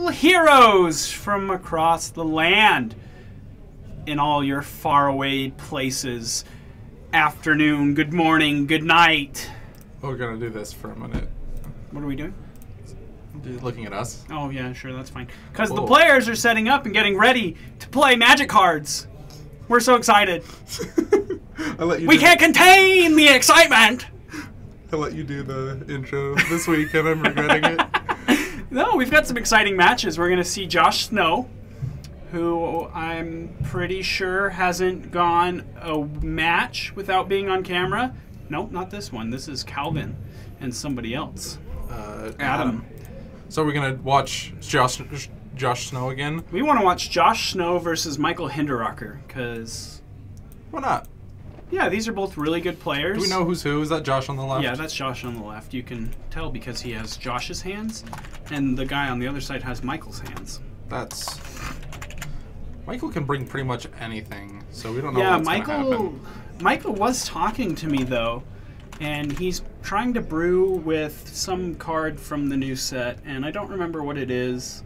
local heroes from across the land in all your faraway places. Afternoon, good morning, good night. We're gonna do this for a minute. What are we doing? Looking at us. Oh yeah, sure, that's fine. Because the players are setting up and getting ready to play Magic cards. We're so excited. We can't contain the excitement. I let you do the intro this week and I'm regretting it. No, we've got some exciting matches. We're going to see Josh Snow, who I'm pretty sure hasn't gone a match without being on camera. Nope, not this one. This is Calvin and somebody else. Adam. So we're going to watch Josh Snow again? We want to watch Josh Snow versus Michael Hinderrocker, because... Why not? Yeah, these are both really good players. Do we know who's who? Is that Josh on the left? Yeah, that's Josh on the left. You can tell because he has Josh's hands, and the guy on the other side has Michael's hands. That's... Michael can bring pretty much anything, so we don't know what's going to happen. Michael was talking to me, though, and he's trying to brew with some card from the new set, and I don't remember what it is,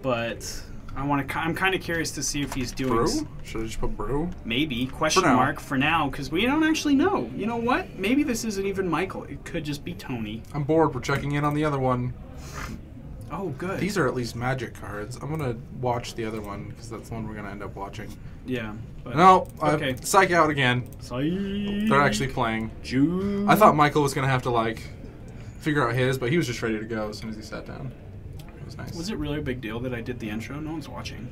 but... I'm kind of curious to see if he's doing... Brew? Should I just put brew? Maybe. Question mark for now, because we don't actually know. You know what? Maybe this isn't even Michael. It could just be Tony. I'm bored. We're checking in on the other one. Oh, good. These are at least Magic cards. I'm going to watch the other one, because that's the one we're going to end up watching. Yeah. But, no, okay. Psych out again. Psych. They're actually playing. Jude. I thought Michael was going to have to, like, figure out his, but he was just ready to go as soon as he sat down. It was nice. Was it really a big deal that I did the intro? No one's watching.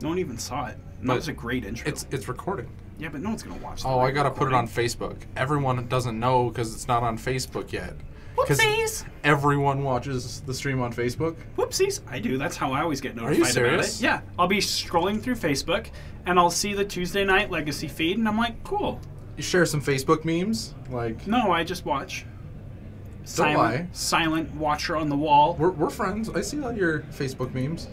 No one even saw it. That was a great intro. It's recording. Yeah, but no one's going to watch it. Oh, I got to put it on Facebook. Everyone doesn't know because it's not on Facebook yet. Whoopsies! Everyone watches the stream on Facebook. Whoopsies! I do. That's how I always get notified about it. Yeah, I'll be scrolling through Facebook and I'll see the Tuesday Night Legacy feed and I'm like, cool. You share some Facebook memes? Like... No, I just watch. Don't lie. Silent watcher on the wall. We're friends. I see all your Facebook memes.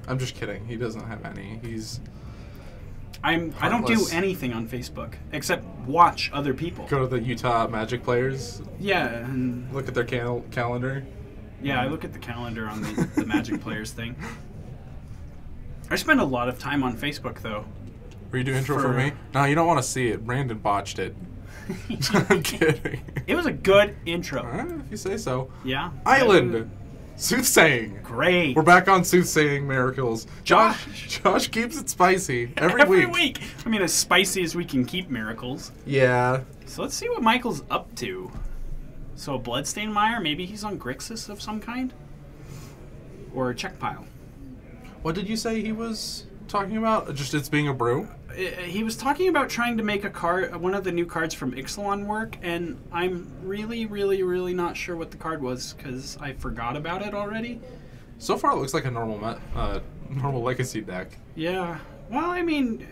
I'm just kidding. He doesn't have any. He's... I don't do anything on Facebook except watch other people. Go to the Utah Magic players. Yeah, and look at their calendar. Yeah, I look at the calendar on the Magic players thing. I spend a lot of time on Facebook though. Were you doing intro for me? No, you don't want to see it. Brandon botched it. I'm kidding. It was a good intro. If you say so. Yeah. Island. Soothsaying. Great. We're back on Soothsaying Miracles. Josh keeps it spicy every week. I mean, as spicy as we can keep Miracles. Yeah. So let's see what Michael's up to. So a Bloodstained Mire, maybe he's on Grixis of some kind? Or a check pile. What did you say he was talking about? Just it's being a brew? He was talking about trying to make a card, one of the new cards from Ixalan work, and I'm really, really, really not sure what the card was because I forgot about it already. So far, it looks like a normal Legacy deck. Yeah. Well, I mean,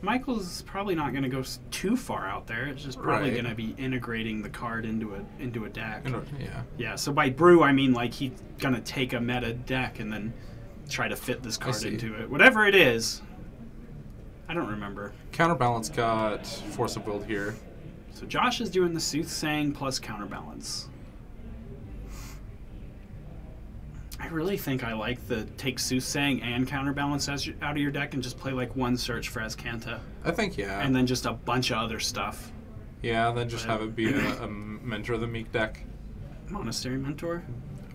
Michael's probably not going to go too far out there. It's just probably going to be integrating the card into a deck. Yeah. Yeah. So by brew, I mean like he's going to take a meta deck and then try to fit this card into it. Whatever it is. I don't remember. Counterbalance got Force of Will here. So Josh is doing the Soothsaying plus Counterbalance. I really think I like the take Soothsaying and Counterbalance out of your deck and just play like one search for Azcanta. I think, yeah. And then just a bunch of other stuff. Yeah, then just have it be a Mentor of the Meek deck. Monastery Mentor?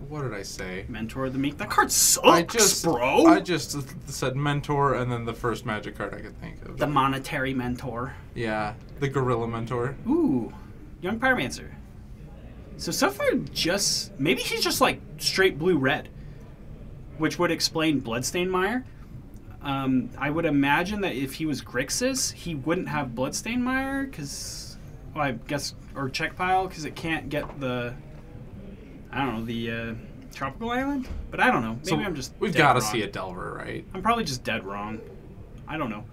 What did I say? Mentor of the Meek. That card sucks, bro. I just said Mentor and then the first Magic card I could think of. The Monetary Mentor. Yeah, the Gorilla Mentor. Ooh, Young Pyromancer. So far, maybe he's just like straight blue-red, which would explain Bloodstained Mire. I would imagine that if he was Grixis, he wouldn't have Bloodstained Mire, because, well, I guess, or Check Pile, because it can't get the... I don't know, the Tropical Island? But I don't know. Maybe I'm just we've got to see a Delver, right? I'm probably just dead wrong. I don't know.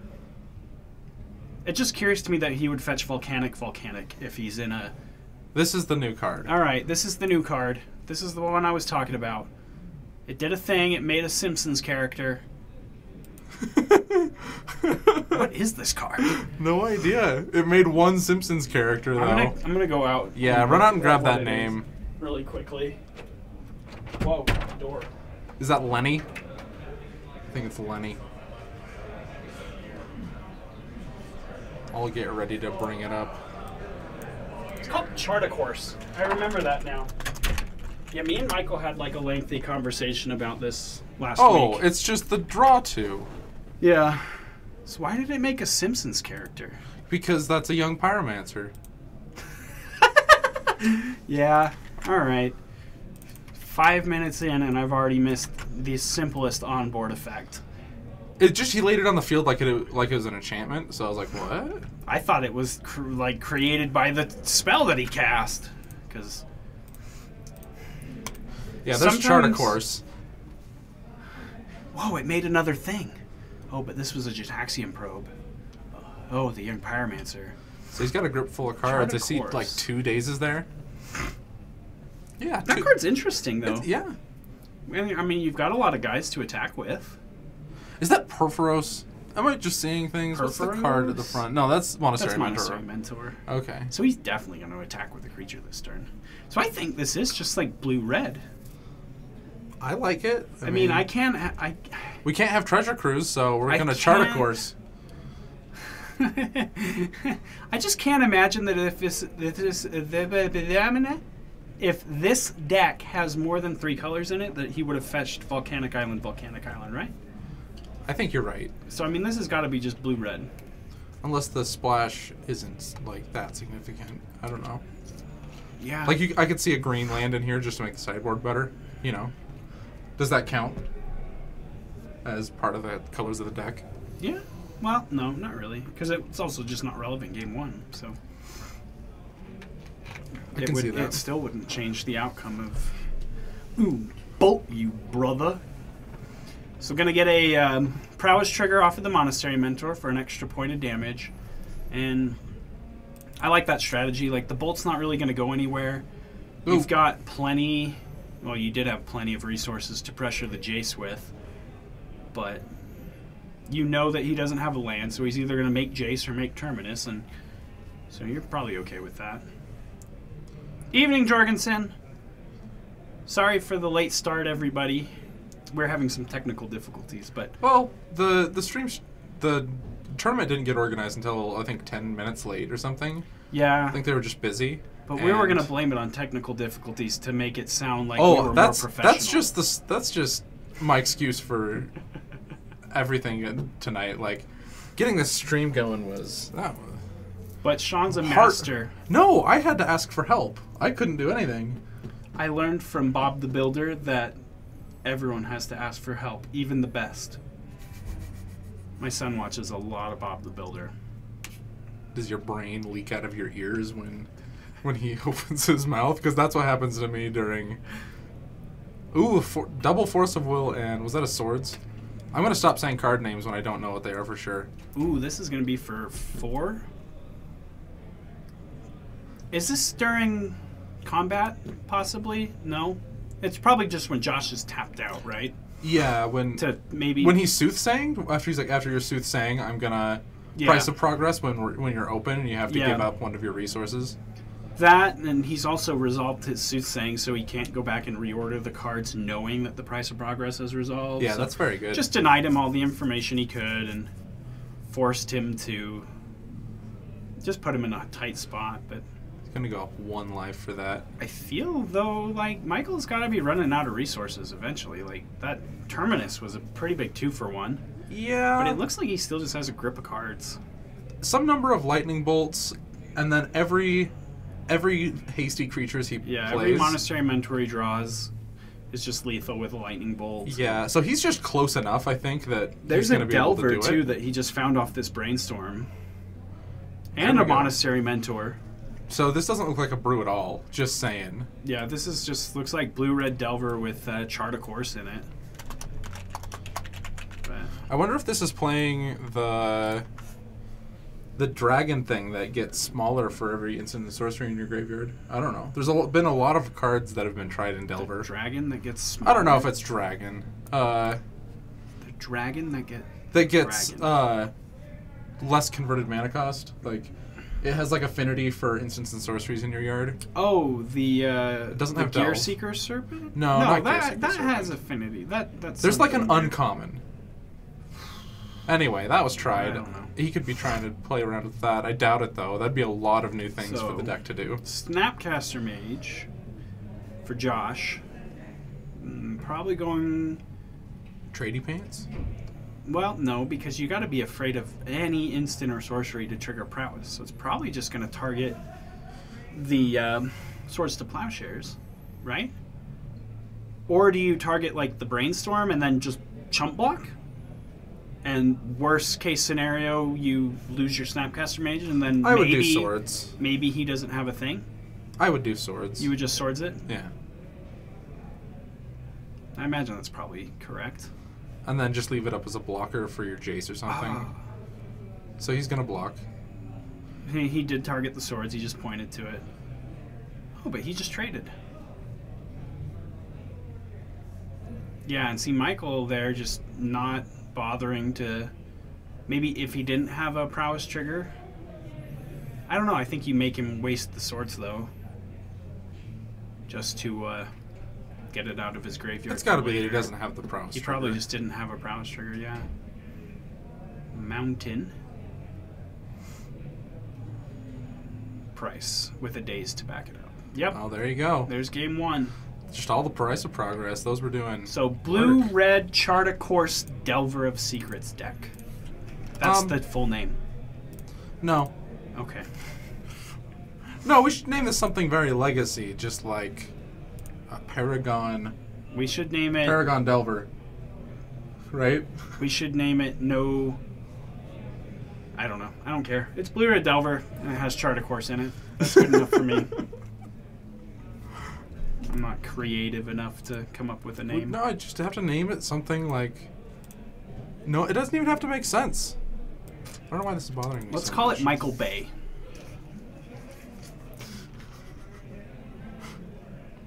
It's just curious to me that he would fetch Volcanic if he's in a... This is the new card. All right, this is the new card. This is the one I was talking about. It did a thing. It made a Simpsons character. What is this card? No idea. It made one Simpsons character, though. I'm gonna go out. Yeah, run out and grab that name. Really quickly. Whoa, door. Is that Lenny? I think it's Lenny. I'll get ready to bring it up. It's called Chartacourse. I remember that now. Yeah, me and Michael had like a lengthy conversation about this last week. Oh, it's just the draw to. Yeah. So why did they make a Simpsons character? Because that's a young pyromancer. Yeah, alright. 5 minutes in and I've already missed the simplest onboard effect. He laid it on the field like it was an enchantment, so I was like, what? I thought it was created by the spell that he cast. Because... Yeah, there's Chartacourse. Whoa, it made another thing. Oh, but this was a Gitaxian probe. Oh, the young pyromancer. So he's got a grip full of cards. I see Chartacourse. like 2 dazes there. Yeah. That card's interesting, though. Yeah. I mean, you've got a lot of guys to attack with. Is that Perforos? Am I just seeing things? What's the card at the front? No, that's Monastery Mentor. Monastery Mentor. Okay. So he's definitely going to attack with a creature this turn. So I think this is just like blue-red. I like it. I mean, I can't... We can't have Treasure Cruise, so we're going to Chartacourse. I just can't imagine that if this deck has more than 3 colors in it, that he would have fetched Volcanic Island, right? I think you're right. So, I mean, this has got to be just blue-red. Unless the splash isn't, like, that significant. I don't know. Yeah. Like, I could see a green land in here just to make the sideboard better, you know. Does that count as part of the colors of the deck? Yeah. Well, no, not really. Because it's also just not relevant game 1, so... I can see that. It still wouldn't change the outcome of... Ooh, bolt you, brother. So going to get a prowess trigger off of the Monastery Mentor for an extra point of damage. And I like that strategy. Like, the bolt's not really going to go anywhere. Ooh. You've got plenty... Well, you did have plenty of resources to pressure the Jace with. But you know that he doesn't have a land, so he's either going to make Jace or make Terminus. And so you're probably okay with that. Evening, Jorgensen. Sorry for the late start, everybody. We're having some technical difficulties, but... Well, the tournament didn't get organized until, I think, 10 minutes late or something. Yeah. I think they were just busy. But we were going to blame it on technical difficulties to make it sound like we were more professional. That's just my excuse for everything tonight. Like, getting this stream going was... But Sean's a master. No, I had to ask for help. I couldn't do anything. I learned from Bob the Builder that everyone has to ask for help, even the best. My son watches a lot of Bob the Builder. Does your brain leak out of your ears when he opens his mouth? Because that's what happens to me during... Ooh, double Force of Will and... Was that a Swords? I'm going to stop saying card names when I don't know what they are for sure. Ooh, this is going to be for 4? Is this during combat, possibly? No? It's probably just when Josh is tapped out, right? Yeah, when he's soothsaying, after you're soothsaying, I'm gonna price of progress when you're open and you have to give up one of your resources. That, and he's also resolved his soothsaying, so he can't go back and reorder the cards knowing that the price of progress has resolved. Yeah, so that's very good. Just denied him all the information he could and forced him to just put him in a tight spot, but... Gonna go up 1 life for that. I feel, though, like Michael's got to be running out of resources eventually. Like, that Terminus was a pretty big 2-for-1. Yeah. But it looks like he still just has a grip of cards. Some number of lightning bolts, and then every hasty creatures he plays. Every Monastery Mentor he draws is just lethal with a lightning bolt. Yeah, so he's just close enough, I think, that there's he's going to be able to do Delver, too, it. that he just found off this brainstorm. And a Monastery Mentor. So this doesn't look like a brew at all, just saying. Yeah, this is just looks like blue-red Delver with Chartacourse in it. But I wonder if this is playing the dragon thing that gets smaller for every instant and sorcery in your graveyard. I don't know. There's been a lot of cards that have been tried in Delver. The dragon that gets smaller? I don't know if it's dragon. The dragon that gets less converted mana cost. Like, It has like affinity for instants and sorceries in your yard. Oh, the It doesn't the have Gear delve. Seeker Serpent? No, no, not Gear that Seeker that Serpent. has affinity. That's There's like an something. uncommon. Anyway, that was tried. I don't know. He could be trying to play around with that. I doubt it though. That'd be a lot of new things for So- the deck to do. Snapcaster Mage for Josh. Probably going. Tradie pants? Well, no, because you got to be afraid of any instant or sorcery to trigger prowess. So it's probably just going to target the Swords to Plowshares, right? Or do you target like the Brainstorm and then just chump block? And worst case scenario, you lose your Snapcaster Mage, and then I would maybe, do swords. Maybe he doesn't have a thing. I would do swords. You would just swords it. Yeah. I imagine that's probably correct. And then just leave it up as a blocker for your Jace or something. Ah. So he's gonna block. He did target the swords. He just pointed to it. Oh, but he just traded. Yeah, and see Michael there just not bothering to. Maybe if he didn't have a prowess trigger. I don't know. I think you make him waste the swords though, just to get it out of his graveyard. It's gotta for be that he later. doesn't have the prowess He probably trigger. just didn't have a prowess trigger. Yeah. Mountain. Price with a daze to back it up. Yep. Oh, there you go. There's game one. Just all the price of progress. Those we're doing. So blue, Work. red, Chart a Course, Delver of Secrets deck. That's the full name. No. Okay. No, we should name this something very legacy, just like a Paragon We should name it. Paragon Delver. Right? We should name it no. I don't know. I don't care. It's blue, red, Delver, and it has Chart a Course in it. That's good enough for me. I'm not creative enough to come up with a name. No, I just have to name it something like. No, it doesn't even have to make sense. I don't know why this is bothering me. Let's so call much. it Michael Bay.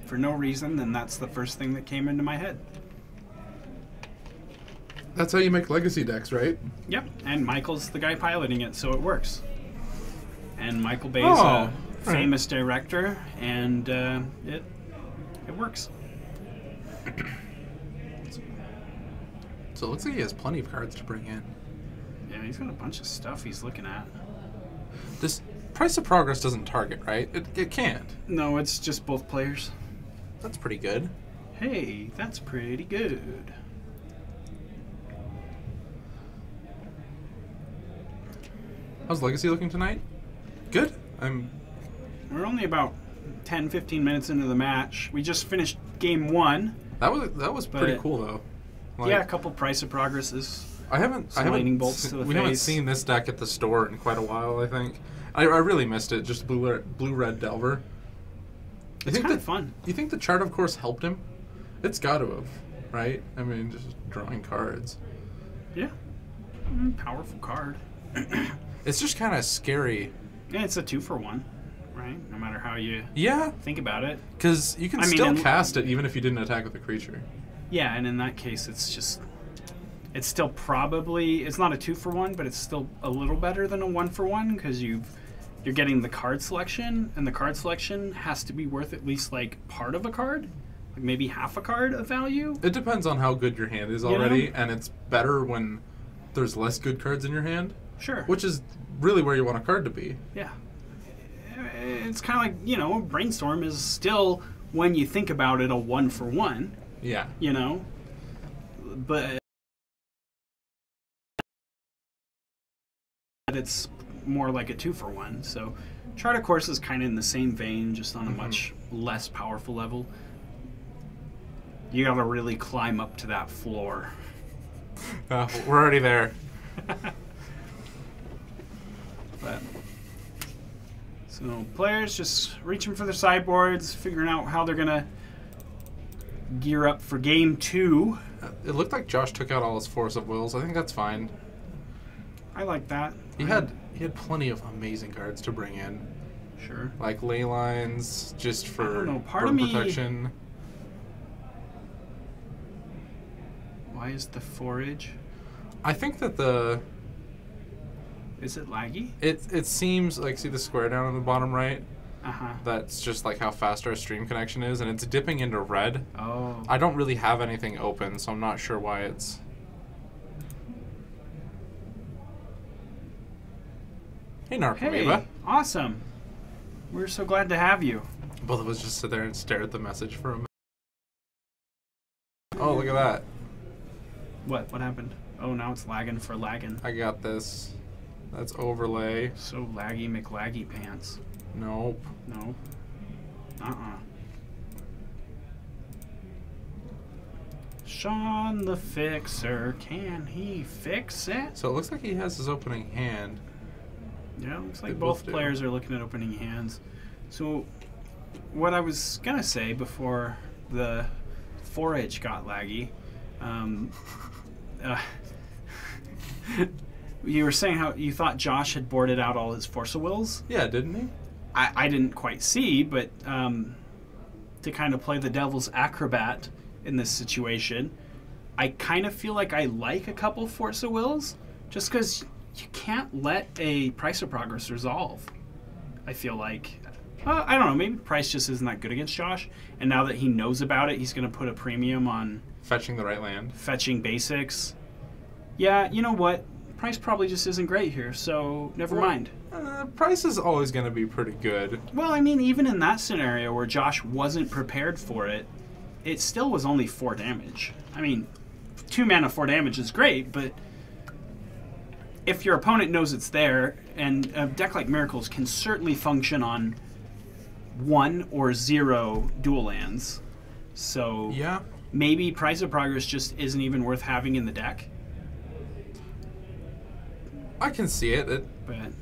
For no reason, then that's the first thing that came into my head. That's how you make legacy decks, right? Yep, and Michael's the guy piloting it, so it works. And Michael Bay's Oh, a famous director, and it works. So it looks like he has plenty of cards to bring in. Yeah, he's got a bunch of stuff he's looking at. This price of progress doesn't target, right? It can't. No, it's just both players. That's pretty good. Hey, that's pretty good. How's Legacy looking tonight? Good. We're only about 10, 15 minutes into the match. We just finished game one. That was pretty But- cool though. Like, Yeah, a couple price of progresses. I haven't lightning bolts to the we haven't face. seen this deck at the store in quite a while. I think I really missed it. Just blue red Delver. It's kind of fun. You think the chart, of course, helped him? It's got to have, right? I mean, just drawing cards. Yeah. Powerful card. It's just kind of scary. Yeah, it's a 2-for-1, right? No matter how you Yeah, think about it. because you can I mean, still and- cast it even if you didn't attack with a creature. Yeah, and in that case, it's still probably, it's not a 2-for-1, but it's still a little better than a 1-for-1 because you're getting the card selection, and the card selection has to be worth at least like part of a card, like maybe half a card of value. It depends on how good your hand is You know? already, and it's better when there's less good cards in your hand, Sure. which is really where you want a card to be. Yeah. It's kind of like, Brainstorm is still, when you think about it, a 1-for-1, Yeah. but it's more like a 2-for-1. So Chart of Course is kind of in the same vein, just on a much less powerful level. You gotta really climb up to that floor. We're already there. But so players just reaching for their sideboards, figuring out how they're gonna gear up for game 2. It looked like Josh took out all his Force of Wills. I think that's fine. I like that. He had plenty of amazing cards to bring in, Sure. like ley lines, just I for don't know, part burn of me- protection. Why is the forage? I think that the Is it laggy? It seems like, see the square down on the bottom right? Uh-huh. That's just like how fast our stream connection is, and it's dipping into red. Oh. I don't really have anything open, so I'm not sure why it's... Hey, Narcomoeba. Hey, awesome. We're so glad to have you. Both of us just sit there and stare at the message for a minute. Oh, look at that. What happened? Oh, now it's lagging for lagging. I got this. That's overlay. So laggy McLaggy pants. Nope. No. Sean the Fixer, can he fix it? So it looks like he has his opening hand. Yeah, it looks They like both both do. players are looking at opening hands. So, what I was gonna say before the 4H got laggy, you were saying how you thought Josh had boarded out all his Force of Wills. Yeah, didn't he? I didn't quite see, but to kind of play the devil's acrobat in this situation, I kind of feel like I like a couple Force of Wills, just because you can't let a Price of Progress resolve. I feel like, I don't know, maybe Price just isn't that good against Josh, and now that he knows about it, he's going to put a premium on Fetching the right land. fetching basics. Yeah, you know what? Price probably just isn't great here, so never mind. Price is always going to be pretty good. Well, I mean, even in that scenario where Josh wasn't prepared for it, it still was only 4 damage. I mean, 2 mana 4 damage is great, but if your opponent knows it's there, and a deck like Miracles can certainly function on 1 or 0 dual lands, so Yeah. maybe Price of Progress just isn't even worth having in the deck. I can see it. But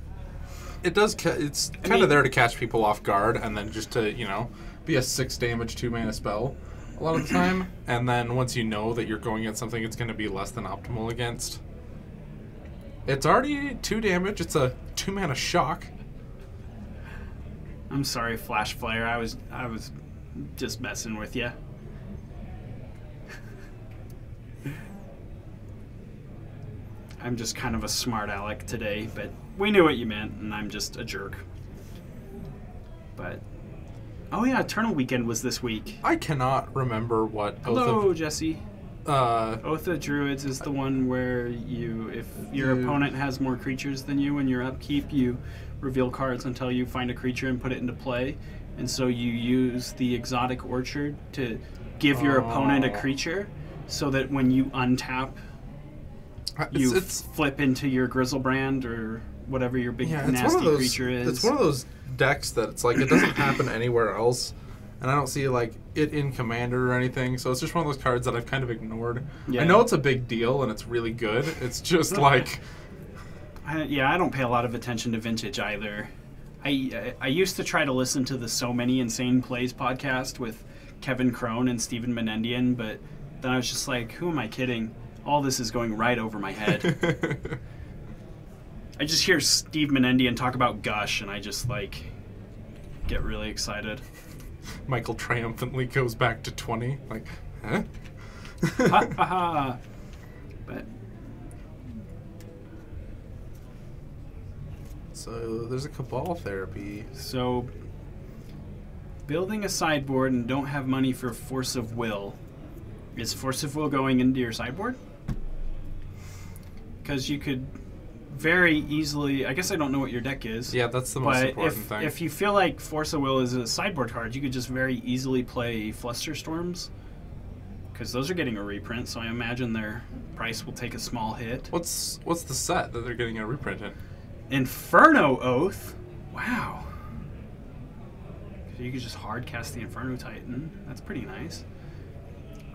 It does. It's kind mean- of there to catch people off guard, and then just to be a 6 damage 2 mana spell a lot of the time. And then once you know that you're going at something, it's going to be less than optimal against. It's already 2 damage. It's a 2 mana shock. I'm sorry, Flash Flare. I was just messing with you. I'm just kind of a smart aleck today, but we knew what you meant, and I'm just a jerk. But oh yeah, Eternal Weekend was this week. I cannot remember what Hello, Jesse. Oath Oath of Druids is the one where if your opponent has more creatures than you in your upkeep, you reveal cards until you find a creature and put it into play. And so you use the Exotic Orchard to give your opponent a creature, so that when you untap, you flip into your Grizzlebrand or whatever your big it's nasty one of those, creature is. It's one of those decks that it's like it doesn't happen anywhere else, and I don't see like it in Commander or anything. So it's just one of those cards that I've kind of ignored. Yeah. I know it's a big deal and it's really good. It's just like I don't pay a lot of attention to Vintage either. I used to try to listen to the So Many Insane Plays podcast with Kevin Crone and Stephen Menendian, but then I was just like, who am I kidding? All this is going right over my head. I just hear Steve Menendian talk about Gush, and I just like get really excited. Michael triumphantly goes back to 20. Like, huh? Ha ha ha! But So there's a Cabal Therapy. so building a sideboard and don't have money for Force of Will. Is Force of Will going into your sideboard? Because you could very easily. I guess I don't know what your deck is. Yeah, that's the most But important thing. if you feel like Force of Will is a sideboard card, you could just very easily play Flusterstorms, because those are getting a reprint. So I imagine their price will take a small hit. What's the set that they're getting a reprint in? Inferno Oath. Wow. So you could just hard cast the Inferno Titan. That's pretty nice.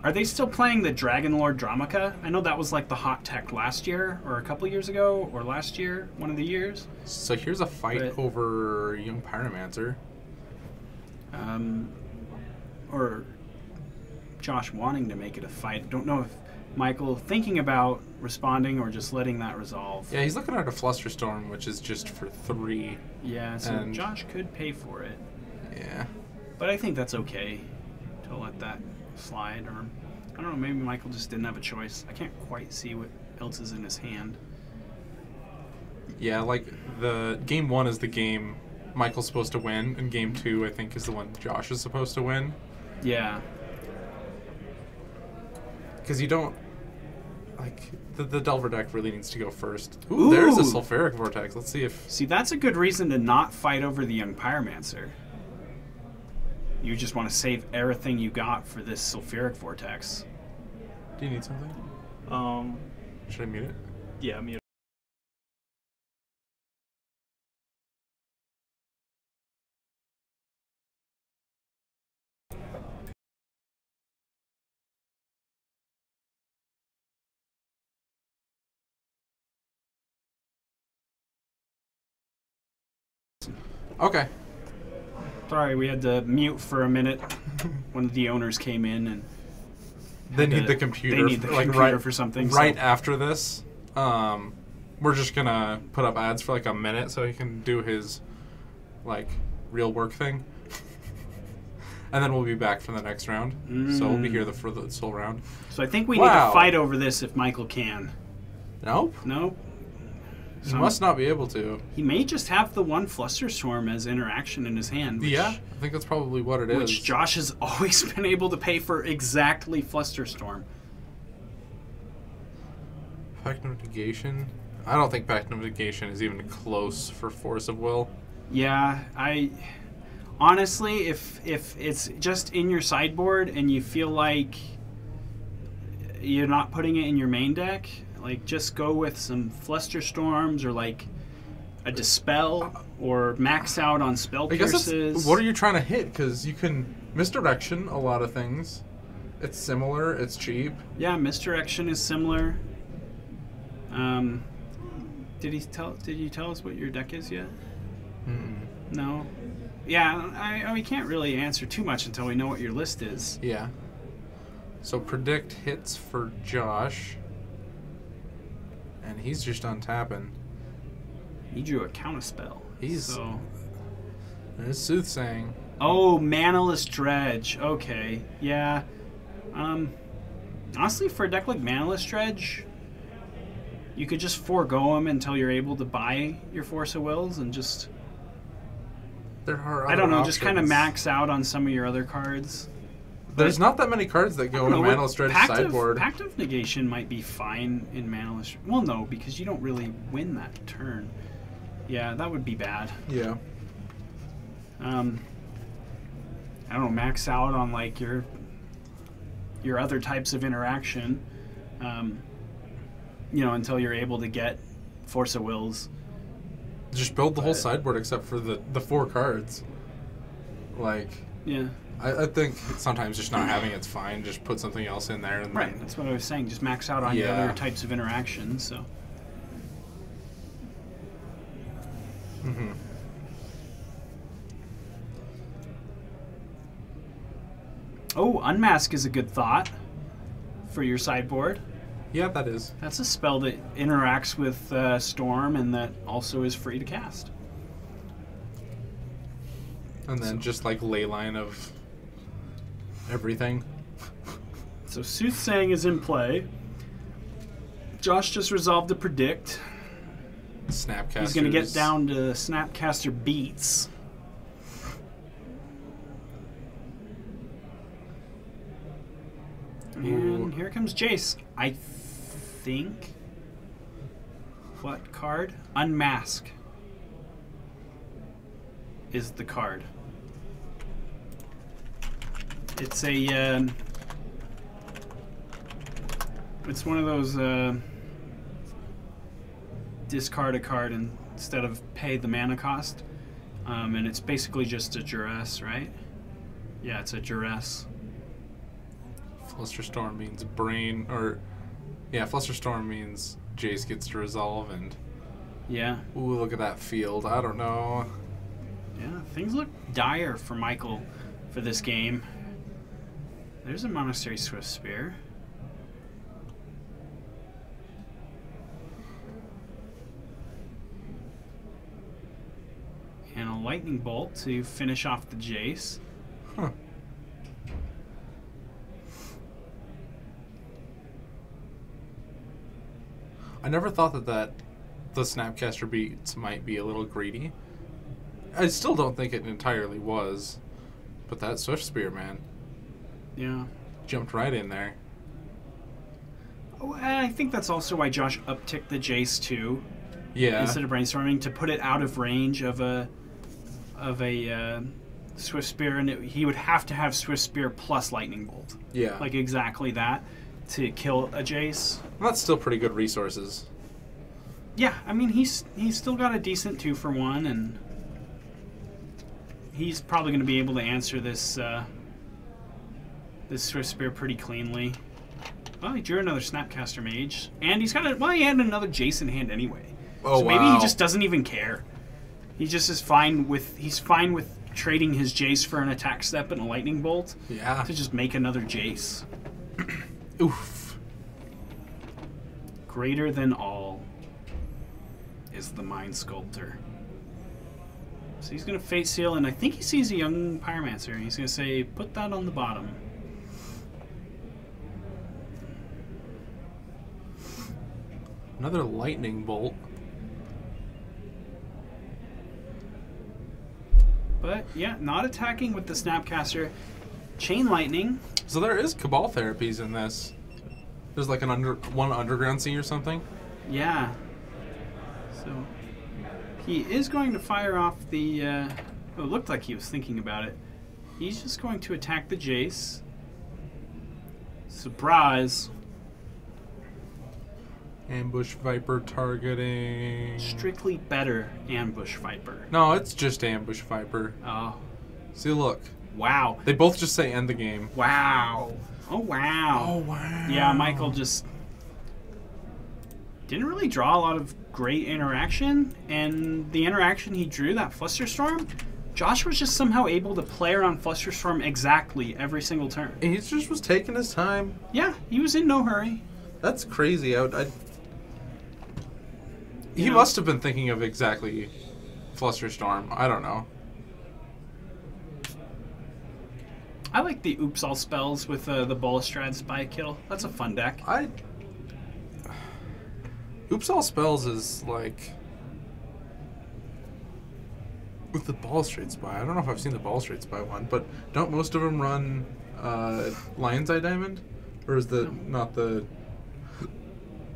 Are they still playing the Dragon Lord Dramica? I know that was like the hot tech last year, or a couple years ago, or last year, one of the years. So here's a fight But- over Young Pyromancer. Or Josh wanting to make it a fight. Don't know if Michael thinking about responding or just letting that resolve. Yeah, he's looking at a Flusterstorm, which is just for 3. Yeah, so And- Josh could pay for it. Yeah. But I think that's okay to let that slide. Or I don't know, maybe Michael just didn't have a choice. I can't quite see what else is in his hand. Yeah, like the game 1 is the game Michael's supposed to win, and game 2 I think is the one Josh is supposed to win. Yeah. Because you don't like the Delver deck really needs to go first. Ooh, there's a Sulfuric Vortex. Let's see if See, that's a good reason to not fight over the Young Pyromancer. You just want to save everything you got for this Sulfuric Vortex. Do you need something? Should I mute it? Yeah, mute. Okay. Sorry, we had to mute for a minute. One of the owners came in and They need the computer. They need the like computer right, for something. Right so. after this, we're just gonna put up ads for like a minute so he can do his like real work thing, and then we'll be back for the next round. So we'll be here for the whole round. So I think we need to fight over this if Michael can. Nope. Nope. He must not be able to. He may just have the one Flusterstorm as interaction in his hand. Which, yeah, I think that's probably what it is. Which Josh has always been able to pay for exactly Flusterstorm. Pact of Negation? I don't think Pact of Negation is even close for Force of Will. Yeah, honestly, if it's just in your sideboard and you feel like you're not putting it in your main deck, like just go with some Flusterstorms or like a Dispel or max out on Spell I guess Pierces. what are you trying to hit? Because you can misdirection a lot of things. It's similar. It's cheap. Yeah, Misdirection is similar. Did you tell us what your deck is yet? No. Yeah, we can't really answer too much until we know what your list is. Yeah. So predict hits for Josh. And he's just untapping. He drew a counterspell. There's Soothsaying. Oh, Manaless Dredge. Okay, yeah. Honestly, for a deck like Manaless Dredge, you could just forego him until you're able to buy your Force of Wills and just... There are I don't know, options. just kind of max out on some of your other cards. There's not that many cards that go in Manaless Dredge sideboard. Pact of Negation might be fine in Manaless. Well, no, because you don't really win that turn. Yeah, that would be bad. Yeah. I don't know, max out on like your other types of interaction. Until you're able to get Force of Wills. Just build the whole sideboard except for the 4 cards. Like. Yeah. I think sometimes just not having it's fine. Just put something else in there. And right, that's what I was saying. Just max out on your other types of interactions. So. Mm-hmm. Oh, Unmask is a good thought for your sideboard. Yeah, that is. That's a spell that interacts with Storm and that also is free to cast. And then just like Leyline of everything. So Soothsaying is in play. Josh just resolved to predict. Snapcaster. He's going to get down to Snapcaster Beats. And here comes Jace. I think... What card? Unmask is the card. It's a... it's one of those... discard a card instead of pay the mana cost. And it's basically just a duress, right? Yeah, it's a duress. Flusterstorm means brain, or... Yeah, Flusterstorm means Jace gets to resolve, and... Yeah. Ooh, look at that field. I don't know. Yeah, things look dire for Michael for this game. There's a Monastery Swiftspear. And a Lightning Bolt to finish off the Jace. Huh. I never thought that the Snapcaster Beats might be a little greedy. I still don't think it entirely was. But that Swift Spear, man. Yeah. Jumped right in there. Oh, and I think that's also why Josh upticked the Jace too. Yeah. Instead of brainstorming, to put it out of range of a Swift Spear, and he would have to have Swift Spear plus Lightning Bolt. Yeah. Like exactly that to kill a Jace. That's still pretty good resources. Yeah, I mean he's still got a decent 2-for-1, and he's probably going to be able to answer this this Swift Spear pretty cleanly. Well, he drew another Snapcaster Mage, and he's got he had another Jace in hand anyway. Oh, so maybe wow. he just doesn't even care. He just is fine with trading his Jace for an attack step and a Lightning Bolt Yeah. to just make another Jace. Oof. Greater than all is the Mind Sculptor. So he's going to Fate Seal, and I think he sees a young Pyromancer, and he's going to say, put that on the bottom. Another Lightning Bolt. But, yeah, not attacking with the Snapcaster. Chain Lightning. So there is Cabal therapies in this. There's like one Underground Sea or something. Yeah. So he is going to fire off the... oh, it looked like he was thinking about it. He's just going to attack the Jace. Surprise. Ambush Viper targeting. Strictly better Ambush Viper. No, it's just Ambush Viper. Oh, See, look. wow. They both just say end the game. Wow. Oh, wow. Wow. Yeah, Michael just didn't really draw a lot of great interaction, and the interaction he drew, that Flusterstorm, Josh was just somehow able to play around Flusterstorm exactly every single turn. He just was taking his time. Yeah, he was in no hurry. That's crazy. He know- must have been thinking of exactly Flusterstorm. I don't know. I like the Oops All spells with the Balastrad Spy Kill. That's a fun deck. Oops All Spells is like... With the Balustrade Spy, I don't know if I've seen the Balustrade Spy one, but don't most of them run Lion's Eye Diamond? Or is the... No. not the...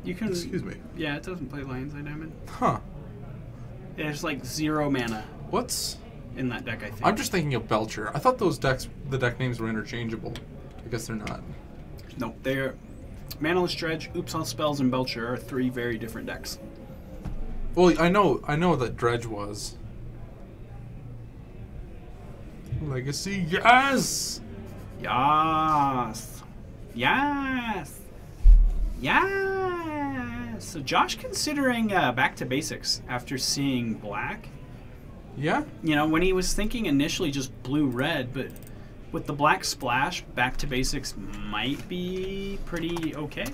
You can. Excuse me. Yeah, it doesn't play Lion's Eye Diamond. Huh. There's like 0 mana What's... in that deck, I think. I'm just thinking of Belcher. I thought those decks, the deck names were interchangeable. I guess they're not. No, they're Manaless Dredge, Oops All Spells, and Belcher are 3 very different decks. Well, I know that Dredge was. Legacy, yes! Yes. Yes. Yes. So Josh considering back to basics after seeing black. Yeah? You know, when he was thinking initially just blue-red, but with the black splash, back to basics might be pretty okay.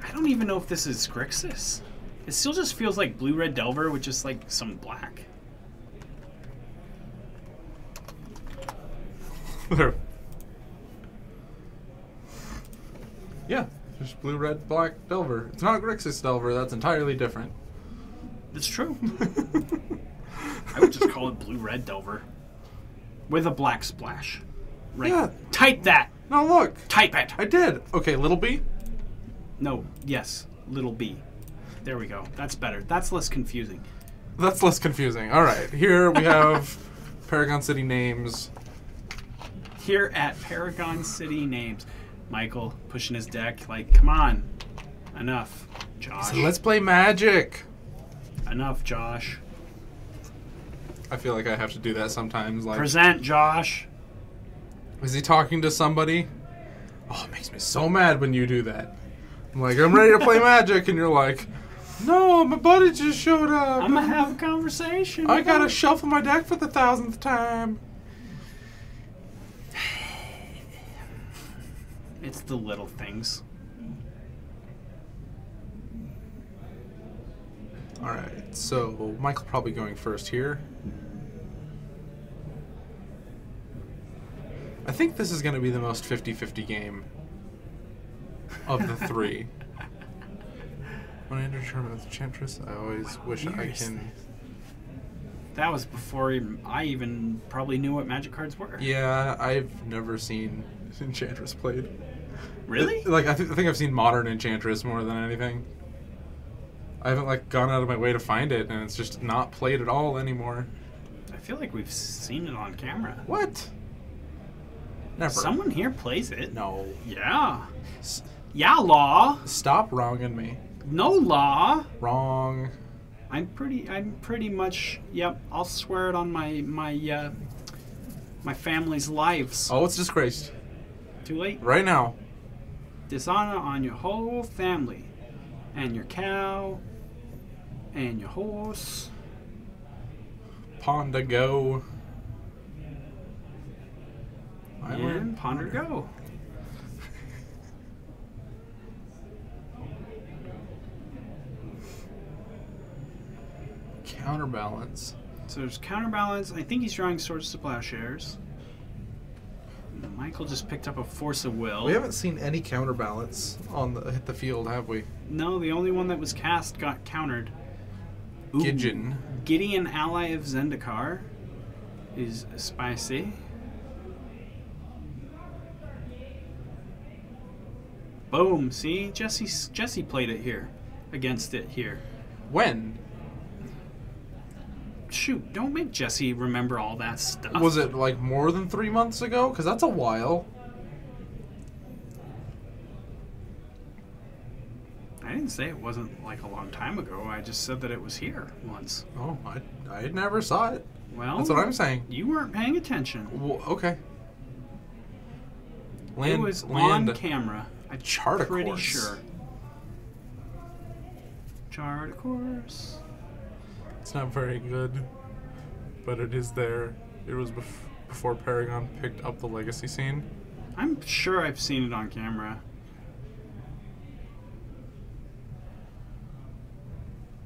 I don't even know if this is Grixis. It still just feels like blue-red Delver with just like some black. Yeah, just blue, red, black Delver. It's not Grixis Delver, that's entirely different. It's true. I would just call it blue-red Delver with a black splash. Right. Yeah. Type that. No, look. Type it. I did. Okay, little B. No. Yes. Little B. There we go. That's better. That's less confusing. That's less confusing. All right, here we have Paragon City names. Here at Paragon City Names, Michael pushing his deck like, come on. Enough, Josh. So let's play Magic. Enough, Josh. I feel like I have to do that sometimes. Like, Present, Josh. is he talking to somebody? Oh, it makes me so mad when you do that. I'm like, I'm ready to play Magic, and you're like, no, my buddy just showed up. I'm gonna have a conversation. I gotta shuffle my deck for the 1000th time. It's the little things. All right, so Michael probably going first here. I think this is going to be the most 50-50 game of the 3. When I enter a tournament with Enchantress, I always wish I can... That was before I even probably knew what Magic cards were. Yeah, I've never seen Enchantress played. Really? Like, I think I've seen Modern Enchantress more than anything. I haven't, like, gone out of my way to find it, and it's just not played at all anymore. I feel like we've seen it on camera. What? Never. Someone here plays it. No. Yeah. Yeah, Law. Stop wronging me. No, Law. Wrong. I'm pretty much. Yep. I'll swear it on my family's lives. Oh, it's disgraced. Too late. Right now. Dishonor on your whole family, and your cow, and your horse. Pawn to go. And ponder go. Counterbalance. So there's counterbalance. I think he's drawing Swords to Plowshares. Michael just picked up a Force of Will. We haven't seen any counterbalance on hit the field, have we? No, the only one that was cast got countered. Ooh. Gideon, ally of Zendikar, is spicy. Boom! See, Jesse played it here, against it here. When? Shoot! Don't make Jesse remember all that stuff. Was it like more than 3 months ago? Because that's a while. I didn't say it wasn't like a long time ago. I just said that it was here once. Oh, I never saw it. Well, that's what I'm saying. You weren't paying attention. Well, okay. It was on camera. I'm Chart a pretty course. sure. Chart a course. It's not very good, but it is there. It was before Paragon picked up the Legacy scene. I'm sure I've seen it on camera.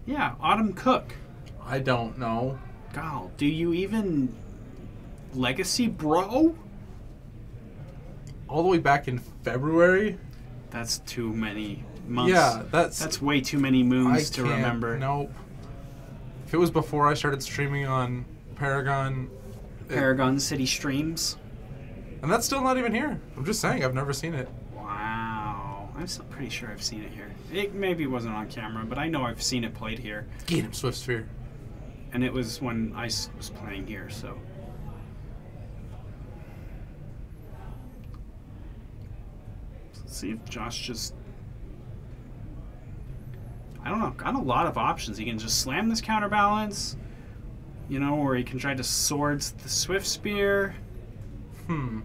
Yeah, Autumn Cook. I don't know. God, do you even Legacy, bro? All the way back in February? That's too many months. Yeah, that's way too many moons to can't- remember. Nope. If it was before I started streaming on Paragon, Paragon City Streams. and that's still not even here. I'm just saying, I've never seen it. Wow. I'm still pretty sure I've seen it here. It maybe wasn't on camera, but I know I've seen it played here. Get him, Swift Sphere. And it was when I was playing here, so. Let's see if Josh just... I don't know, got a lot of options. He can just slam this counterbalance, you know, or he can try to swords the Swift Spear. I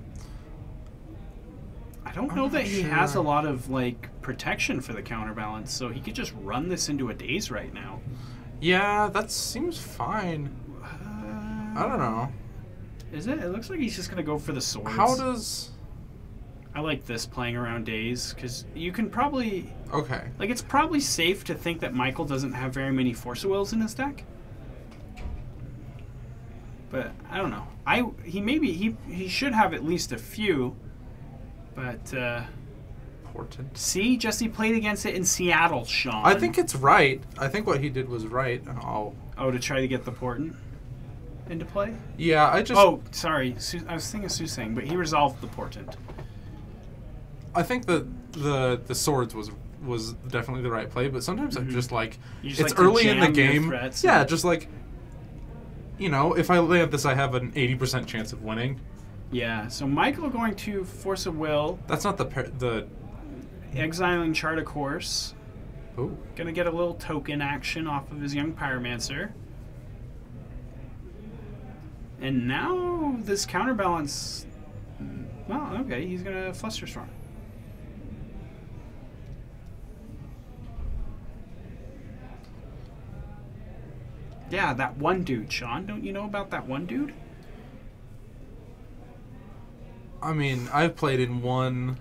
don't know that he has a lot of, like, protection for the counterbalance, so he could just run this into a daze right now. Yeah, that seems fine. I don't know. Is it? It looks like he's just going to go for the swords. How does... I like this playing around days, because you can probably... Okay. Like, it's probably safe to think that Michael doesn't have very many Force of Wills in his deck. But, I don't know. He should have at least a few, but... Important. See? Jesse played against it in Seattle, Sean. I think it's right. I think what he did was right. Oh, to try to get the Portent into play? Yeah, I just... Oh, sorry. I was thinking Susang, but he resolved the Portent. I think that the swords was definitely the right play, but sometimes I'm just like, You just it's like to early in the jam your game. threats Yeah, and- just like, you know, if I land this, I have an 80% chance of winning. Yeah, so Michael going to Force of Will, That's not the exiling Chart a Course. Ooh. Gonna get a little token action off of his Young Pyromancer. And now this counterbalance... Well, okay, he's gonna Flusterstorm. Yeah, that one dude, Sean. Don't you know about that one dude? I mean, I've played in one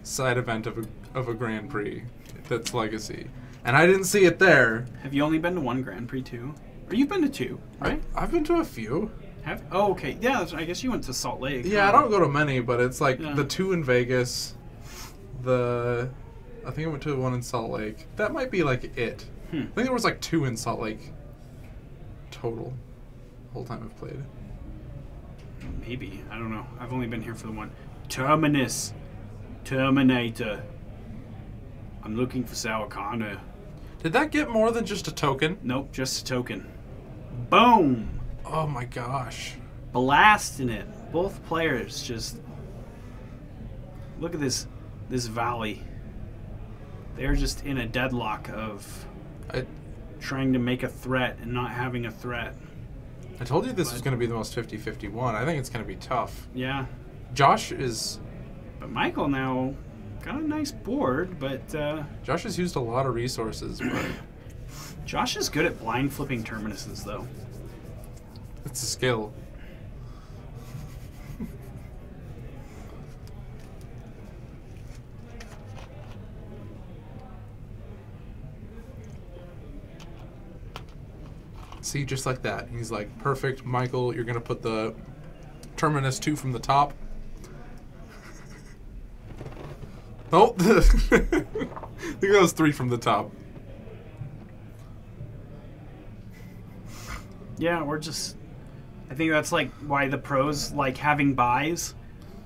side event of a Grand Prix that's Legacy, and I didn't see it there. Have you only been to one Grand Prix too? Or you've been to two, right? I've been to a few. Have? Oh, okay. Yeah, I guess you went to Salt Lake. Yeah, I don't go to many, but it's like Yeah. the two in Vegas, the I think I went to one in Salt Lake. That might be like it. I think there was like 2 in Salt Lake total. Whole time I've played. Maybe. I don't know. I've only been here for the one. Terminus. Terminator. I'm looking for Sawakana. Did that get more than just a token? Nope, just a token. Boom! Oh my gosh. Blasting it. Both players just... Look at this valley. They're just in a deadlock of trying to make a threat and not having a threat. I told you this was going to be the most 50-50 one. I think it's going to be tough. Yeah. Josh is... But Michael now got a nice board, but... Josh has used a lot of resources, but... Josh is good at blind flipping terminuses, though. It's a skill. See, just like that. He's like, perfect, Michael, you're going to put the Terminus 2 from the top. Oh! I think that was 3 from the top. Yeah, we're just... I think that's like why the pros like having buys,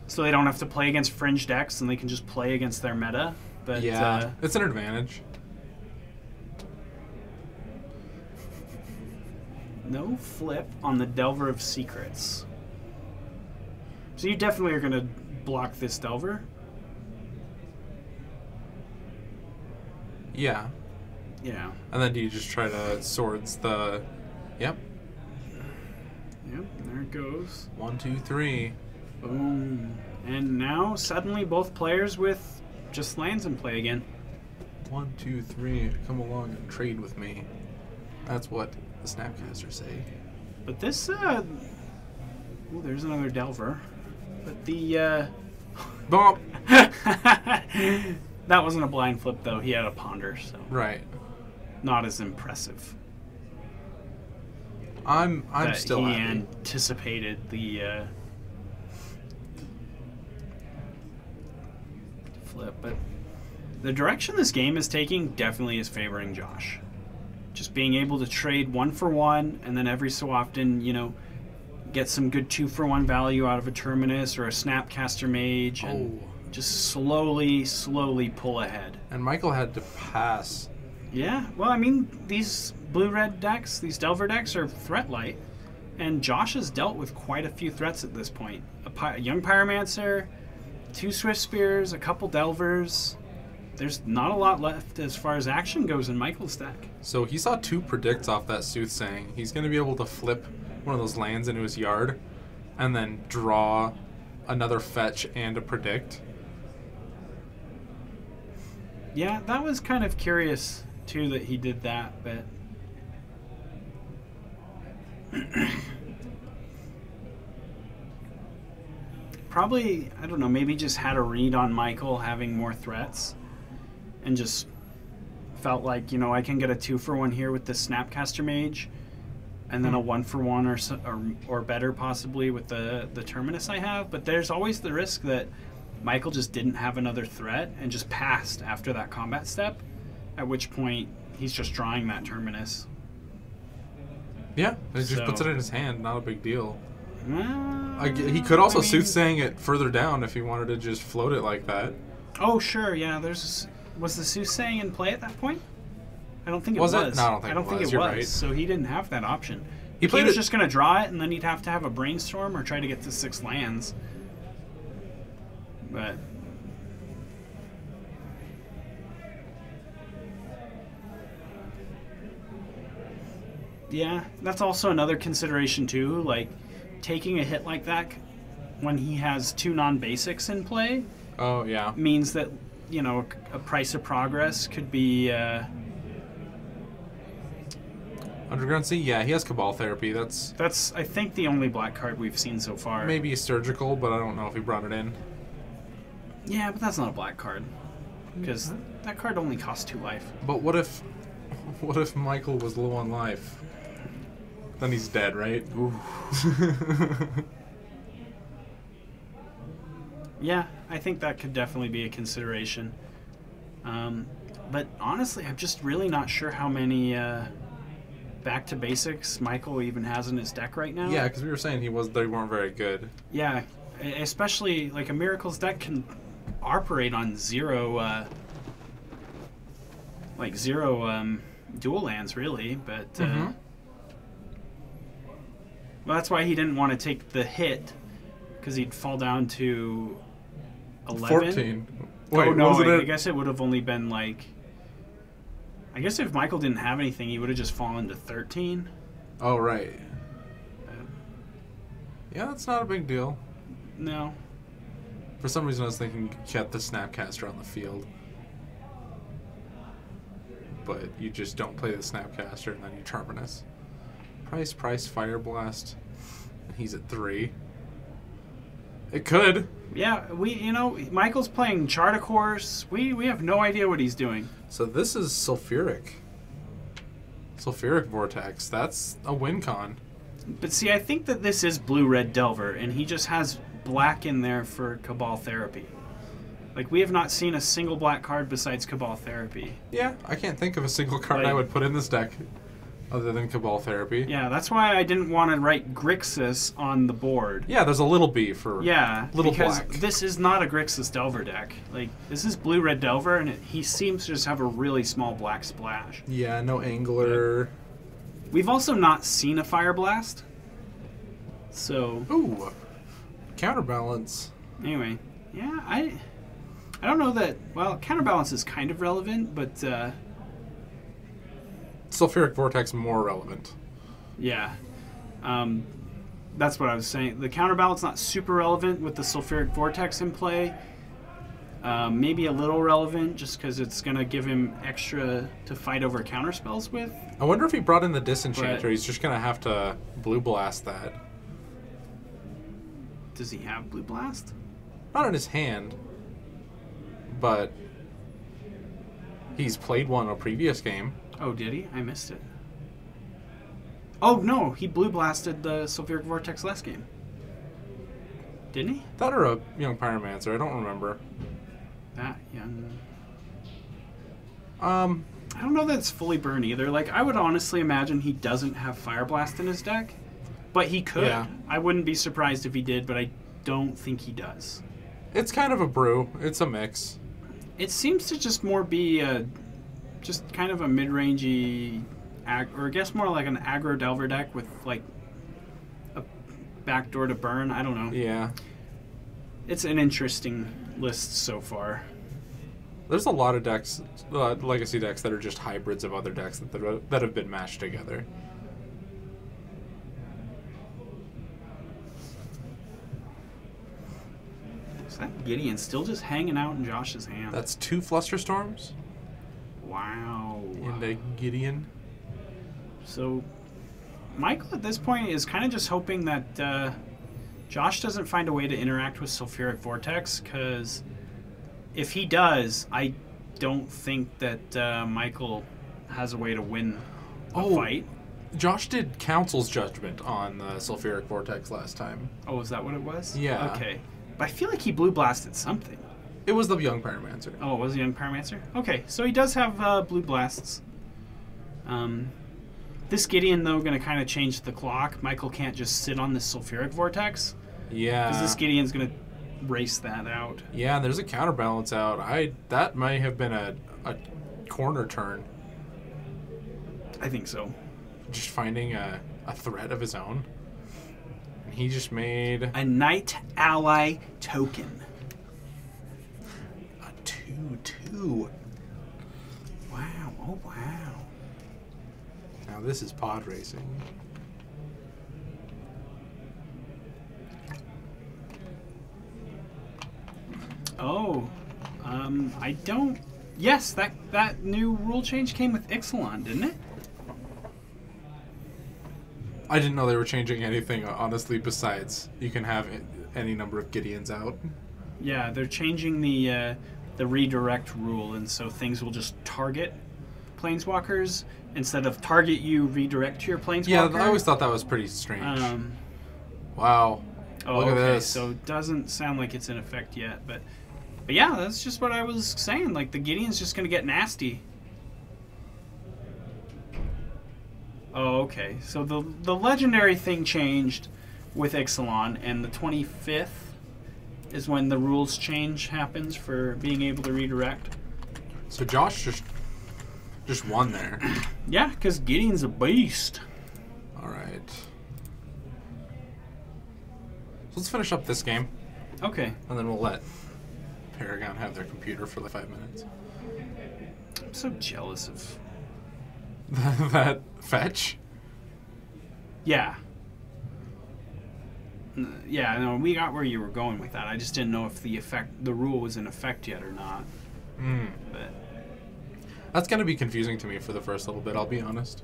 so they don't have to play against fringe decks and they can just play against their meta. But yeah, it's an advantage. No flip on the Delver of Secrets. So you definitely are going to block this Delver? Yeah. Yeah. And then do you just try to swords the... Yep. Yep, there it goes. 1, 2, 3. Boom. And now suddenly both players with just lands in play again. 1, 2, 3. Come along and trade with me. That's what the Snapcasters say. But this, oh, there's another Delver. But the, Bump! That wasn't a blind flip, though. He had a ponder, so. Right. Not as impressive. I'm still he happy. Anticipated the flip, but the direction this game is taking definitely is favoring Josh. Just being able to trade 1 for 1, and then every so often, you know, get some good 2 for 1 value out of a Terminus or a Snapcaster Mage, and just slowly pull ahead. And Michael had to pass. Yeah, well, I mean, these blue-red decks, these Delver decks are threat light, and Josh has dealt with quite a few threats at this point. A young Pyromancer, 2 Swift Spears, a couple Delvers. There's not a lot left as far as action goes in Michael's deck. So he saw 2 predicts off that Soothsaying. He's going to be able to flip one of those lands into his yard and then draw another fetch and a predict. Yeah, that was kind of curious, too, that he did that, but... Probably, I don't know, maybe just had a read on Michael having more threats and just felt like, you know, I can get a 2 for 1 here with the Snapcaster Mage and then a 1 for 1 or better possibly with the Terminus I have, but there's always the risk that Michael just didn't have another threat and just passed after that combat step, at which point he's just drawing that Terminus. Yeah, he just puts it in his hand, not a big deal. Well, He could also I mean, Soothsaying it further down if he wanted to just float it like that. Oh, sure, yeah. Was the Soothsaying in play at that point? I don't think it was. No, I don't think it was. You're right. So he didn't have that option. He was just going to draw it, and then he'd have to have a Brainstorm or try to get to 6 lands. But... yeah, that's also another consideration, too. Like, taking a hit like that when he has 2 non-basics in play... oh, yeah. means that, you know, a price of progress could be... Underground Sea? Yeah, he has Cabal Therapy. That's, I think, the only black card we've seen so far. maybe Surgical, but I don't know if he brought it in. Yeah, but that's not a black card. Because that card only costs 2 life. But what if Michael was low on life? Then he's dead, right? Ooh. Yeah, I think that could definitely be a consideration. But honestly, I'm just really not sure how many back to basics Michael even has in his deck right now. Yeah, because we were saying they weren't very good. Yeah, especially like a Miracles deck can operate on zero dual lands really, but well, that's why he didn't want to take the hit, because he'd fall down to 11. 14. Wait, oh no, wasn't I it? guess it would have only been like. I guess if Michael didn't have anything, he would have just fallen to 13. Oh, right. Yeah, that's not a big deal. No. For some reason, I was thinking get the Snapcaster on the field. But you just don't play the Snapcaster, and then you Terminus. Price, Fire Blast. And he's at 3. It could. Yeah, Michael's playing Charticors. We have no idea what he's doing. So this is Sulfuric. Sulfuric Vortex. That's a win con. But see, I think that this is Blue-Red Delver, and he just has black in there for Cabal Therapy. Like, we have not seen a single black card besides Cabal Therapy. Yeah, I can't think of a single card Like- I would put in this deck other than Cabal Therapy. Yeah, that's why I didn't want to write Grixis on the board. Yeah, there's a little B for little because black. this is not a Grixis Delver deck. Like, this is Blue-Red Delver, and he seems to just have a really small black splash. Yeah, no Angler. We've also not seen a Fire Blast. So, Ooh, Counterbalance. anyway, yeah, I don't know that. Well, Counterbalance is kind of relevant, but Sulfuric Vortex more relevant. yeah, that's what I was saying. The Counterbalance not super relevant with the Sulfuric Vortex in play. Maybe a little relevant just because it's going to give him extra to fight over counterspells with. I wonder if he brought in the Disenchanter. But- He's just going to have to Blue Blast that. Does he have Blue Blast? Not in his hand, but he's played one a previous game. Oh, did he? I missed it. Oh, no, he Blue Blasted the Sulfuric Vortex last game. Didn't he? That or a Young Pyromancer. I don't remember. That young. Um, I don't know that it's fully burned either. Like, I would honestly imagine he doesn't have Fire Blast in his deck, but he could. Yeah. I wouldn't be surprised if he did, but I don't think he does. it's kind of a brew. It's a mix. It seems to just more be just kind of a mid-rangey, or I guess more like an aggro Delver deck with like a backdoor to burn. I don't know. Yeah. It's an interesting list so far. There's a lot of decks, legacy decks, that are just hybrids of other decks that have been mashed together. Is that Gideon still just hanging out in Josh's hand? That's 2 Flusterstorms Wow. into Gideon. So, Michael at this point is kind of just hoping that Josh doesn't find a way to interact with Sulfuric Vortex, because if he does, I don't think that Michael has a way to win a fight. Josh did Council's Judgment on the Sulfuric Vortex last time. Oh, is that what it was? Yeah. Okay. But I feel like he Blue Blasted something. It was the Young Pyromancer. Oh, it was a Young Pyromancer? Okay, so he does have Blue Blasts. This Gideon, though, going to kind of change the clock. Michael can't just sit on this Sulfuric Vortex, Yeah. because this Gideon's going to race that out. Yeah, and there's a Counterbalance out. That might have been a corner turn. I think so. Just finding a threat of his own. And he just made A Knight Ally token. a 2/2. Wow. Oh, wow. Now this is pod racing. Oh. I don't... Yes, that new rule change came with Ixalan, didn't it? I didn't know they were changing anything, honestly, besides you can have any number of Gideons out. Yeah, they're changing the redirect rule, and so things will just target planeswalkers instead of target you, redirect to your planeswalker. Yeah, I always thought that was pretty strange. Wow. Oh, Look at okay, this. so it doesn't sound like it's in effect yet, but But yeah, that's just what I was saying. Like, the Gideon's just going to get nasty. Oh, okay. So the legendary thing changed with Ixalan, and the 25th is when the rules change happens for being able to redirect. So Josh just won there. Yeah, because Gideon's a beast. All right. So let's finish up this game, Okay. and then we'll let Paragon have their computer for like 5 minutes. I'm so jealous of... That fetch? Yeah. Yeah, no, we got where you were going with that. I just didn't know if the rule was in effect yet or not. But That's going to be confusing to me for the first little bit, I'll be honest.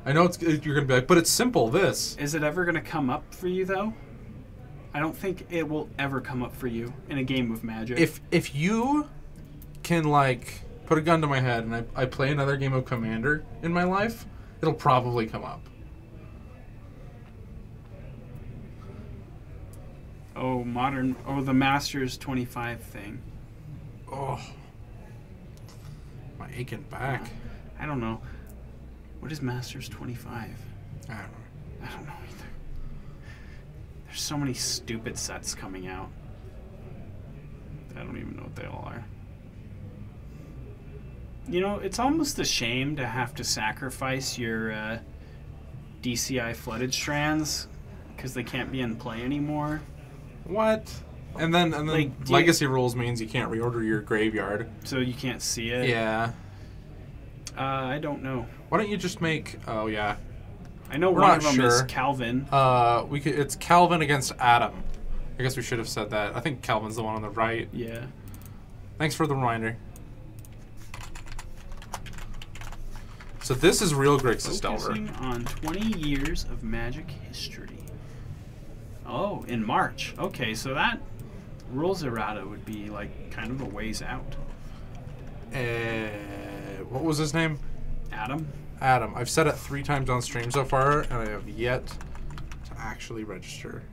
I know you're going to be like, but it's simple, this. is it ever going to come up for you, though? I don't think it will ever come up for you in a game of Magic. If you can, like, put a gun to my head and I play another game of Commander in my life, it'll probably come up. The Masters 25 thing. Oh. My aching back. I don't know. What is Masters 25? I don't know. I don't know either. There's so many stupid sets coming out. I don't even know what they all are. You know, it's almost a shame to have to sacrifice your DCI Flooded Strands because they can't be in play anymore. What? And then Like, legacy rules means you can't reorder your graveyard. So you can't see it? Yeah. I don't know. Why don't you just make? Oh yeah. I know We're one not of them is sure. Calvin. We could. It's Calvin against Adam. I guess we should have said that. I think Calvin's the one on the right. Yeah. Thanks for the reminder. So this is real Grixis Delver. Focusing on 20 years of Magic history. Oh, in March. Okay, so that Rules Errata would be like kind of a ways out. What was his name? Adam? Adam. I've said it 3 times on stream so far, and I have yet to actually register.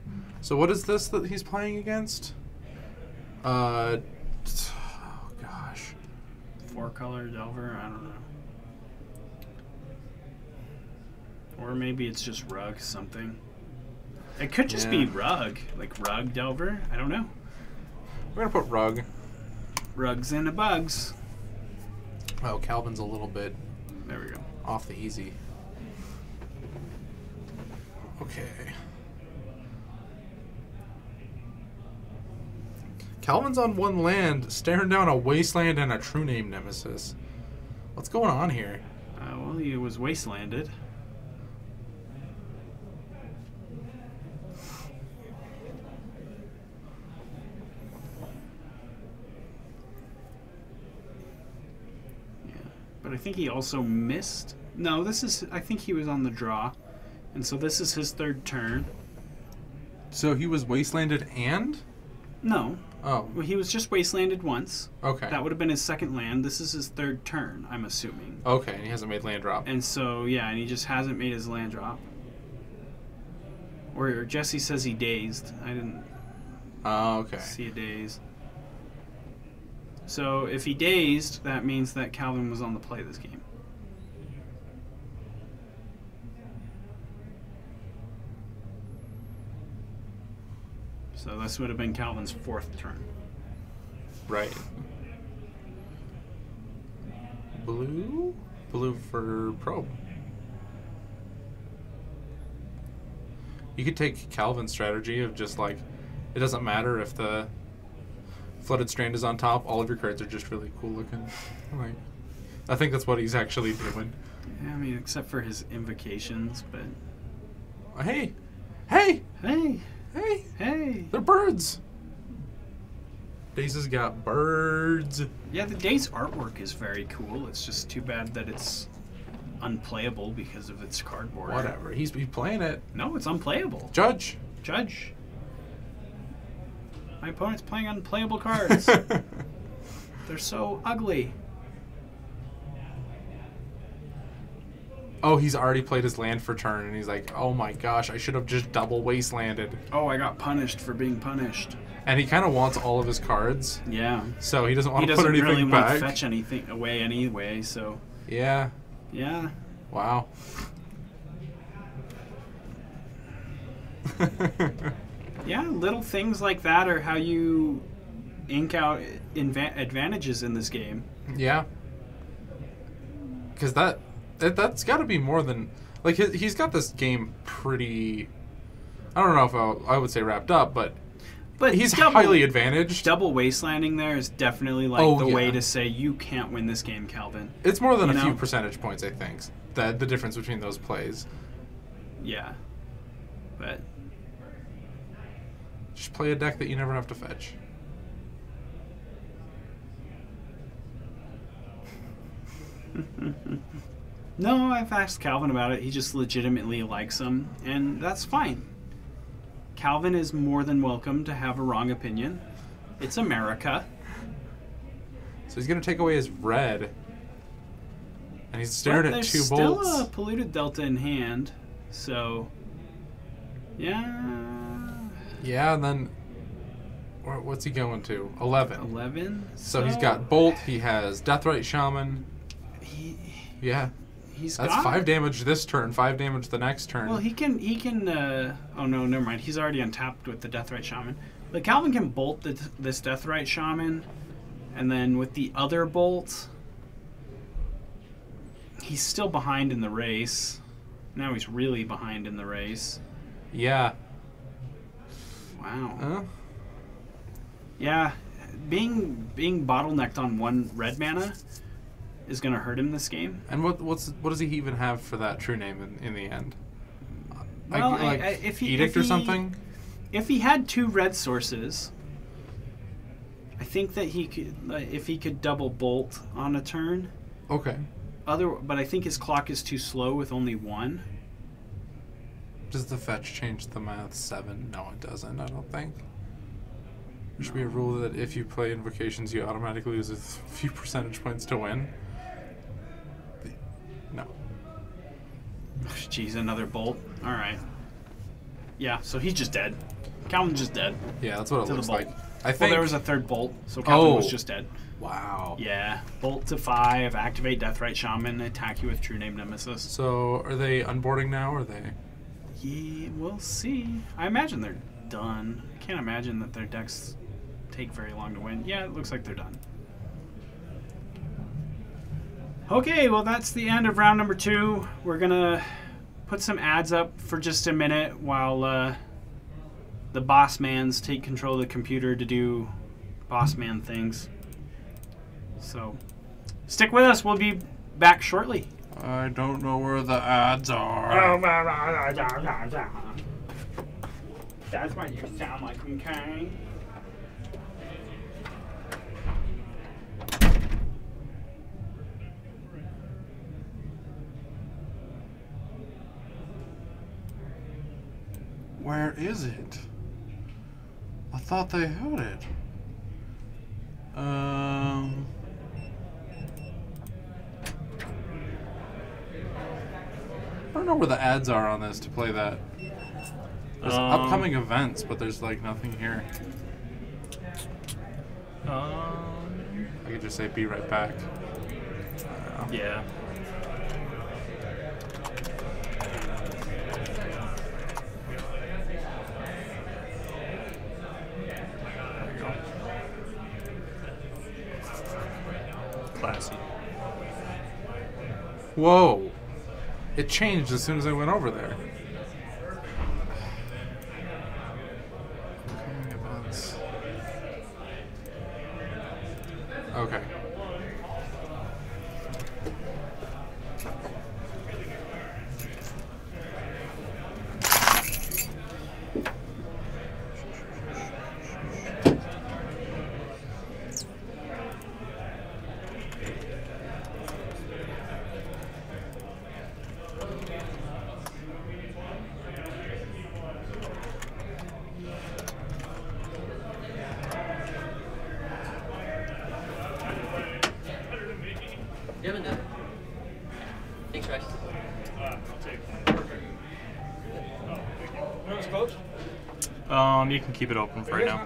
So what is this that he's playing against? Oh gosh. 4-color Delver? I don't know. Or maybe it's just Rug something. It could just be Rug. Like Rug Delver? I don't know. We're gonna put Rug. Rugs into bugs. Oh, Calvin's a little bit There we go. off the easy. Okay. Calvin's on 1 land, staring down a Wasteland and a True Name Nemesis. What's going on here? Well, he was wastelanded. Yeah, but I think he also missed. No, I think he was on the draw. And so this is his 3rd turn. So he was Wastelanded and? No. Oh, Well, he was just wastelanded once. okay. That would have been his 2nd land. This is his 3rd turn, I'm assuming. Okay, and he hasn't made land drop. And so, yeah, and he just hasn't made his land drop. Or Jesse says he dazed. I didn't Oh, okay. see a daze. So if he dazed, that means that Calvin was on the play this game. So this would have been Calvin's 4th turn. Right. Blue? Blue for probe. You could take Calvin's strategy of just like, it doesn't matter if the Flooded Strand is on top, all of your cards are just really cool looking. Like, I think that's what he's actually doing. Yeah, I mean, except for his invocations, but... Hey! Hey! Hey! Hey! Hey! They're birds! Daze's got birds. Yeah, the Daze artwork is very cool. It's just too bad that it's unplayable because of its cardboard. Whatever. He's playing it. No, it's unplayable. Judge. Judge. My opponent's playing unplayable cards. They're so ugly. Oh, he's already played his land for turn, and he's like, oh my gosh, I should have just double wastelanded. Oh, I got punished for being punished. And he kind of wants all of his cards, Yeah. so he doesn't want He to put doesn't anything really want back. to fetch anything away anyway, so Yeah. yeah. Wow. Yeah, little things like that are how you ink out advantages in this game. Yeah. Because that's got to be more than... Like, he's got this game pretty... I don't know if I would say wrapped up, but he's highly advantaged. Double wastelanding there is definitely like the way to say you can't win this game, Calvin. It's more than a few percentage points, I think, the difference between those plays. Yeah. But... Just play a deck that you never have to fetch. No, I've asked Calvin about it. He just legitimately likes them, and that's fine. Calvin is more than welcome to have a wrong opinion. It's America. So he's going to take away his red. And he's staring at 2 bolts. There's still a polluted delta in hand, so... Yeah... Yeah, and then... What's he going to? 11. 11? So he's got Bolt, he has Deathrite Shaman. Yeah. That's 5 damage this turn, 5 damage the next turn. Well, he can oh no, never mind. He's already untapped with the Deathrite Shaman. But Calvin can bolt this Deathrite Shaman, and then with the other bolt, he's still behind in the race. Now he's really behind in the race. Yeah. Wow. Yeah, being bottlenecked on 1 red mana is going to hurt him this game. And what does he even have for that true name in the end? Well, if Edict or something? If he had 2 red sources, I think that he could, if he could double bolt on a turn. Okay. But I think his clock is too slow with only 1. Does the fetch change the math 7? No, it doesn't, I don't think. There should be a rule that if you play invocations, you automatically lose a few percentage points to win. No. Jeez, another bolt. All right. Yeah, so he's just dead. Calvin's just dead. Yeah, that's what it looks like. I think. Well, there was a 3rd bolt, so Calvin was just dead. Wow. Yeah, bolt to 5, activate Deathrite Shaman, attack you with True Name Nemesis. So, are they unboarding now, or are they? Yeah, we'll see. I imagine they're done. I can't imagine that their decks take very long to win. Yeah, it looks like they're done. Okay, well that's the end of round number 2. We're gonna put some ads up for just a minute while the boss mans take control of the computer to do boss man things. So stick with us, we'll be back shortly. I don't know where the ads are. That's what you sound like, okay? Where is it? I thought they had it. I don't know where the ads are on this to play that. There's upcoming events, but there's like nothing here. I could just say be right back. Yeah. Classy. Whoa! It changed as soon as I went over there. Okay. You haven't done it. Thanks, Rice. You can keep it open for right now.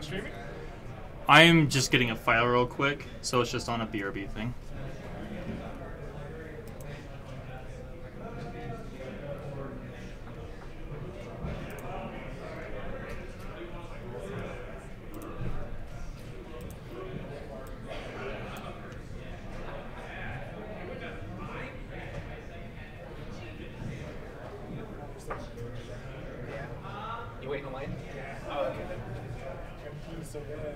I am just getting a file real quick, so it's just on a BRB thing. You waiting on line? Oh, okay. So good.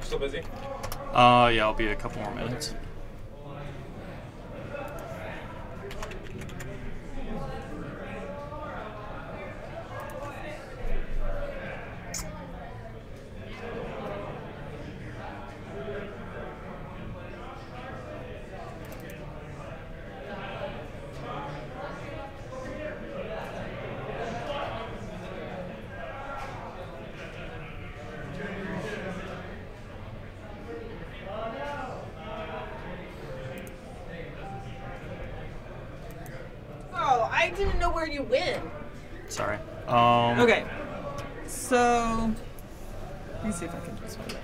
Still busy? Yeah, I'll be a couple more minutes. Oh, I didn't know where you went. Sorry. Okay. So, let me see if I can just find it.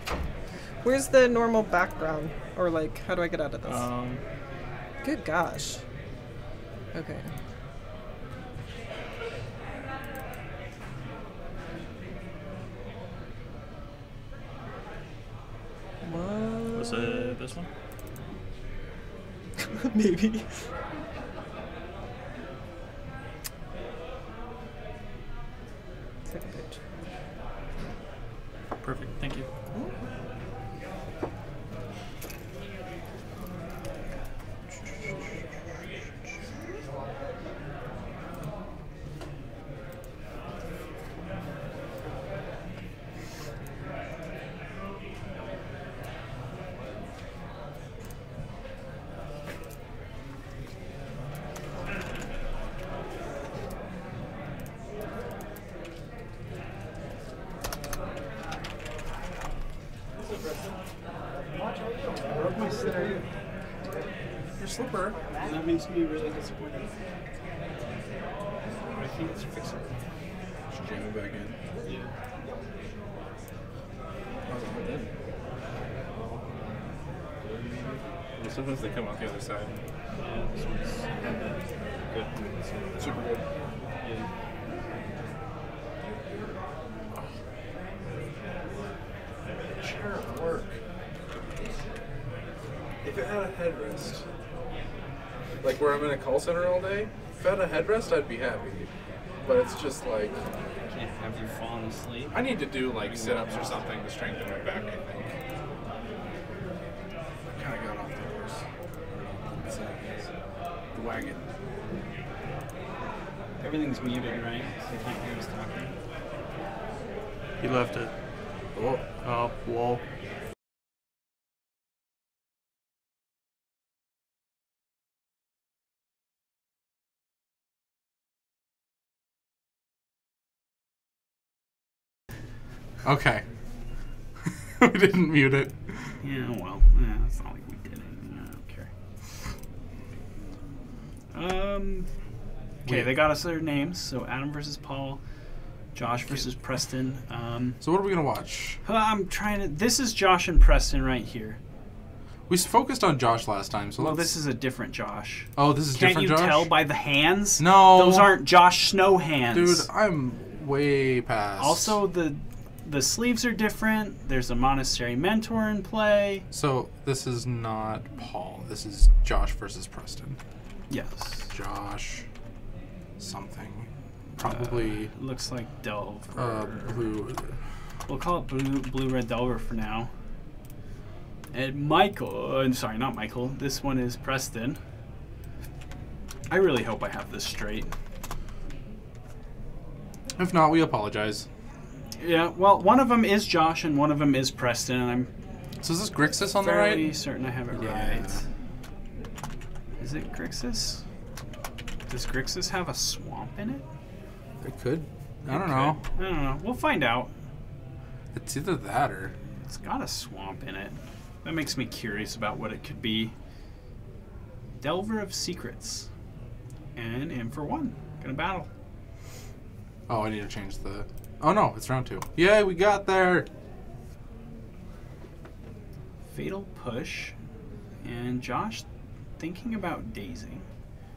Where's the normal background? Or, like, how do I get out of this? Good gosh. Okay. What? Was it this one? Maybe. Second page. Perfect. Thank you. Your slipper. That makes me really disappointed. I think it's fixable. Just jam it back in. Yeah. Well, sometimes they come out the other side. Yeah, this one's good. Super good. Yeah. Chair at work. If it had a headrest, like where I'm in a call center all day, if it had a headrest, I'd be happy. But it's just like, Can't have you fallen asleep. I need to do like sit-ups or something to strengthen my back, I think. I kind of got off the horse. What's that? The wagon. Everything's muted, right? So you can't hear us talking. He left it. Oh. Oh, whoa. Okay. We didn't mute it. Yeah, well, it's not like we did anything. I don't care. Okay, they got us their names. So Adam versus Paul. Josh versus Preston. So what are we gonna watch? I'm trying to. This is Josh and Preston right here. We focused on Josh last time, so Well, let's... this is a different Josh. Oh, this is Can't different you Josh? tell by the hands? No. Those aren't Josh Snow hands. Dude, I'm way past. Also, the sleeves are different. There's a monastery mentor in play. So this is not Paul. This is Josh versus Preston. Yes. Josh something. Probably Looks like Delver. blue. We'll call it blue red Delver for now. And Michael, sorry, not Michael. This one is Preston. I really hope I have this straight. If not, we apologize. Yeah, well, one of them is Josh and one of them is Preston, and I'm So is this Grixis on the fairly right? certain I have it Yeah. right. Is it Grixis? Does Grixis have a swamp in it? It could. I don't know. I don't know. We'll find out. It's either that or... It's got a swamp in it. That makes me curious about what it could be. Delver of Secrets. And in for one. Gonna battle. Oh, I need to change the... Oh no, it's round 2. Yay, we got there! Fatal Push. And Josh thinking about dazing.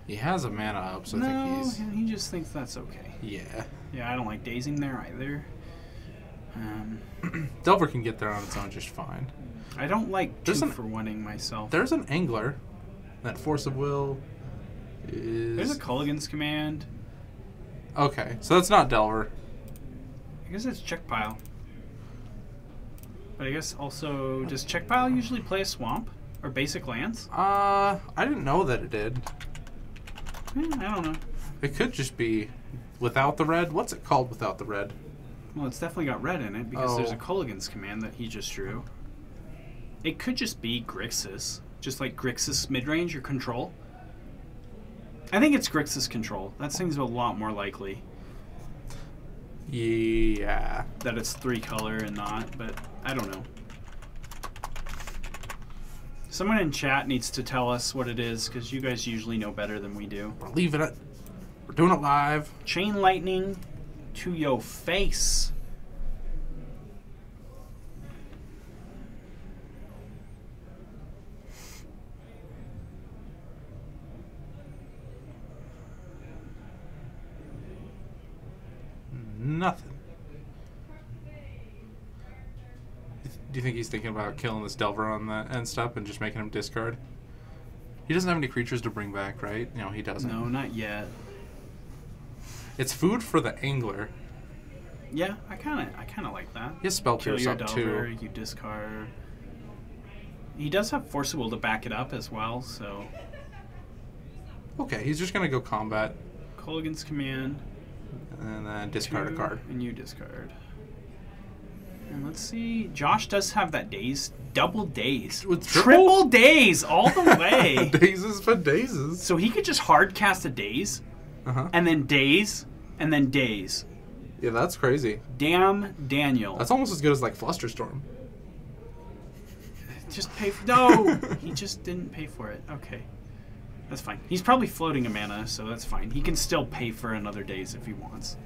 He has a mana up, so I No, think he's... he just thinks that's okay. Yeah. Yeah, I don't like dazing there either. Delver can get there on its own just fine. I don't like two There's for one-ing myself. There's an Angler. That Force of Will is... There's a Culligan's Command. Okay, so that's not Delver. I guess it's Check Pile. But I guess also, does Check Pile usually play a swamp? Or basic lands? I didn't know that it did. I don't know. It could just be without the red. What's it called without the red? Well, it's definitely got red in it because there's a Oh. Culligan's Command that he just drew. It could just be Grixis. Just like Grixis midrange or control. I think it's Grixis control. That seems a lot more likely Yeah. that it's 3-color and not, but I don't know. Someone in chat needs to tell us what it is because you guys usually know better than we do. We're leaving it. We're doing it live. Chain Lightning to your face. Nothing. Do you think he's thinking about killing this Delver on the end step and just making him discard? He doesn't have any creatures to bring back, right? No, he doesn't. No, not yet. It's food for the Angler. Yeah, I kind of like that. He has Spell Kill Pierce your up Delver, too. you discard. He does have Force of Will to back it up as well, so Okay, he's just gonna go combat Culligan's Command. and then discard a 2, card. And you discard. And let's see. Josh does have that daze. Double daze. With Triple daze all the way. Dazes for dazes. So he could just hard cast a daze, Uh-huh. and then daze, and then daze. Yeah, that's crazy. Damn Daniel. That's almost as good as like Flusterstorm. Just pay for... No! He just didn't pay for it. Okay. That's fine. He's probably floating a mana, so that's fine. He can still pay for another daze if he wants.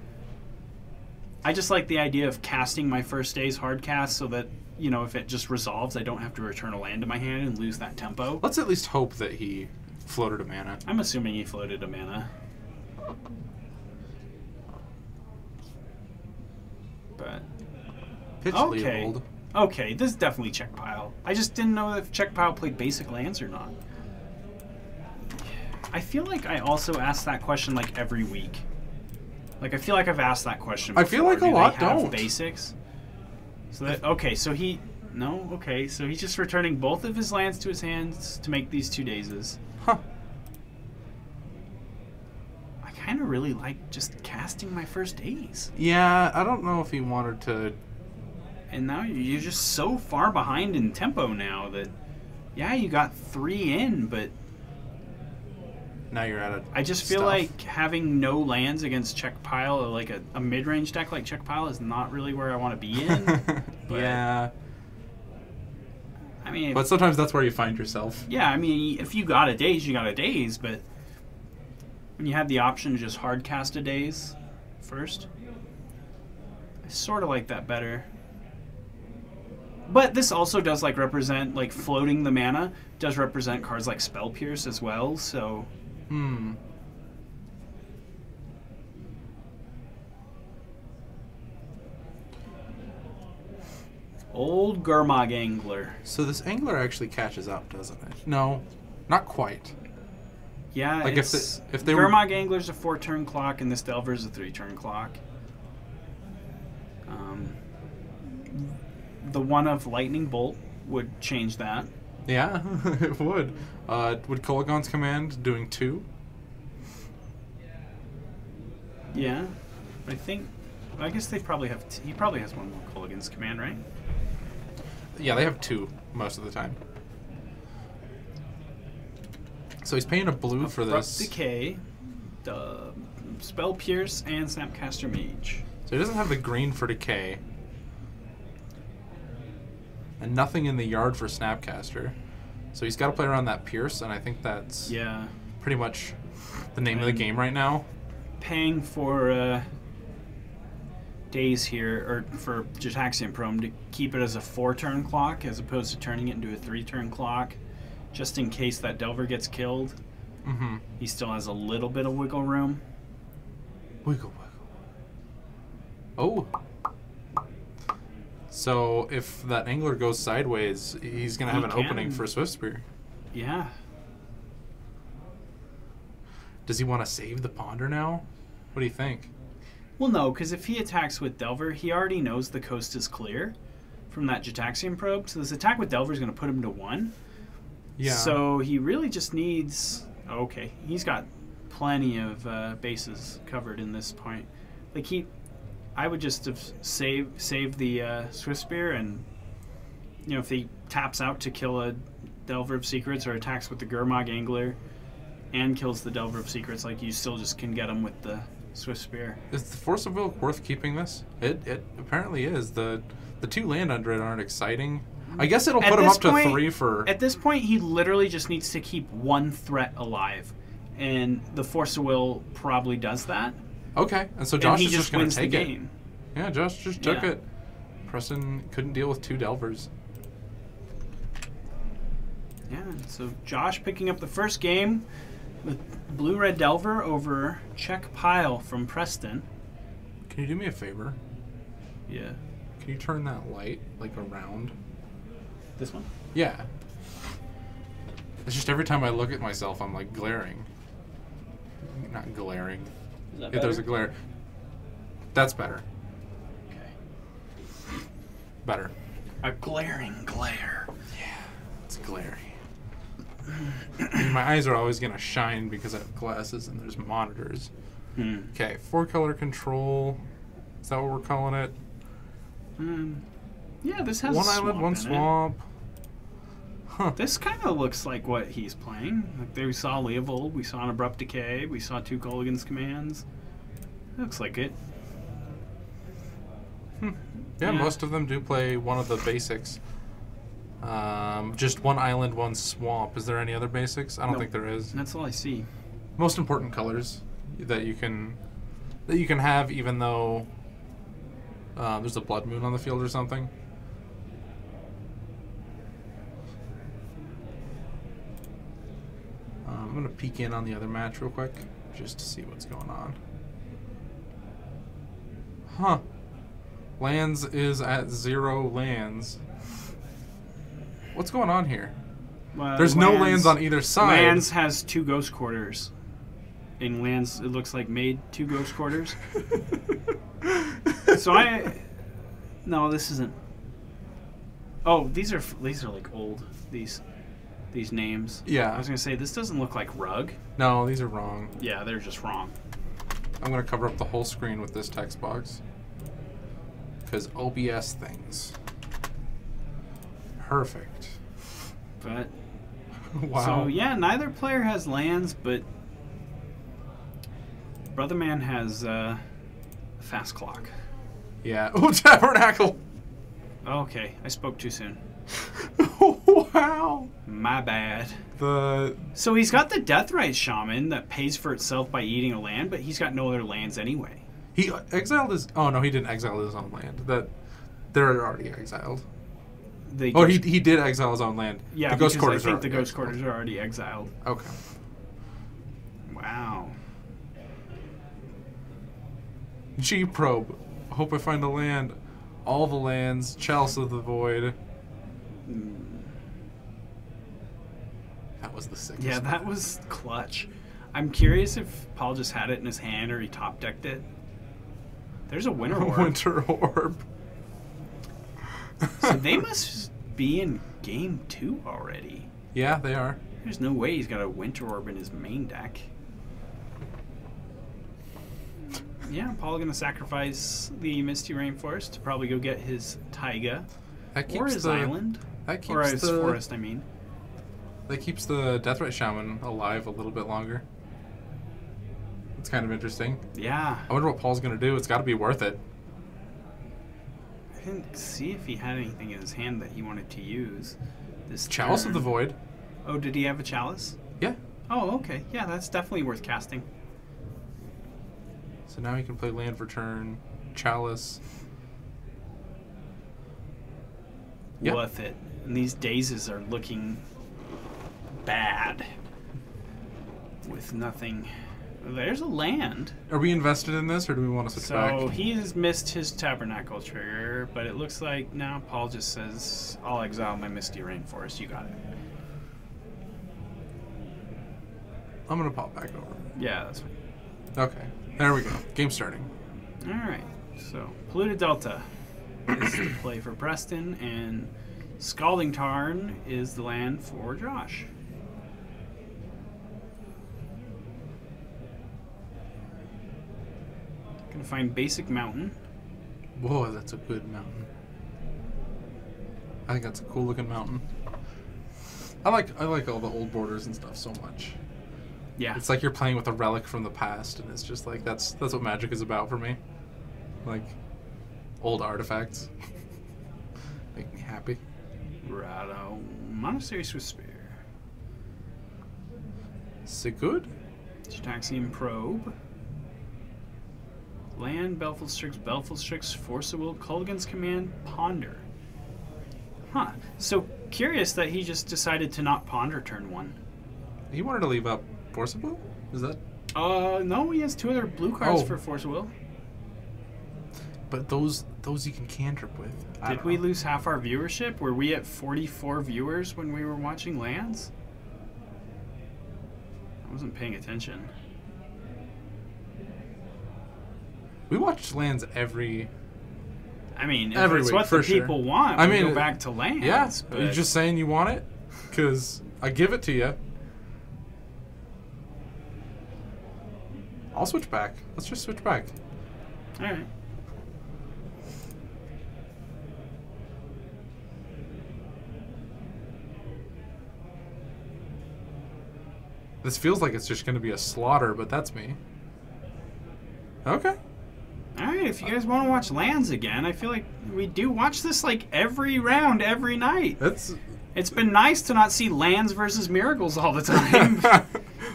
I just like the idea of casting my first daze hard cast so that, you know, if it just resolves, I don't have to return a land to my hand and lose that tempo. Let's at least hope that he floated a mana. I'm assuming he floated a mana. But... Pitch Okay. Leopold. Okay, this is definitely Check Pile. I just didn't know if Check Pile played basic lands or not. I feel like I also ask that question like every week. Like I feel like I've asked that question I before. feel like a Do lot they have don't. basics. So that okay, so he no, okay, so he's just returning both of his lands to his hands to make these 2 dazes. Huh. I kind of really like just casting my first daze. Yeah, I don't know if he wanted to... And now you're just so far behind in tempo now that, yeah, you got 3 in, but Now you're at it. I just feel like having no lands against Check Pile, or like a mid-range deck like Check Pile, is not really where I want to be in. But, Yeah. I mean, But sometimes that's where you find yourself. yeah, I mean, if you got a daze, you got a daze, but when you have the option to just hard cast a daze first, I sort of like that better. But this also does like represent, like floating the mana does represent cards like Spell Pierce as well, so... Old Gurmag Angler. So this Angler actually catches up, doesn't it? No, not quite. Yeah, like it's... if they were... Gurmag Angler's a 4-turn clock, and this Delver's a 3-turn clock. The one of Lightning Bolt would change that. Yeah, it would. Would Kolaghan's Command doing 2? Yeah, I think... I guess they probably have... he probably has one more Kolaghan's Command, right? Yeah, they have 2 most of the time. So he's paying a blue for this. Decay, Spell Pierce, and Snapcaster Mage. So he doesn't have the green for Decay. And nothing in the yard for Snapcaster. So he's got to play around that Pierce, and I think that's pretty much the name of the game right now. Paying for days here, or for Gitaxian Prom, to keep it as a 4-turn clock as opposed to turning it into a 3-turn clock, just in case that Delver gets killed. He still has a little bit of wiggle room. Wiggle, wiggle. Oh. So if that Angler goes sideways, he's going to have an opening for Swiftspear. Yeah. Does he want to save the Ponder now? What do you think? Well, no, because if he attacks with Delver, he already knows the coast is clear from that Gitaxian Probe. So this attack with Delver is going to put him to 1. Yeah. So he really just needs... Okay, he's got plenty of bases covered in this point. Like I would just have saved the Swiftspear, and if he taps out to kill a Delver of Secrets or attacks with the Gurmag Angler and kills the Delver of Secrets, like you still just can get him with the Swiftspear. Is the Force of Will worth keeping this? It apparently is. The 2 land under it aren't exciting. I guess it'll put him up to 3 for... At this point, he literally just needs to keep 1 threat alive, and the Force of Will probably does that. Okay, and so Josh is just going to take the it. game. Yeah, Josh just took it. Preston couldn't deal with 2 Delvers. Yeah, so Josh picking up the first game with Blue-Red Delver over Check Pile from Preston. Can you do me a favor? Yeah. Can you turn that light, like, around? This one? Yeah. It's just every time I look at myself, I'm, like, glaring. Not glaring. Is that Yeah, there's a glare. That's better. Okay. Better. A glaring glare. Yeah, it's glary. My eyes are always going to shine because I have glasses and there's monitors. Okay, 4-color control. Is that what we're calling it? Yeah, this has 1 island, 1 swamp. Huh. This kind of looks like what he's playing. Like we saw Leovold, we saw an Abrupt Decay, we saw 2 Kolaghan's Commands. Looks like it. Yeah, most of them do play one of the basics. Just 1 island, 1 swamp. Is there any other basics? I don't think there is. That's all I see. Most important colors that you can have, even though there's a Blood Moon on the field or something. I'm gonna peek in on the other match real quick, just to see what's going on. Huh. Lands is at 0 lands. What's going on here? There's no lands on either side. Lands has 2 Ghost Quarters. In Lands, it looks like made 2 Ghost Quarters. No, this isn't. Oh, these are like old. These names. Yeah. I was gonna say this doesn't look like Rug. No, these are wrong. Yeah, they're just wrong. I'm gonna cover up the whole screen with this text box. Because OBS things. Perfect. But wow. So yeah, neither player has lands, but Brother Man has Fast Clock. Yeah. Oh, Tabernacle. Okay, I spoke too soon. Wow. My bad. The So he's got the Deathrite Shaman that pays for itself by eating a land, but he's got no other lands anyway. He exiled his. Oh no, he didn't exile his own land. That they're already exiled. He did exile his own land. Yeah, the ghost because quarters I think are the ghost exiled. quarters are already exiled. Okay. Wow. G probe. Hope I find a land. All the lands. Chalice of the Void. That was the sickest. Yeah, that was clutch. I'm curious if Paul just had it in his hand or he top decked it. There's a Winter Orb. Winter Orb. So they must be in game 2 already. Yeah, they are. There's no way he's got a Winter Orb in his main deck. Yeah, Paul gonna sacrifice the Misty Rainforest to probably go get his Taiga. That keeps Or his island. That keeps Or his the forest, I mean. That keeps the Deathrite Shaman alive a little bit longer. It's kind of interesting. Yeah. I wonder what Paul's gonna do. It's got to be worth it. I didn't see if he had anything in his hand that he wanted to use. This Chalice turn. of the Void. Oh, did he have a chalice? Yeah. Oh, okay. Yeah, that's definitely worth casting. So now he can play land for turn. Chalice. Yeah. Worth it. And these dazes are looking bad. With nothing. There's a land. Are we invested in this, or do we want to switch So back? he has missed his Tabernacle trigger, but it looks like now Paul just says, I'll exile my Misty Rainforest. You got it. I'm gonna pop back over. Yeah, that's fine. Okay. There we go. Game starting. Alright, so Polluted Delta is the play for Preston, and Scalding Tarn is the land for Josh. Gonna find Basic Mountain. Whoa, that's a good mountain. I think that's a cool looking mountain. I like all the old borders and stuff so much. Yeah. It's like you're playing with a relic from the past, and it's just like that's what Magic is about for me. Like old artifacts make me happy. Righto. Monastery Swiss Spear. Sigurd? Gitaxian Probe. Land, Belfast Strix, Force of Will, Culligan's Command, Ponder. Huh. So curious that he just decided to not ponder turn 1. He wanted to leave up Forcible? Is that? No, he has 2 other blue cards Oh. for Force of Will. But those you can cantrip with. I Did don't we know. lose half our viewership? Were we at 44 viewers when we were watching lands? I wasn't paying attention. We watched lands every. I mean, if Every it's week, what for the sure. people want, I we mean, go back to lands. Yeah. but Are you just saying you want it? Because I give it to you. I'll switch back. Let's just switch back. all right. This feels like it's just going to be a slaughter, but that's me. Okay. All right, if you guys want to watch lands again, I feel like we do watch this like every round, every night. That's It's been nice to not see lands versus miracles all the time.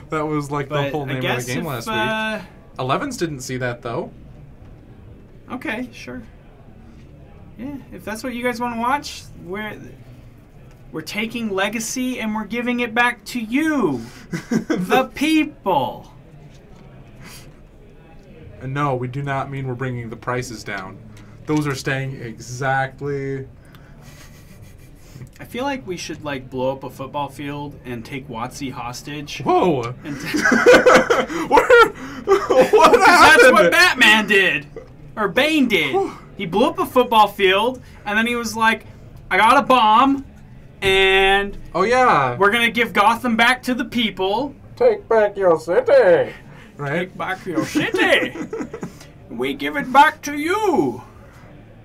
that was like the But whole I name of guess the game if, last week. 11s didn't see that though. Okay, sure. Yeah, if that's what you guys want to watch, we're taking legacy and we're giving it back to you, the people. And no, we do not mean we're bringing the prices down. Those are staying exactly. I feel like we should like blow up a football field and take WotC hostage. Whoa! And What That's happened? what Batman did. Or Bane did. He blew up a football field, and then he was like, I got a bomb, and Oh yeah. we're going to give Gotham back to the people. Take back your city. Right. Take back your city. We give it back to you,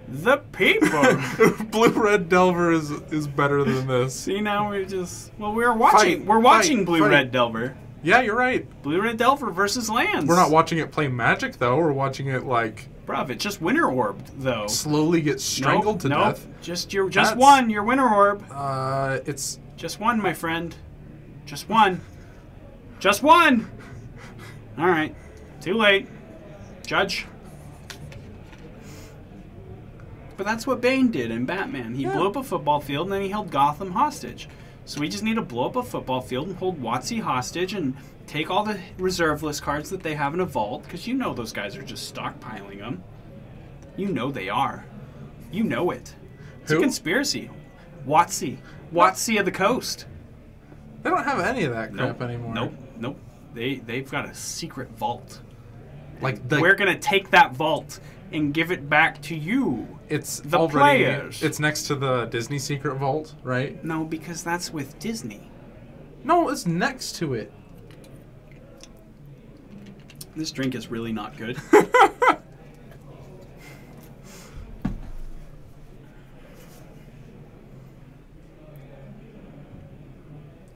the people. Blue Red Delver is better than this. See, now we're just... Well, we're watching Fight, Blue fight. Red Delver. Yeah, you're right. Blue Red Delver versus lands. We're not watching it play Magic though. We're watching it like Bruv, it's just Winter Orbed, though. slowly get strangled to nope. death. Just That's- one, your Winter Orb. It's Just one, my friend. Just one. Just one! Alright. Too late. Judge. But that's what Bane did in Batman. He blew up a football field and then he held Gotham hostage. So we just need to blow up a football field and hold WotC hostage and take all the reserve list cards that they have in a vault, because you know those guys are just stockpiling them. You know they are. You know it. It's a conspiracy. WotC. WotC of the coast. They don't have any of that crap anymore. Nope. They've got a secret vault. Like we're gonna take that vault and give it back to you. It's the already, players. It's next to the Disney secret vault, right? No, because that's with Disney. No, it's next to it. This drink is really not good.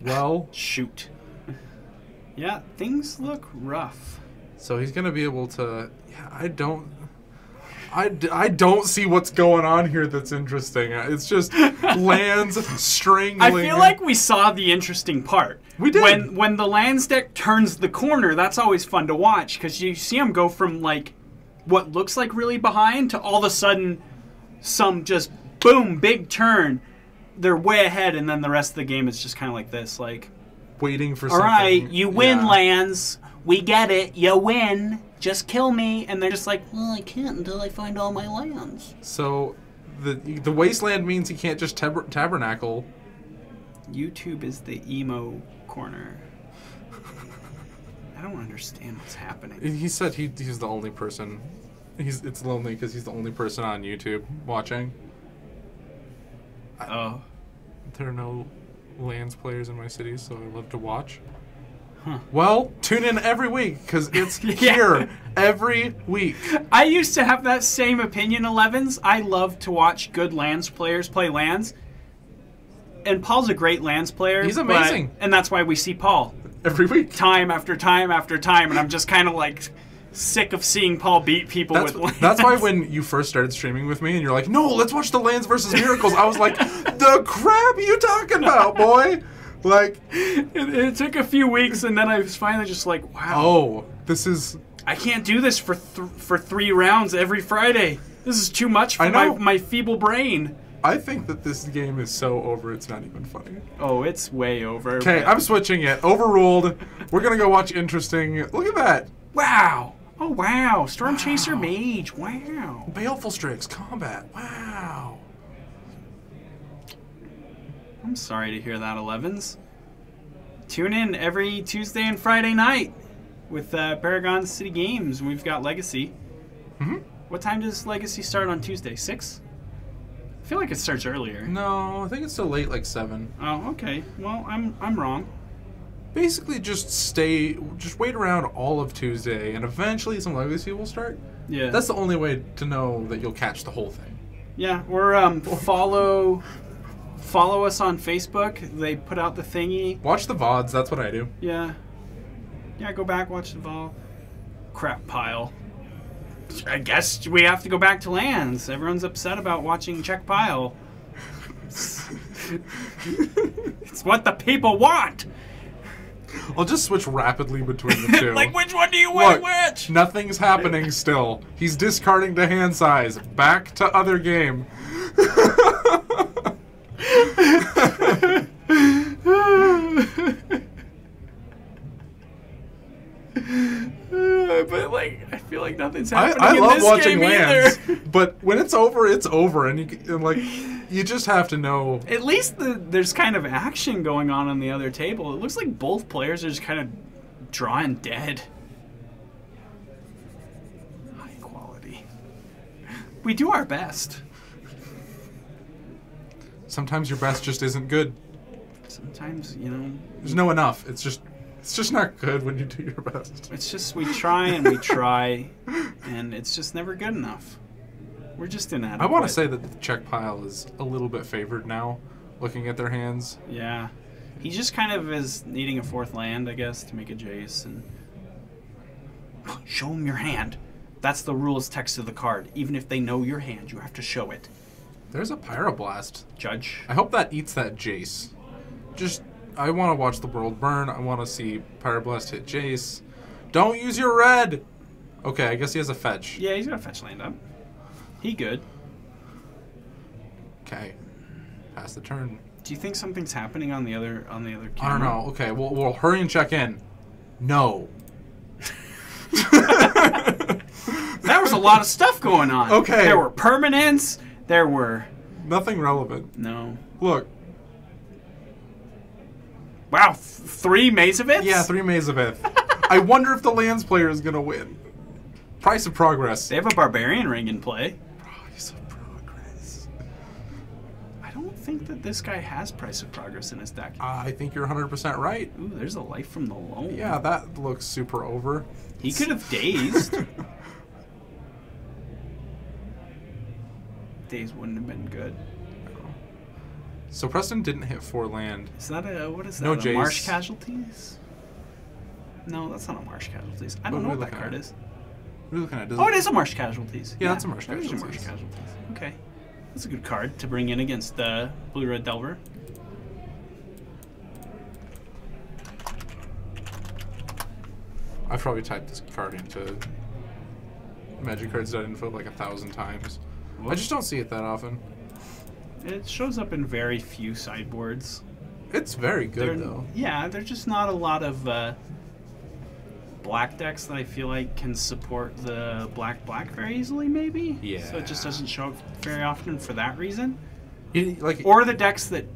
Well, shoot. Yeah, things look rough. So he's gonna be able to. Yeah, I don't see what's going on here that's interesting. It's just lands strangling. I feel like we saw the interesting part. We did. When the lands deck turns the corner, that's always fun to watch, because you see them go from like what looks like really behind to all of a sudden some just boom, big turn. They're way ahead, and then the rest of the game is just kind of like this, like waiting for all something. All right, you win, lands. We get it. You win. Just kill me. And they're just like, well, I can't until I find all my lands. So the wasteland means he can't just tabernacle. YouTube is the emo corner. I don't understand what's happening. He said he's the only person. It's lonely because he's the only person on YouTube watching. Oh. There are no lands players in my city, so I love to watch. Huh. Well, tune in every week, because it's here every week. I used to have that same opinion, 11s. I love to watch good lands players play lands. And Paul's a great lands player. He's amazing. And that's why we see Paul. Every week. Time after time after time. And I'm just kind of like sick of seeing Paul beat people with lands. That's why when you first started streaming with me and you're like, no, let's watch the Lands versus Miracles, I was like, the crap are you talking about, boy? Like, it took a few weeks, and then I was finally just like, wow. Oh, this is... I can't do this for 3 rounds every Friday. This is too much for my feeble brain. I think that this game is so over, it's not even funny. Oh, it's way over. Okay, I'm switching it. Overruled. We're going to go watch Interesting. Look at that. Wow. Oh, wow. Storm Chaser Mage. Wow. Baleful Strix Combat. Wow. I'm sorry to hear that, 11s. Tune in every Tuesday and Friday night with Paragon City Games. We've got Legacy. Mm-hmm. What time does Legacy start on Tuesday? 6? I feel like it starts earlier. No, I think it's still late, like 7. Oh, okay. Well, I'm wrong. Basically, just wait around all of Tuesday, and eventually some Legacy will start. Yeah. That's the only way to know that you'll catch the whole thing. Yeah, or follow us on Facebook. They put out the thingy. Watch the VODs, that's what I do. Yeah. Yeah, go back, watch the VOD. Crap pile. I guess we have to go back to lands. Everyone's upset about watching Check Pile. It's what the people want! I'll just switch rapidly between the two. Like, which one do you want? Which? Nothing's happening still. He's discarding to hand size. Back to other game. But like, I feel like nothing's happening. I in love this watching game lands, either. but when it's over, and like you just have to know. At least there's kind of action going on the other table. It looks like both players are just kind of drawing dead. High quality. We do our best. Sometimes your best just isn't good. Sometimes, there's no enough. It's just not good when you do your best. It's just we try and we try, and it's just never good enough. We're just inadequate. I want to say that the Check Pile is a little bit favored now, looking at their hands. Yeah. He just kind of is needing a 4th land, I guess, to make a Jace. And show him your hand. That's the rules text of the card. Even if they know your hand, you have to show it. There's a Pyroblast. Judge. I hope that eats that Jace. I want to watch the world burn. I want to see Pyroblast hit Jace. Don't use your red! Okay, I guess he has a fetch. Yeah, he's got a fetch land up. He good. Okay. Pass the turn. Do you think something's happening on the other camera? I don't know. Okay, we'll hurry and check in. No. There was a lot of stuff going on. Okay. There were permanents. There were... Nothing relevant. No. Look. Wow, 3 Mazoviths? Yeah, 3 Mazovith. I wonder if the Lands player is going to win. Price of Progress. They have a Barbarian Ring in play. Price of Progress. I don't think that this guy has Price of Progress in his deck. I think you're 100% right. Ooh, there's a Life from the Loam. Yeah, that looks super over. He could have Dazed. Daze wouldn't have been good. So Preston didn't hit 4 land. Is that a, what is that, No a Jace. Marsh Casualties? No, that's not a Marsh Casualties. I don't know what that card is. What are you looking at? Oh, it is a Marsh Casualties. Yeah, that's a Marsh that is Casualties. Marsh Casualties. Okay. That's a good card to bring in against the Blue-Red Delver. I've probably typed this card into MagicCards.info like 1,000 times. I just don't see it that often. It shows up in very few sideboards. It's very good, though. Yeah, there's just not a lot of black decks that I feel like can support the black very easily, maybe? Yeah. So it just doesn't show up very often for that reason. Like, Or the decks that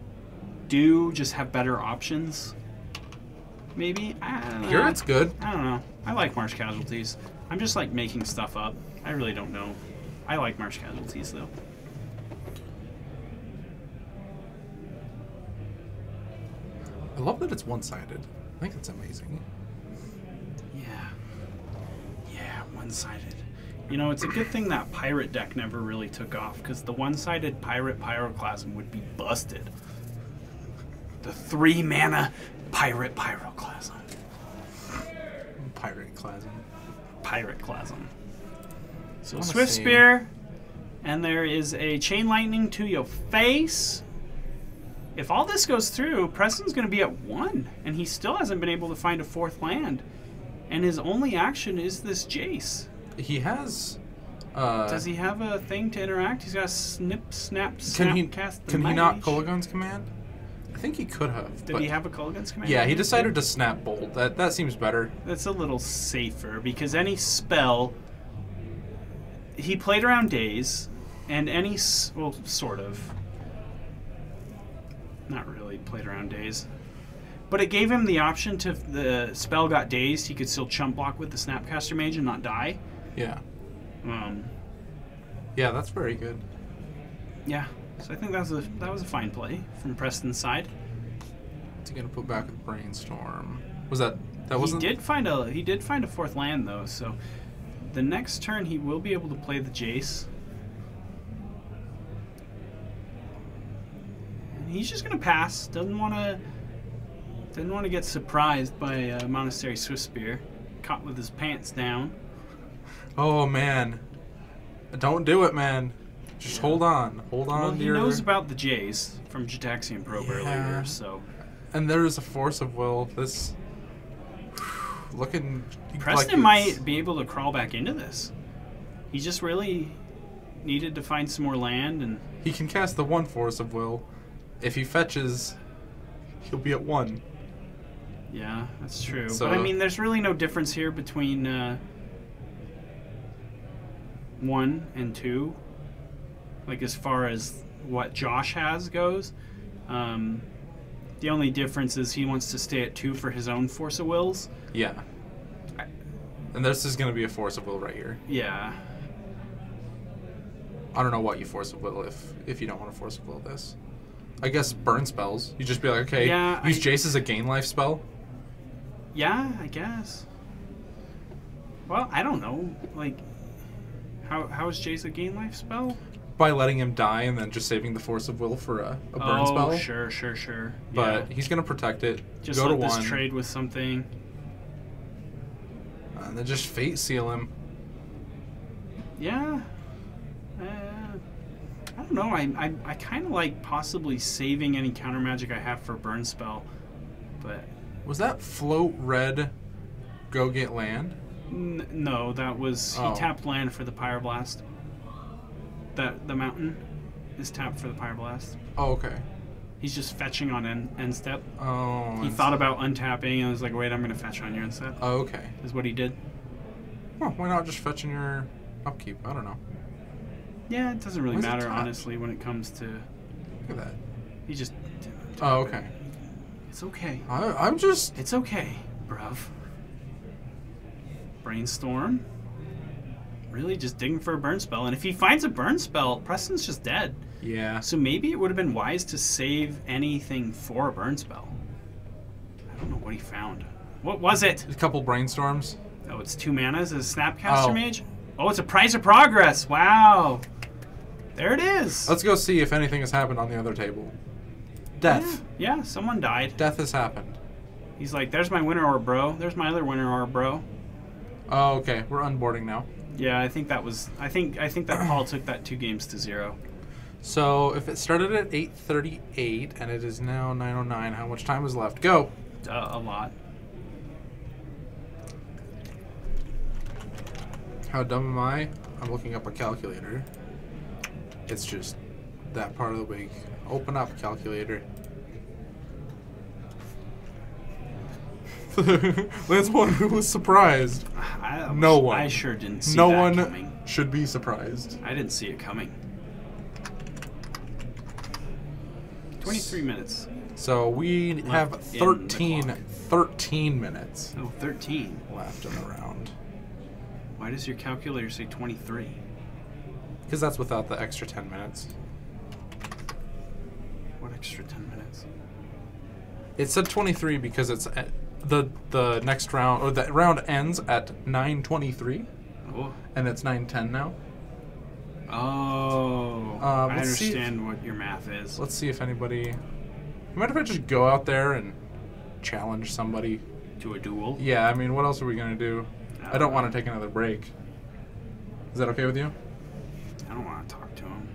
do just have better options, maybe? I don't know. here it's good. I don't know. I like Marsh Casualties. I'm just like making stuff up. I really don't know. I like Marsh Casualties, though. I love that it's one-sided. I think it's amazing. Yeah. Yeah, one-sided. You know, it's a good thing that pirate deck never really took off, because the one-sided pirate Pyroclasm would be busted. The 3-mana pirate Pyroclasm. Pyroclasm. Pyroclasm. So wanna Swift see. Spear, and there is a Chain Lightning to your face. If all this goes through, Preston's going to be at 1, and he still hasn't been able to find a 4th land. And his only action is this Jace. He has... Does he have a thing to interact? He's got a snip, snap, cast the Can he not mage. Kolaghan's Command? I think he could have. Did he have a Kolaghan's Command? Yeah, he decided to Snap Bolt. That seems better. That's a little safer, because any spell... He played around Daze, and any... Well, sort of. Not really played around Daze. But it gave him the option to, if the spell got dazed, he could still chump block with the Snapcaster Mage and not die. Yeah. Um, Yeah, that's very good. yeah, so I think that was a fine play from Preston's side. What's he gonna put back with Brainstorm? Was that wasn't? He did find a 4th land though, so the next turn he will be able to play the Jace. And he's just gonna pass. Didn't want to get surprised by Monastery Swift Spear, caught with his pants down. Oh man, don't do it, man. Just hold on, hold on. Well, to he your... knows about the Jace from Jataxian Probe earlier, so And there is a Force of Will. This looking. Preston like it's- might be able to crawl back into this. He just really needed to find some more land, and He can cast the 1 Force of Will. If he fetches, he'll be at 1. yeah, that's true. So- But I mean, there's really no difference here between 1 and 2. Like as far as what Josh has goes, the only difference is he wants to stay at 2 for his own Force of Wills. Yeah. And this is going to be a Force of Will right here. Yeah. I don't know what you Force of Will if you don't want to Force of Will this. I guess burn spells. You just be like, okay, Yeah, use Jace as a gain life spell. Yeah, I guess. Well, I don't know. Like, how is Jace a gain life spell? By letting him die and then just saving the Force of Will for a burn spell. Oh, sure. But yeah. he's going to protect it. Just go let to this 1. trade with something. And then just Fate Seal him. Yeah. I don't know. I kind of like possibly saving any counter magic I have for burn spell, but Was that float red go get land? no, that was he Oh. tapped land for the Pyroblast. The mountain. is tapped for the Pyroblast. Oh, okay. He's just fetching on end step. Oh. He thought about untapping and was like, wait, I'm going to fetch on your end step. Oh, okay. Is what he did. Well, why not just fetching your upkeep? I don't know. Yeah, it doesn't really Why is it matter, tapped? honestly, when it comes to... Look at that. He just... Oh, okay. It's okay. I'm just... It's okay, bruv. Brainstorm. Really just digging for a burn spell. And if he finds a burn spell, Preston's just dead. Yeah. So maybe it would have been wise to save anything for a burn spell. I don't know what he found. What was it? A couple brainstorms. Oh, it's 2 manas as a Snapcaster Oh. Mage? Oh, it's a Prize of Progress. Wow. There it is. Let's go see if anything has happened on the other table. Death. Yeah, someone died. Death has happened. He's like, there's my winter orb, bro. There's my other winter orb, bro. Oh, okay. We're unboarding now. Yeah, I think that was... I think that Paul took that 2 games to 0. So if it started at 8:38 and it is now 9:09, how much time is left? Go. A lot. How dumb am I? I'm looking up a calculator. It's just that part of the week. Open up calculator. Lance one was surprised. No one. I sure didn't see No that one coming. should be surprised. I didn't see it coming. 23 minutes. So we have Left in the 13 minutes Oh, 13. left in the round. Why does your calculator say 23? Because that's without the extra 10 minutes. What extra 10 minutes? It said 23 because it's at the next round, or the round ends at 9:23, Oh. and it's 9:10 now. Oh. I let's see understand what your math is. Let's see if anybody... Mind if I just go out there and challenge somebody? To a duel? Yeah, I mean, what else are we going to do? I don't want to take another break. Is that okay with you? I don't want to talk to him.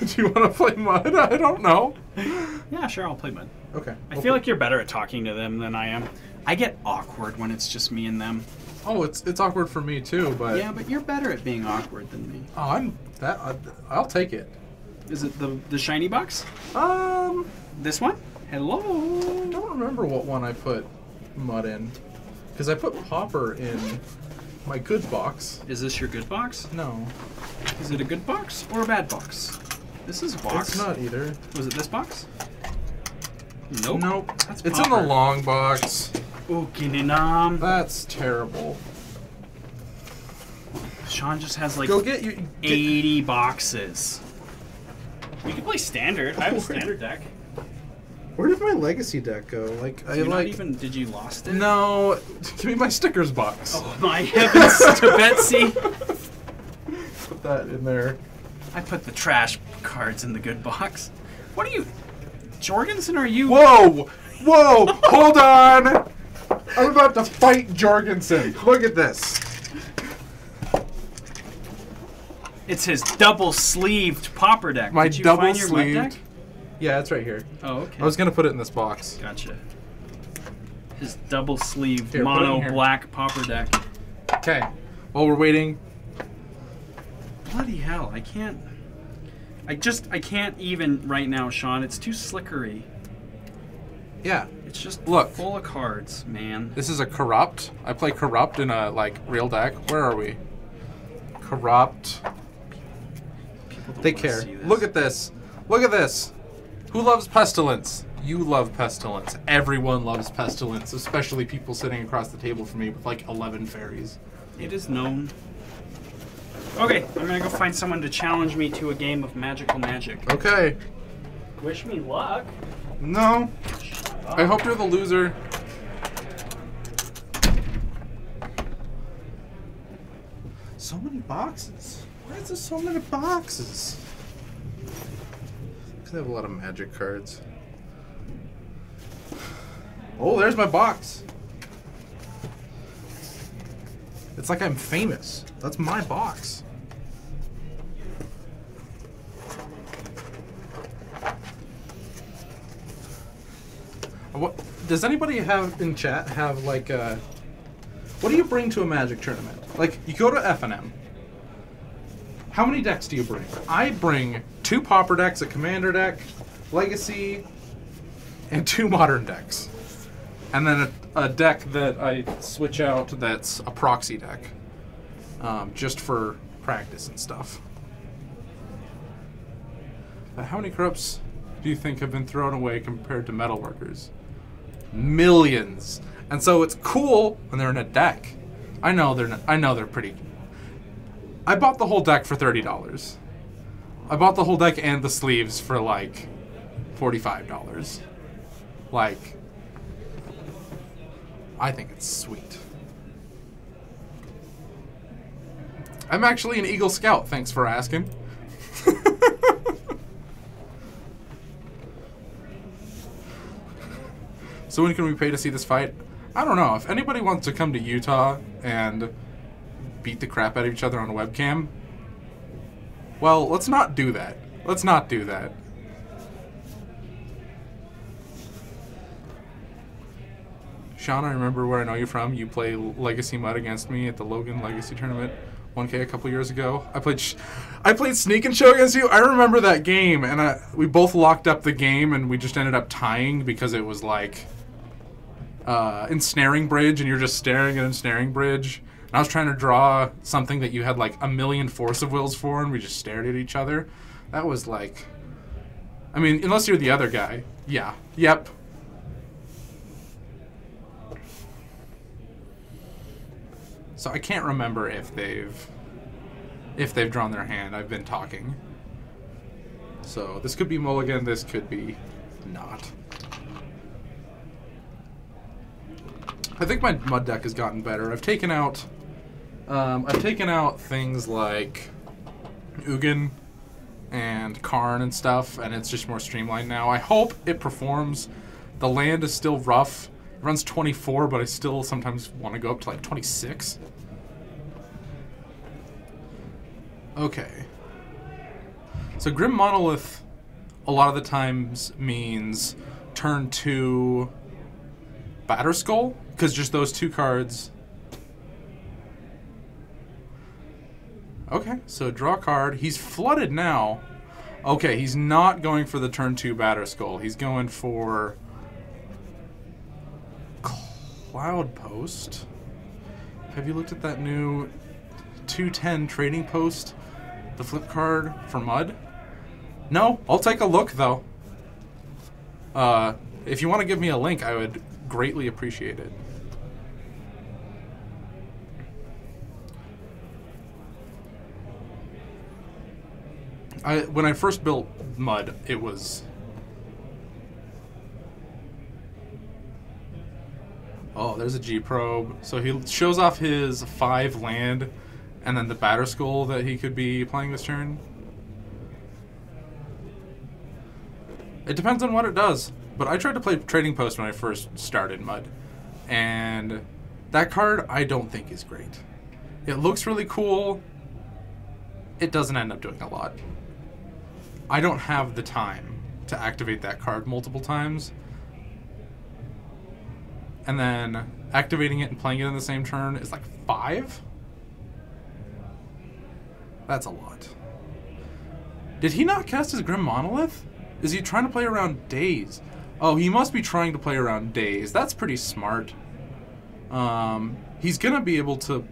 Do you want to play Mud? I don't know. Yeah, sure, I'll play Mud. Okay. I feel like you're better at talking to them than I am. I get awkward when it's just me and them. Oh, it's awkward for me too, but... Yeah, but you're better at being awkward than me. Oh, I'll take it. Is it the shiny box? This one? Hello. I don't remember what one I put Mud in. Because I put Popper in my good box. Is this your good box? No. Is it a good box or a bad box? This is a box. It's not either. Was it this box? Nope. Nope. That's It's in the Popper. long box. Okininam. That's terrible. Sean just has like Go get you. 80 boxes. We can play standard. I have a standard deck. Where did my legacy deck go? Like You're not even. Did you lost it? No. Give me my stickers box. Oh my heavens to Betsy! Put that in there. I put the trash cards in the good box. What are you, Jorgensen? Are you? Whoa! Whoa! Hold on! I'm about to fight Jorgensen. Look at this. It's his double-sleeved popper deck. My Did you find your mud double-sleeved. deck? Yeah, it's right here. Oh, okay. I was gonna put it in this box. Gotcha. His double-sleeved Here, put it in mono here. black popper deck. Okay. While we're waiting. Bloody hell! I can't. I can't even right now, Sean. It's too slickery. Yeah. It's just Look. full of cards, man. This is a corrupt. I play corrupt in a real deck. Where are we? Corrupt. People don't They wanna care. see this. Look at this. Look at this. Who loves Pestilence? You love Pestilence. Everyone loves Pestilence, especially people sitting across the table from me with 11 fairies. It is known. Okay, I'm gonna go find someone to challenge me to a game of magical magic. Okay. Wish me luck. No. I hope you're the loser. So many boxes. Why is there so many boxes? Because I have a lot of magic cards. Oh, there's my box. It's like I'm famous. That's my box. What does anybody have in chat have what do you bring to a Magic tournament? Like you go to F&M. How many decks do you bring? I bring 2 Pauper decks, a Commander deck, Legacy, and 2 Modern decks. And then a deck that I switch out that's a proxy deck. Just for practice and stuff. But how many corrupts do you think have been thrown away compared to Metalworkers? Millions. And so it's cool when they're in a deck. I know they're pretty. I bought the whole deck for $30. I bought the whole deck and the sleeves for like $45. Like, I think it's sweet. I'm actually an Eagle Scout, thanks for asking. So when can we pay to see this fight? I don't know. If anybody wants to come to Utah and beat the crap out of each other on a webcam, well, let's not do that. Let's not do that. Sean, I remember where I know you from. You play Legacy Mud against me at the Logan Legacy Tournament 1K a couple years ago. I played Sneak and Show against you. I remember that game, and we both locked up the game, and we just ended up tying because it was like Ensnaring Bridge, and you're just staring at Ensnaring Bridge. And I was trying to draw something that you had like a million Force of Wills for, and we just stared at each other. That was like, I mean, unless you're the other guy. Yeah. Yep. So I can't remember if they've drawn their hand. I've been talking. So this could be mulligan, this could be not. I think my mud deck has gotten better. I've taken out things like Ugin and Karn and stuff, and it's just more streamlined now. I hope it performs. The land is still rough. It runs 24, but I still sometimes want to go up to like 26. Okay. So Grim Monolith a lot of the times means turn 2 Batterskull, because just those 2 cards. Okay, so draw a card. He's flooded now. Okay, he's not going for the turn 2 Batterskull. He's going for Cloud Post. Have you looked at that new 210 Trading Post? The flip card for Mud? No, I'll take a look though. If you want to give me a link, I would greatly appreciate it. When I first built Mud, it was... Oh, there's a G-Probe. So he shows off his 5 land, and then the Batterskull that he could be playing this turn. It depends on what it does. But I tried to play Trading Post when I first started Mud. And that card I don't think is great. It looks really cool. It doesn't end up doing a lot. I don't have the time to activate that card multiple times. And then activating it and playing it in the same turn is like 5? That's a lot. Did he not cast his Grim Monolith? Is he trying to play around Daze? Oh, he must be trying to play around Daze. That's pretty smart. He's going to be able to...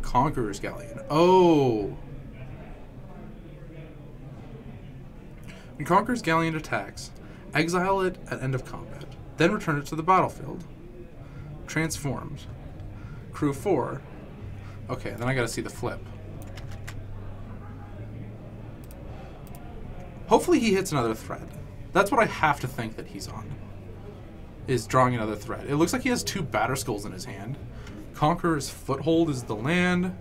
Conqueror's Galleon. Oh. When Conqueror's Galleon attacks, exile it at end of combat. Then return it to the battlefield. Transformed. Crew 4. Okay, then I gotta see the flip. Hopefully he hits another threat. That's what I have to think that he's on. Is drawing another threat. It looks like he has 2 Batterskulls in his hand. Conqueror's Foothold is the land.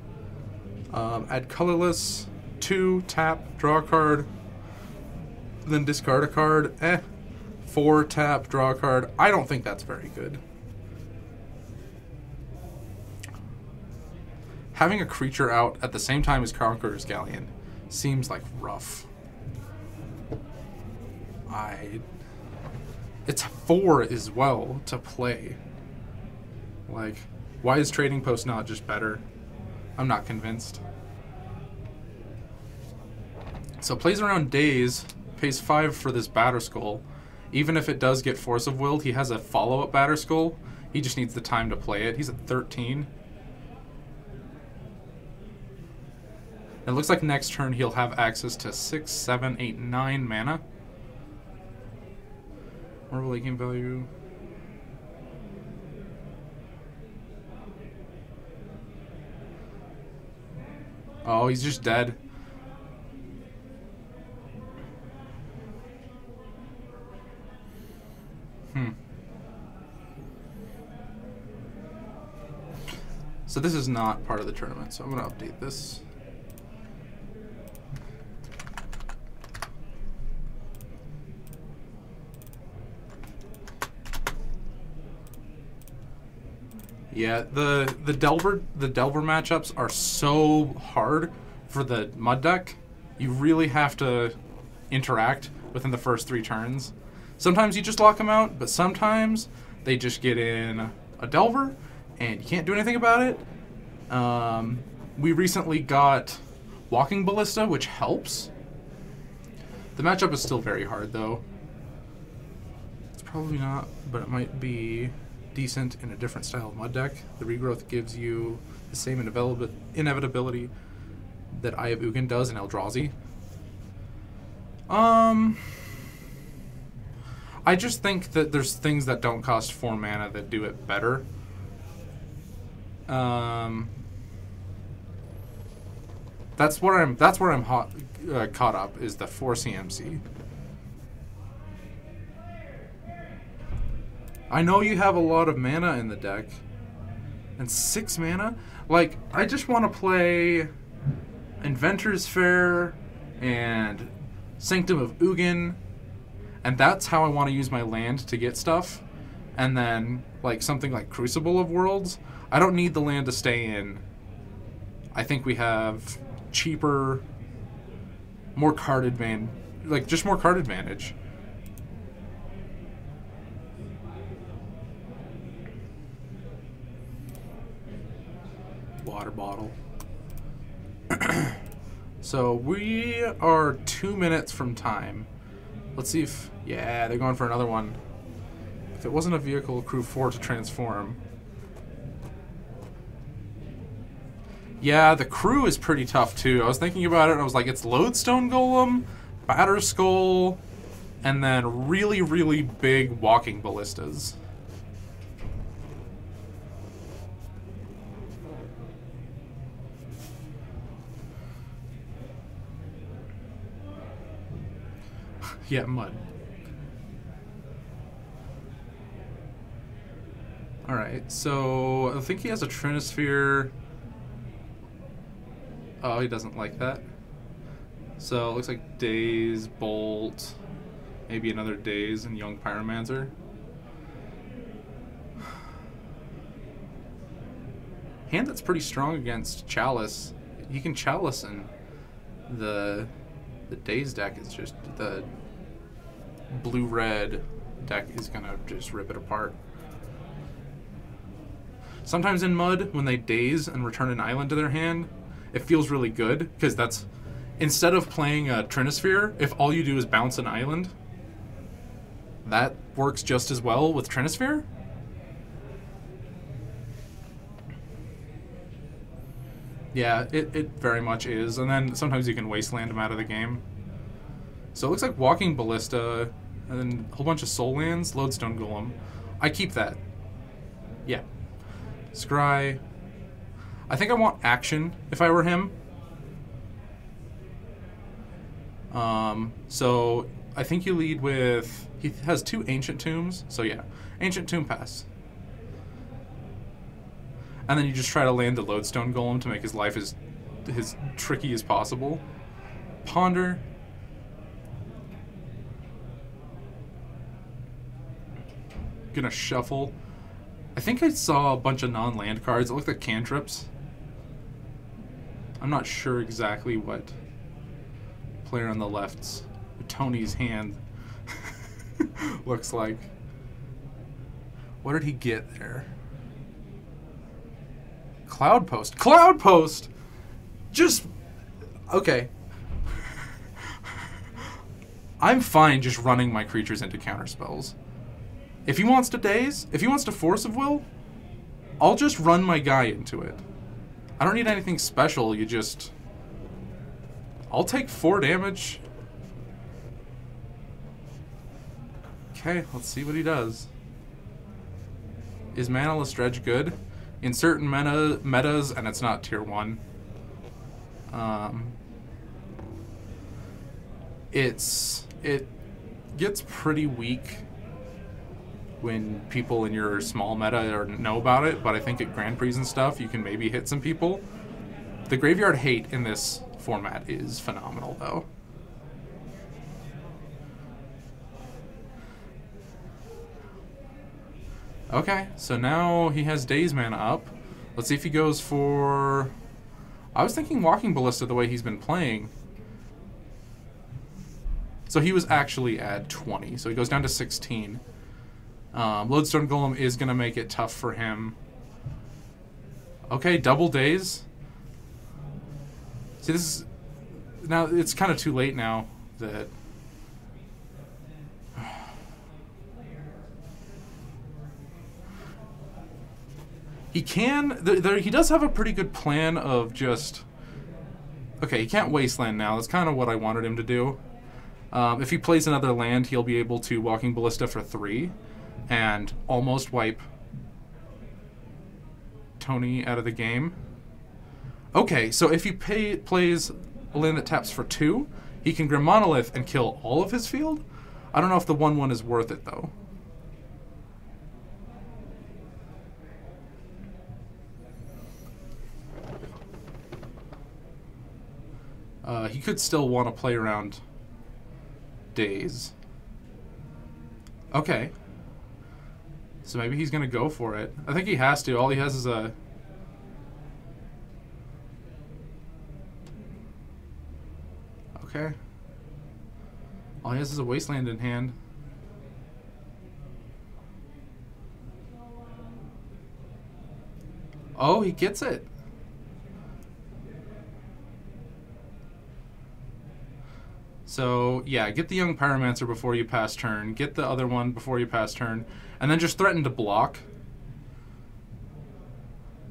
Add colorless. 2, tap, draw a card. Then discard a card. 4, tap, draw a card. I don't think that's very good. Having a creature out at the same time as Conqueror's Galleon seems like rough. It's 4 as well to play. Like, why is Trading Post not just better? I'm not convinced. So plays around Daze, pays 5 for this Batterskull. Even if it does get Force of Willed, he has a follow-up Batterskull. He just needs the time to play it. He's at 13. It looks like next turn he'll have access to 6, 7, 8, 9 mana. Marble Lake game value. Oh, he's just dead. So this is not part of the tournament, so I'm going to update this. Yeah, the Delver matchups are so hard for the Mud deck. You really have to interact within the first 3 turns. Sometimes you just lock them out, but sometimes they just get in a Delver and you can't do anything about it. We recently got Walking Ballista, which helps. The matchup is still very hard, though. It's probably not, but it might be decent in a different style of Mud deck. The Regrowth gives you the same inevitability that Eye of Ugin does in Eldrazi. I just think that there's things that don't cost 4 mana that do it better. That's where I'm caught up, is the 4 CMC. I know you have a lot of mana in the deck, and 6 mana. Like, I just want to play Inventor's Fair and Sanctum of Ugin, and that's how I want to use my land to get stuff. And then, like, something like Crucible of Worlds, I don't need the land to stay in. I think we have cheaper, more card advantage, like, just more card advantage. Water bottle. So we are 2 minutes from time. Let's see if, yeah, they're going for another one. If it wasn't a vehicle, crew 4 to transform. Yeah, the crew is pretty tough too. I was thinking about it and I was like, it's Lodestone Golem, Batterskull, and then really, really big Walking Ballistas. Yeah, Mud. Alright, so I think he has a Trinisphere. Oh, he doesn't like that. So it looks like Daze, Bolt, maybe another Daze, and Young Pyromancer. Hand that's pretty strong against Chalice. He can Chalice, and the Daze deck is just, the blue-red deck is gonna just rip it apart. Sometimes in Mud, when they Daze and return an island to their hand, it feels really good, because that's, instead of playing a Trinisphere, if all you do is bounce an island, that works just as well with Trinisphere. Yeah, it very much is, and then sometimes you can Wasteland them out of the game. So it looks like Walking Ballista, and then a whole bunch of Soul Lands, Lodestone Golem. I keep that. Yeah. Scry. I think I want action if I were him. So I think you lead with, he has 2 Ancient Tombs, so yeah, Ancient Tomb pass. And then you just try to land the Lodestone Golem to make his life as tricky as possible. Ponder. Gonna shuffle. I think I saw a bunch of non-land cards. It looked like cantrips. I'm not sure exactly what player on the left's, Tony's hand looks like. What did he get there? Cloud Post. Cloud Post! Just, okay. I'm fine just running my creatures into counter spells. If he wants to daze, if he wants to Force of Will, I'll just run my guy into it. I don't need anything special, you just... I'll take 4 damage. Okay, let's see what he does. Is Manaless Dredge good? In certain metas, and it's not tier 1. It gets pretty weak when people in your small meta know about it, but I think at Grand Prix and stuff, you can maybe hit some people. The Graveyard Hate in this format is phenomenal, though. Okay, so now he has Daze Mana up. Let's see if he goes for... I was thinking Walking Ballista the way he's been playing. So he was actually at 20, so he goes down to 16. Lodestone Golem is going to make it tough for him. Okay, double Daze. See, this is... Now, it's kind of too late now that... He can... he does have a pretty good plan of just... Okay, he can't Wasteland now. That's kind of what I wanted him to do. If he plays another land, he'll be able to Walking Ballista for 3 and almost wipe Tony out of the game. Okay, so if he plays a land that taps for 2, he can Grim Monolith and kill all of his field. I don't know if the 1/1 is worth it, though. He could still want to play around Daze. Okay. So maybe he's going to go for it. I think he has to. All he has is a... Okay. All he has is a Wasteland in hand. Oh, he gets it. So, yeah, get the Young Pyromancer before you pass turn, get the other one before you pass turn, and then just threaten to block.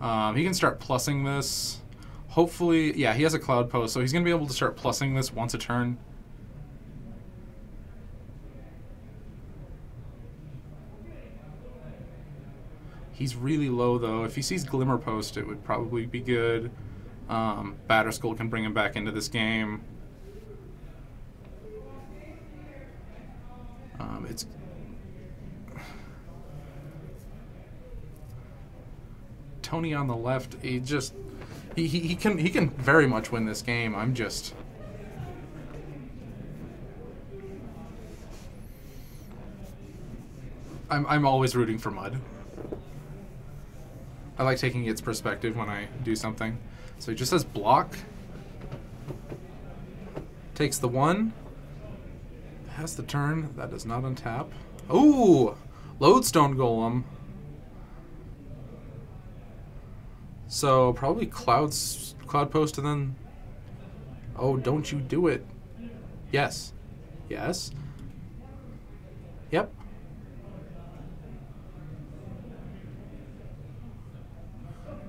He can start plussing this. Hopefully, yeah, he has a Cloud Post, so he's going to be able to start plussing this once a turn. He's really low, though. If he sees Glimmer Post, it would probably be good. Batterskull can bring him back into this game. It's Tony on the left. He just he can very much win this game. I'm always rooting for Mud. I like taking its perspective when I do something. So he just says block. Takes the 1. Has the turn. That does not untap. Ooh! Lodestone Golem. So probably Cloud Post and then... Oh, don't you do it. Yes. Yes. Yep.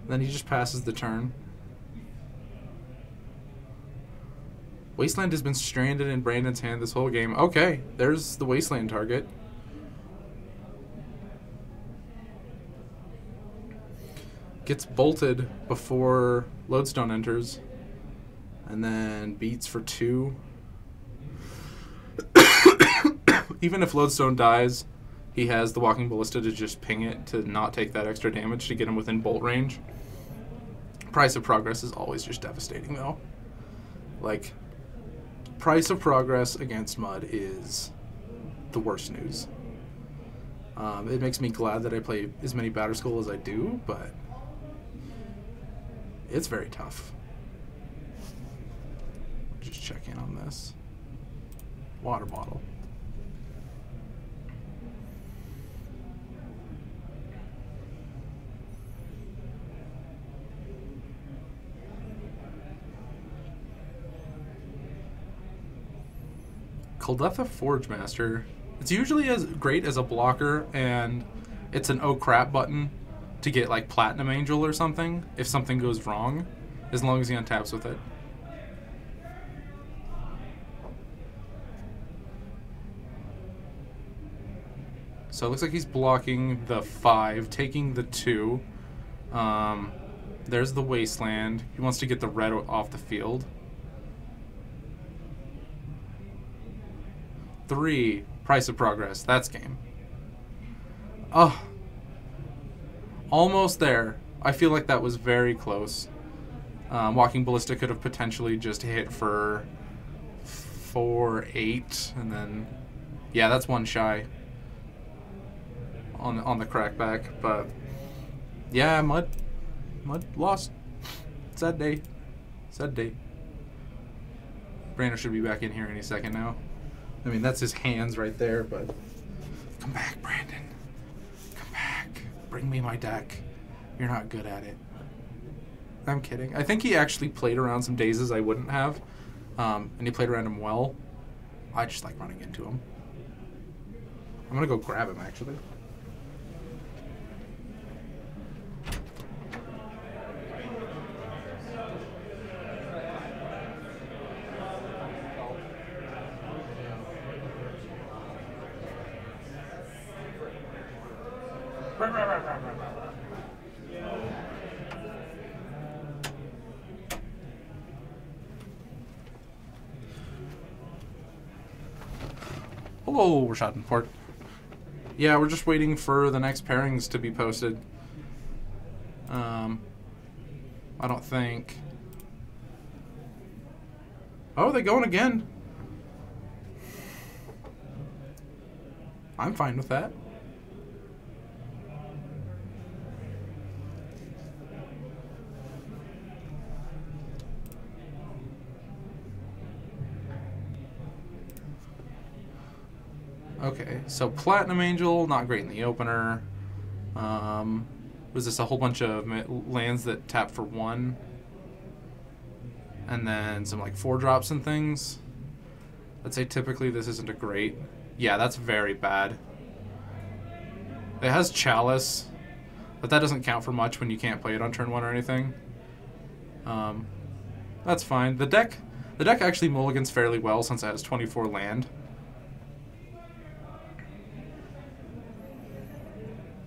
Then he just passes the turn. Wasteland has been stranded in Brandon's hand this whole game. Okay, there's the Wasteland target. Gets bolted before Lodestone enters. And then beats for 2. Even if Lodestone dies, he has the Walking Ballista to just ping it to not take that extra damage to get him within bolt range. Price of Progress is always just devastating, though. Like... Price of Progress against Mud is the worst news. It makes me glad that I play as many Batterskull as I do, but it's very tough. Just check in on this. Water bottle. Kuldetha Forgemaster. It's usually as great as a blocker, and it's an oh crap button to get like Platinum Angel or something if something goes wrong, as long as he untaps with it. So it looks like he's blocking the 5, taking the 2. There's the Wasteland. He wants to get the red off the field. 3, Price of Progress. That's game. Oh. Almost there. I feel like that was very close. Walking Ballista could have potentially just hit for 4-8, and then... Yeah, that's one shy on the crackback, but... Yeah, Mud lost. Sad day. Sad day. Brandon should be back in here any second now. I mean, that's his hands right there, but... Come back, Brandon. Come back. Bring me my deck. You're not good at it. I'm kidding. I think he actually played around some dazes I wouldn't have. And he played around him well. I just like running into him. I'm going to go grab him, actually. Hello, Rashad and Port. Yeah, we're just waiting for the next pairings to be posted. I don't think... Oh, they going again. I'm fine with that. Okay, so Platinum Angel, not great in the opener. Was this a whole bunch of lands that tap for 1? And then some like 4-drops and things. I'd say typically this isn't a great. Yeah, that's very bad. It has Chalice, but that doesn't count for much when you can't play it on turn 1 or anything. That's fine. The deck actually mulligans fairly well since it has 24 land.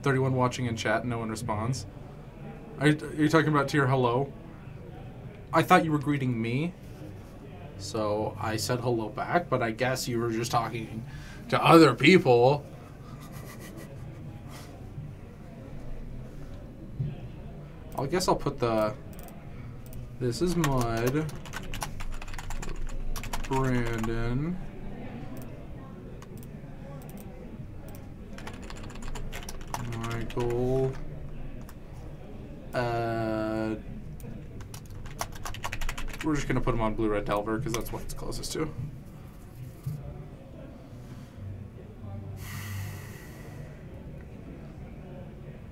31 watching in chat, no one responds. Are you talking about to your hello? I thought you were greeting me, so I said hello back, but I guess you were just talking to other people. I guess I'll put the... This is Mud. Brandon. Michael. We're just going to put him on Blue-Red Delver because that's what it's closest to.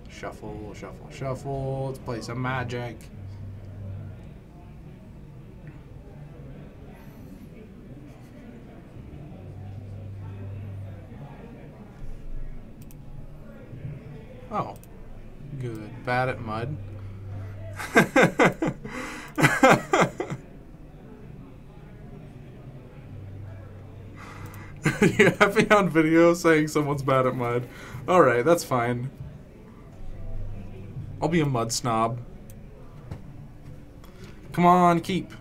Shuffle, shuffle, shuffle. Let's play some Magic. Oh, good. Bad at Mud. You have me on video saying someone's bad at Mud. Alright, that's fine. I'll be a Mud snob. Come on, keep.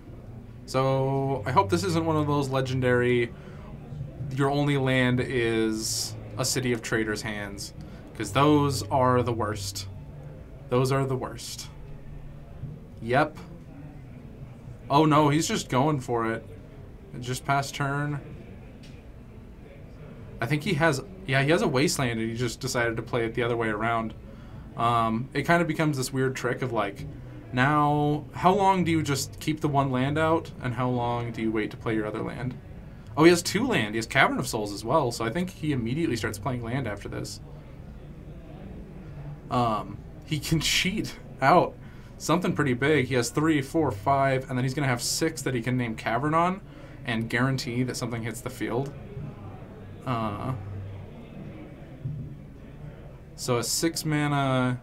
So, I hope this isn't one of those legendary, your only land is a City of Traitors' hands. Because those are the worst. Those are the worst. Yep. Oh no, he's just going for it. Just past turn. I think he has... Yeah, he has a Wasteland and he just decided to play it the other way around. It kind of becomes this weird trick of like, now, how long do you just keep the one land out? And how long do you wait to play your other land? Oh, he has 2 land. He has Cavern of Souls as well, so I think he immediately starts playing land after this. He can cheat out something pretty big. He has 3, 4, 5, and then he's going to have 6 that he can name Cavern on and guarantee that something hits the field. So a 6-mana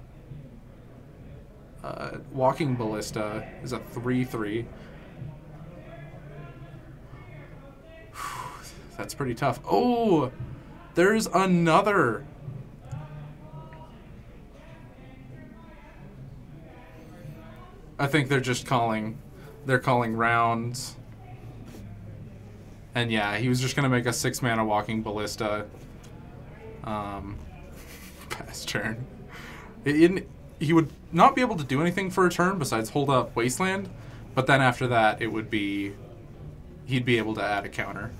Walking Ballista is a 3/3. That's pretty tough. Oh, there's another. I think they're just calling. They're calling rounds. And yeah, he was just gonna make a 6-mana Walking Ballista. Past turn. He would not be able to do anything for a turn besides hold up Wasteland, but then after that it would be he'd be able to add a counter.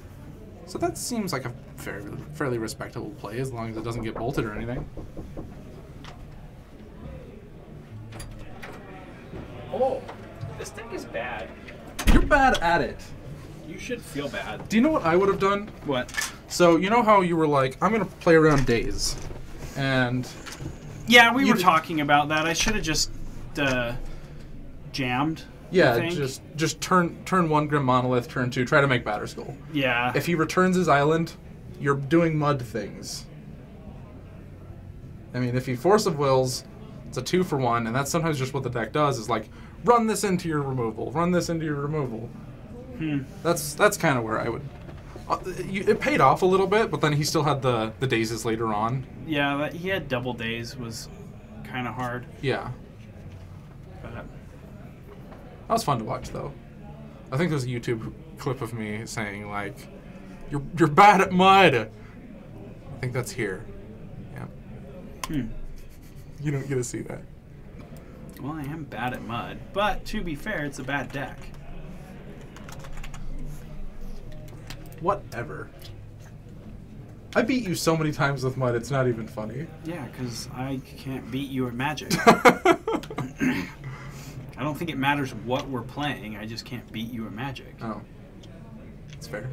So that seems like a fairly respectable play as long as it doesn't get bolted or anything. Oh, this deck is bad. You're bad at it. You should feel bad. Do you know what I would have done? What? So you know how you were like, I'm gonna play around Daze, and Yeah, we were talking about that. I should have just jammed. yeah, just turn 1 Grim Monolith, turn 2, try to make Batterskull. Yeah. If he returns his island, you're doing mud things. I mean, if he Force of Wills, it's a 2-for-1, and that's sometimes just what the deck does, is like, run this into your removal, run this into your removal. That's kind of where I would... it paid off a little bit, but then he still had the dazes later on. Yeah, he had double days was kind of hard. Yeah. But That was fun to watch, though. I think there's a YouTube clip of me saying, like, you're bad at mud. I think that's here. Yeah. You don't get to see that. Well, I am bad at mud, but to be fair, it's a bad deck. Whatever. I beat you so many times with mud, it's not even funny. Yeah, because I can't beat you at Magic. I don't think it matters what we're playing. I just can't beat you at Magic. Oh. That's fair.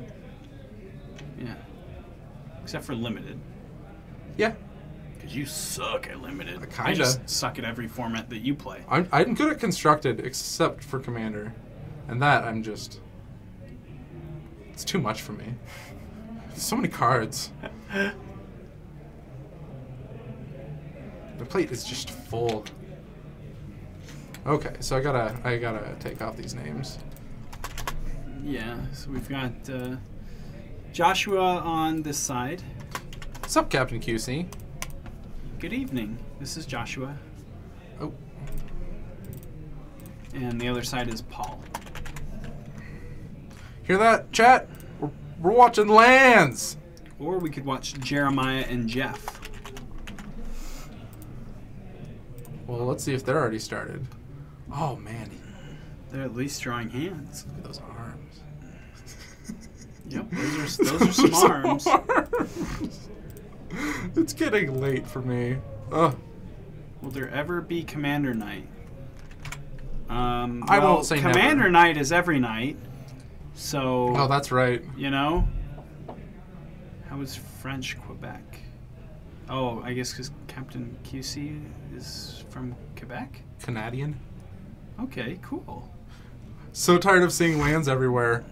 Yeah. Except for Limited. Yeah. Because you suck at Limited. Kinda. I just suck at every format that you play. I'm good at Constructed, except for Commander. And that, I'm just... It's too much for me. So many cards. The plate is just full. Okay, so I gotta take off these names. Yeah, so we've got Joshua on this side. What's up, Captain QC? Good evening. This is Joshua. Oh. And the other side is Paul. Hear that, chat? We're watching lands! Or we could watch Jeremiah and Jeff. Well, let's see if they're already started. Oh, man. They're at least drawing hands. Look at those arms. Yep, those are some arms. It's getting late for me. Ugh. Will there ever be Commander Night? I won't say Commander never. Night is every night. So... Oh, that's right. You know? How is French Quebec? Oh, I guess because Captain QC is from Quebec? Canadian? Okay, cool. So tired of seeing lands everywhere.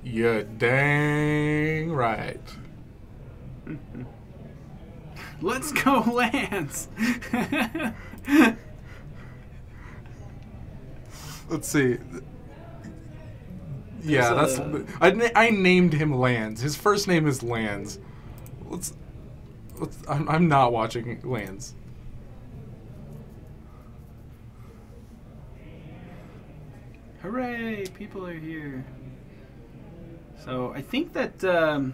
Yeah, dang right. Let's go, Lance! Let's see. Yeah, that's... I named him Lands. His first name is Lands. I'm not watching Lands. Hooray! People are here. So I think that... oh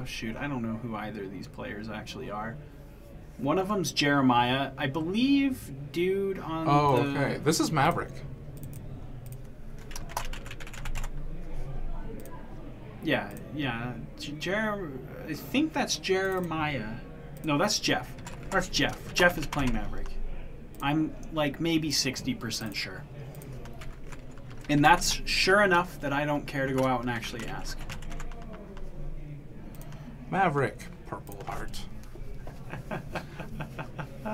shoot, I don't know who either of these players actually are. One of them's Jeremiah. I believe dude on the... Oh, okay. This is Maverick. Yeah. I think that's Jeremiah. No, that's Jeff. That's Jeff. Jeff is playing Maverick. I'm like maybe 60% sure. And that's sure enough that I don't care to go out and actually ask. Maverick, Purple Heart.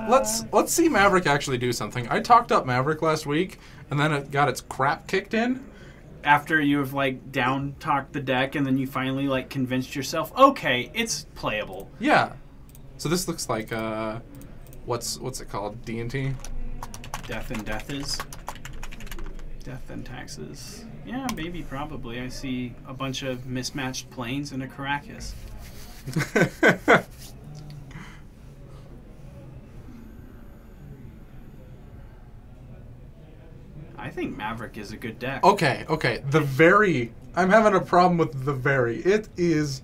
Let's see Maverick actually do something. I talked up Maverick last week, and then it got its crap kicked in, after you have like down talked the deck and then you finally like convinced yourself, okay, it's playable. Yeah. So this looks like what's it called? D&T? Death and Death is. Death and Taxes. Yeah, maybe, probably. I see a bunch of mismatched planes and a Caracas. I think Maverick is a good deck. Okay. I'm having a problem with the very. It is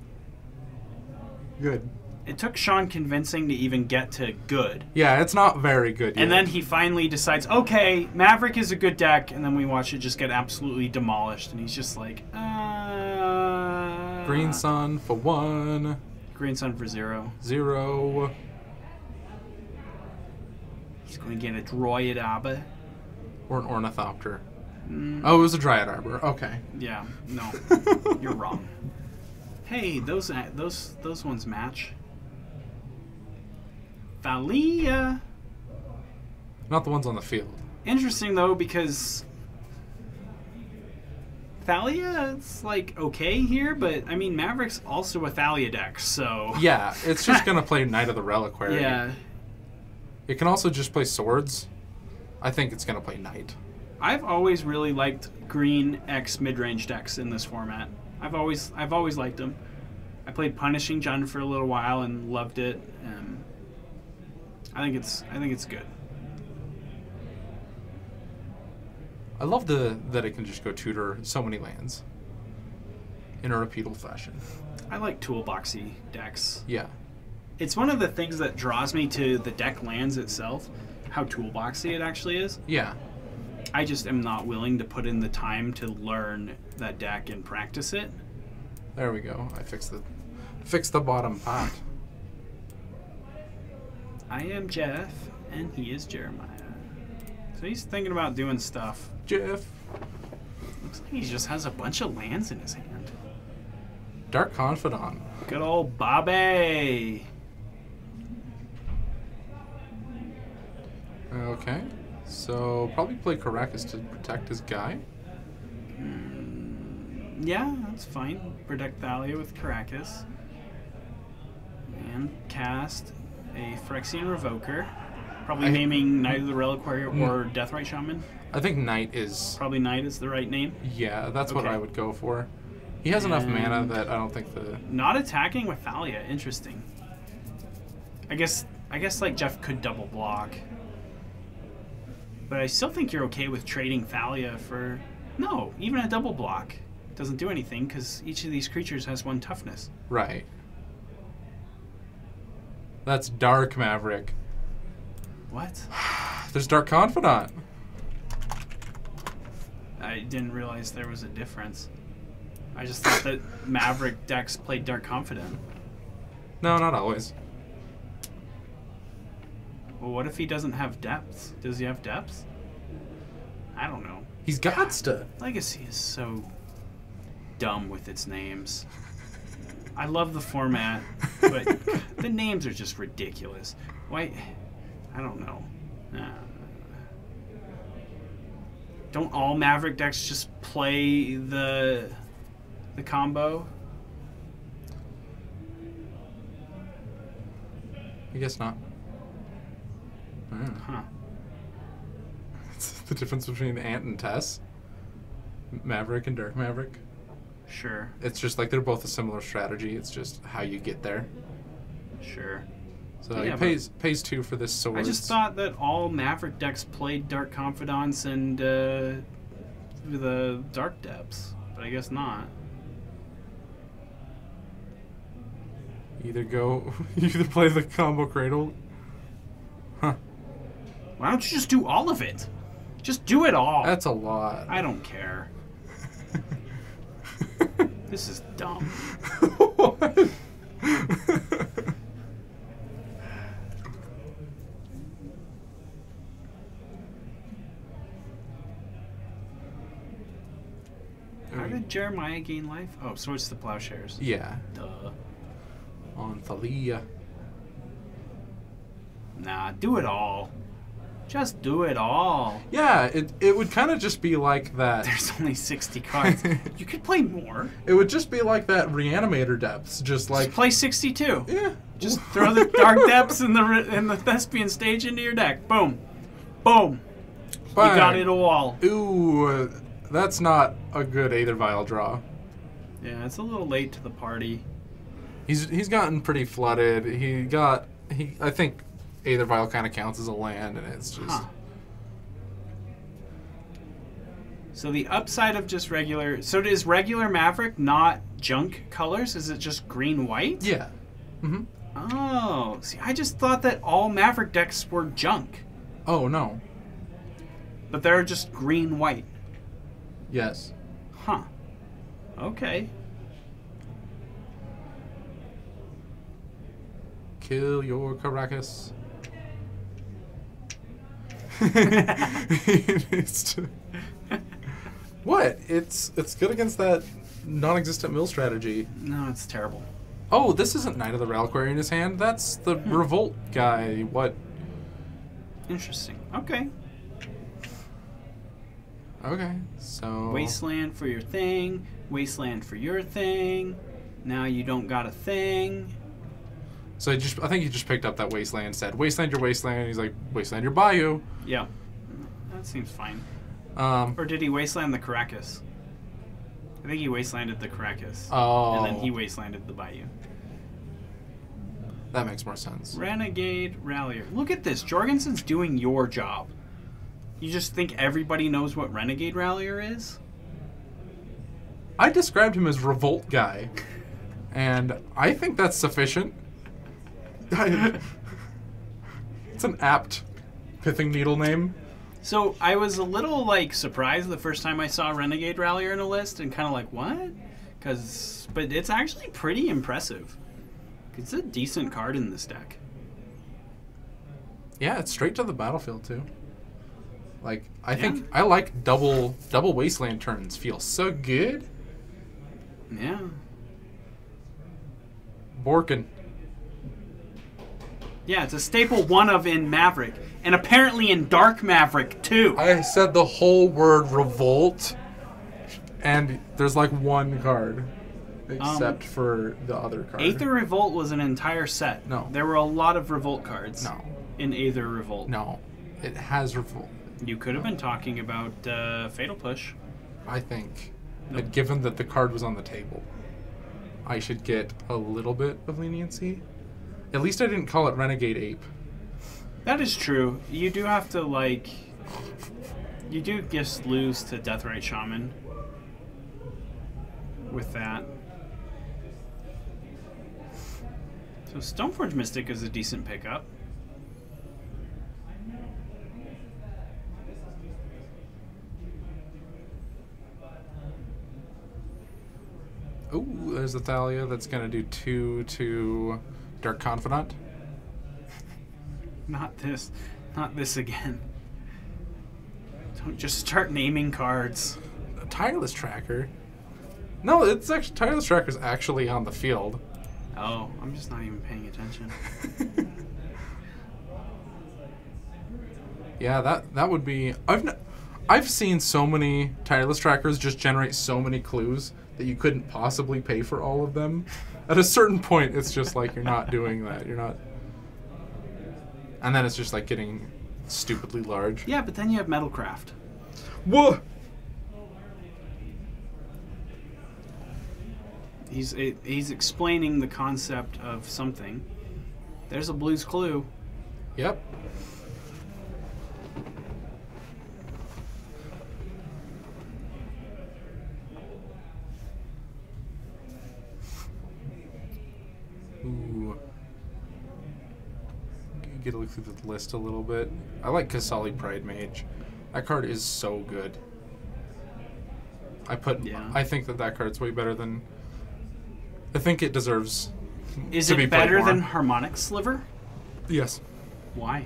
good. It took Sean convincing to even get to good. Yeah, it's not very good yet. And then he finally decides, okay, Maverick is a good deck, and then we watch it just get absolutely demolished, and he's just like, Green Sun for 1. Green Sun for 0. 0. He's going to get a Droid Abba. Or an Ornithopter. Oh, it was a Dryad Arbor. Okay. Yeah, no, you're wrong. Hey, those ones match. Thalia. Not the ones on the field. Interesting though, because Thalia is like okay here, but I mean Maverick's also a Thalia deck, so Yeah, it's just gonna play Knight of the Reliquary. yeah. It can also just play swords. I think it's gonna play Knight. I've always really liked green X mid-range decks in this format. I've always liked them. I played Punishing Jund for a little while and loved it. I think it's good. I love that it can just go tutor so many lands in a repeatable fashion. I like toolboxy decks. Yeah. It's one of the things that draws me to the deck lands itself, how toolboxy it actually is. Yeah. I just am not willing to put in the time to learn that deck and practice it. There we go. I fixed the bottom pot. I am Jeff, and he is Jeremiah. So he's thinking about doing stuff. Jeff. Looks like he just has a bunch of lands in his hand. Dark Confidant. Good old Bobby. Okay. So probably play Caracas to protect his guy. Yeah, that's fine. Protect Thalia with Caracas. And cast a Phyrexian Revoker. Probably naming Knight of the Reliquary or Deathrite Shaman. I think Knight is... Probably Knight is the right name. Yeah, that's what Okay. I would go for. He has enough mana that I don't think the... Not attacking with Thalia. Interesting. I guess like Jeff could double block. But I still think you're okay with trading Thalia for... No, even a double block doesn't do anything because each of these creatures has 1 toughness. Right. That's Dark Maverick. What? There's Dark Confidant. I didn't realize there was a difference. I just thought that Maverick decks played Dark Confidant. No, not always. Well, what if he doesn't have depths? Does he have depths? I don't know. He's got to. Legacy is so dumb with its names. I love the format, but the names are just ridiculous. Why? I don't know. Don't all Maverick decks just play the combo? I guess not. Huh. It's the difference between Ant and Tess. Maverick and Dark Maverick. Sure. It's just like they're both a similar strategy. It's just how you get there. Sure. So Yeah, he pays 2 for this sword. I just thought that all Maverick decks played Dark Confidants and the Dark Depths, but I guess not. either play the combo Cradle. Huh. Why don't you just do all of it? Just do it all. That's a lot. I don't care. This is dumb. What? How did Jeremiah gain life? Oh, Swords to Plowshares. Yeah. Duh. On Thalia. Nah, do it all. Just do it all. Yeah, it would kind of just be like that. There's only 60 cards. You could play more. It would just be like that Reanimator Depths, just like... Just play 62. Yeah. Just throw the Dark Depths and the Thespian Stage into your deck. Boom. Boom. Bang. You got it all. Ooh, that's not a good Aether Vial draw. Yeah, it's a little late to the party. He's gotten pretty flooded. I think Aether Vial kind of counts as a land, and it's just... Huh. So the upside of just regular... So is regular Maverick not junk colors? Is it just green-white? Yeah. Mm-hmm. Oh, see, I just thought that all Maverick decks were junk. Oh, no. But they're just green-white. Yes. Huh. Okay. Kill your Caracas. What? It's good against that non-existent mill strategy. No, it's terrible. Oh, this isn't Knight of the Reliquary in his hand. That's the Revolt guy. What? Interesting. Okay. Okay, so... Wasteland for your thing. Wasteland for your thing. Now you don't got a thing. So I think he just picked up that Wasteland, said, Wasteland your Wasteland. He's like, Wasteland your Bayou. Yeah. That seems fine. Um, Or did he Wasteland the Caracas? I think he Wastelanded the Caracas. Oh. And then he Wastelanded the Bayou. That makes more sense. Renegade Rallier. Look at this. Jorgensen's doing your job. You just think everybody knows what Renegade Rallier is? I described him as Revolt guy, and I think that's sufficient. It's an apt Pithing Needle name. So I was a little surprised the first time I saw Renegade Rallier in a list and kind of like, what? But it's actually pretty impressive. It's a decent card in this deck. Yeah, it's straight to the battlefield too. I think I like double Wasteland turns. Feel so good. Yeah. Borkin. Yeah, it's a staple one of in Maverick. And apparently in Dark Maverick, too. I said the whole word Revolt, and there's one card. Except for the other card. Aether Revolt was an entire set. No. There were a lot of Revolt cards. No. In Aether Revolt. No. It has Revolt. You could have been talking about Fatal Push. I think that given that the card was on the table, I should get a little bit of leniency. At least I didn't call it Renegade Ape. That is true. You do have to, you do just lose to Deathrite Shaman with that. So Stoneforge Mystic is a decent pickup. Ooh, there's a Thalia that's going to do 2 to Dark Confidant. Not this. Not this again. Don't just start naming cards. Tireless Tracker. No, it's actually Tireless Tracker's actually on the field. Oh, I'm just not even paying attention. Yeah, that would be... I've seen so many Tireless Trackers just generate so many clues that you couldn't possibly pay for all of them. At a certain point, it's just you're not doing that. You're not... And then it's just getting stupidly large. Yeah, but then you have Metalcraft. Whoa! He's explaining the concept of something. There's a Blue's Clue. Yep. Ooh. Get a look through the list a little bit. I like Kasali Pride Mage. That card is so good. I think that card's way better than... I think it deserves Is to be it played better more. than Harmonic Sliver? Yes. Why?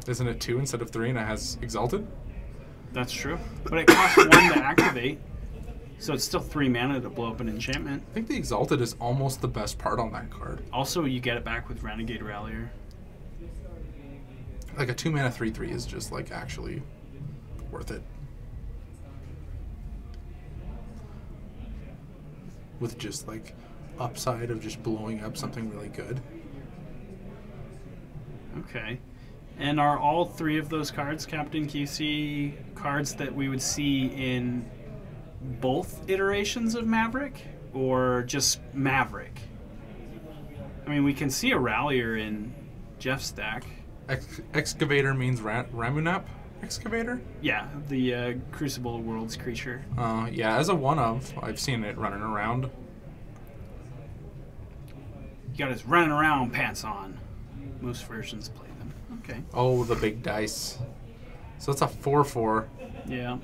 Isn't it 2 instead of 3 and it has Exalted? That's true. But it costs 1 to activate. So it's still 3 mana to blow up an enchantment. I think the Exalted is almost the best part on that card. Also, you get it back with Renegade Rallier. like a 2-mana 3/3 is just like actually worth it. With just like upside of just blowing up something really good. Okay. And are all 3 of those cards, Captain QC, cards that we would see in both iterations of Maverick, or just Maverick? I mean, we can see a Rallier in Jeff's deck. Excavator means Ramunap Excavator? Yeah, the Crucible of Worlds creature. Yeah, as a one-of, I've seen it running around. You got his running around pants on. Most versions play them. Okay. Oh, the big dice. So it's a 4/4. Yeah.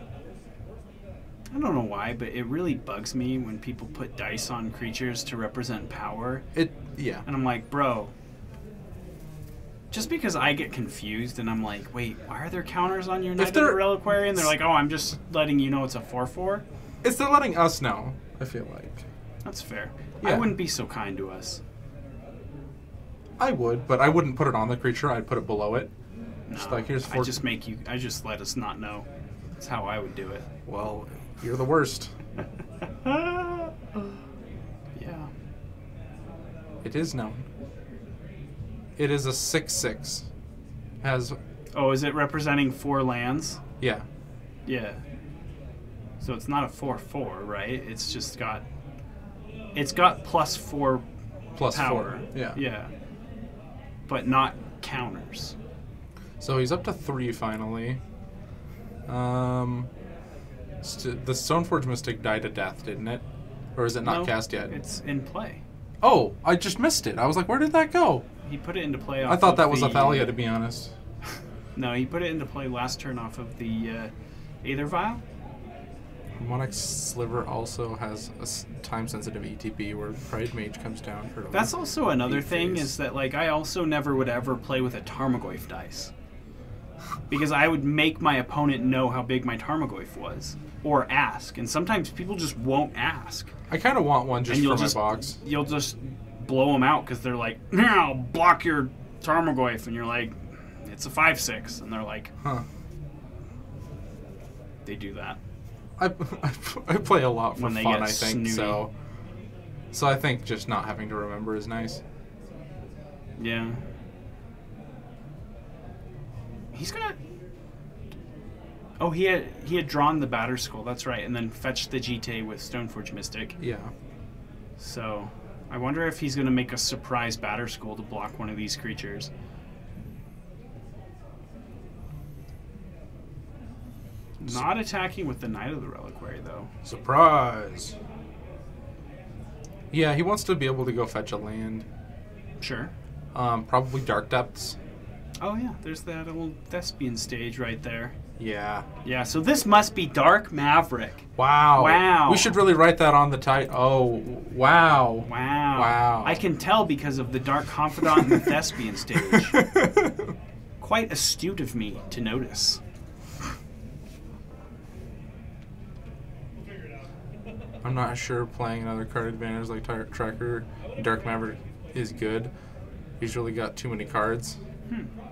I don't know why, but it really bugs me when people put dice on creatures to represent power. Yeah. And I'm like, bro, just because I get confused and I'm like, wait, why are there counters on your Knight of the Reliquary? And they're like, oh, I'm just letting you know it's a 4/4. They're letting us know, I feel like. That's fair. Yeah. I wouldn't be so kind to us. I would, but I wouldn't put it on the creature. I'd put it below it. No, Just like, here's 4. I just let us not know. That's how I would do it. Well, you're the worst. Yeah. It is known. It is a 6/6. Has Oh, is it representing 4 lands? yeah. Yeah. So it's not a 4/4, right? It's just got +4 Plus power. 4. Yeah. Yeah. But not counters. So he's up to 3 finally. The Stoneforge Mystic died to death, didn't it? Or is it not No, cast yet? It's in play. Oh, I just missed it. I was like, where did that go? He put it into play off I thought of that was the, Athalia, to be honest. No, he put it into play last turn off of the Aether Vial. Harmonic Sliver also has a time-sensitive ETB where Pride Mage comes down for. That's also another thing, phase. is that like I also never would ever play with a Tarmogoyf dice. Because I would make my opponent know how big my Tarmogoyf was. Or ask. And sometimes people just won't ask. I kind of want one just And for you'll my just- box. You'll just blow them out because they're like, "I'll block your Tarmogoyf." And you're like, it's a 5/6. And they're like, Huh. they do that. I play a lot for When they fun, get I think. snooty. So I think just not having to remember is nice. Yeah. He's gonna. Oh, he had drawn the Batter Skull. That's right, and then fetched the GT with Stoneforge Mystic. Yeah. So, I wonder if he's gonna make a surprise Batter Skull to block one of these creatures. Not attacking with the Knight of the Reliquary, though. Surprise. Yeah, he wants to be able to go fetch a land. Sure. Probably Dark Depths. Oh yeah, there's that old Thespian stage right there. Yeah. Yeah, so this must be Dark Maverick. Wow. Wow. We should really write that on the title. Oh, wow. Wow. Wow. I can tell because of the Dark Confidant and the Thespian stage. Quite astute of me to notice. I'm not sure playing another card advantage like Tracker Dark Maverick is good. He's really got too many cards.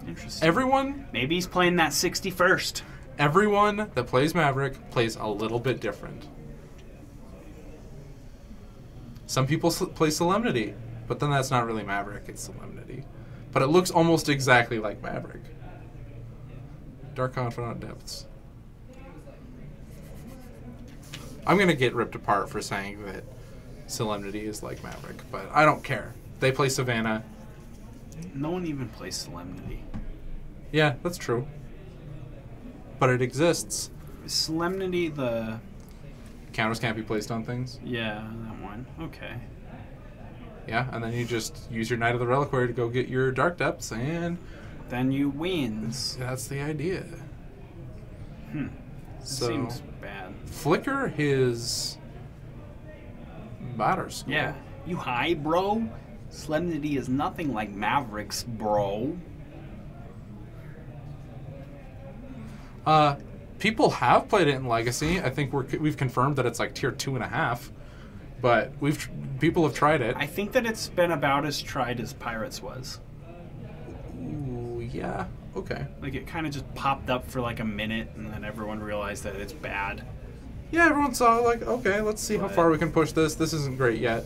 Interesting. Everyone Maybe he's playing that 61st. Everyone that plays Maverick plays a little bit different. Some people play Solemnity, but then that's not really Maverick, it's Solemnity. But it looks almost exactly like Maverick. Dark Confidant Depths. I'm going to get ripped apart for saying that Solemnity is like Maverick, but I don't care. They play Savannah. No one even plays Solemnity. Yeah, that's true. But it exists. Is Solemnity the... Counters can't be placed on things. Yeah, that one. Okay. Yeah, and then you just use your Knight of the Reliquary to go get your Dark Depths, and Then you wins. that's the idea. So, Seems bad. flicker his Batter Skull. Yeah. You high, bro? Solemnity is nothing like Mavericks, bro. People have played it in Legacy. I think we've confirmed that it's like tier 2.5, but people have tried it. I think that it's been about as tried as Pirates was. Ooh, yeah. okay. Like it kind of just popped up for like a minute, and then everyone realized that it's bad. Yeah, everyone saw like, okay, let's see how But- far we can push this. This isn't great yet.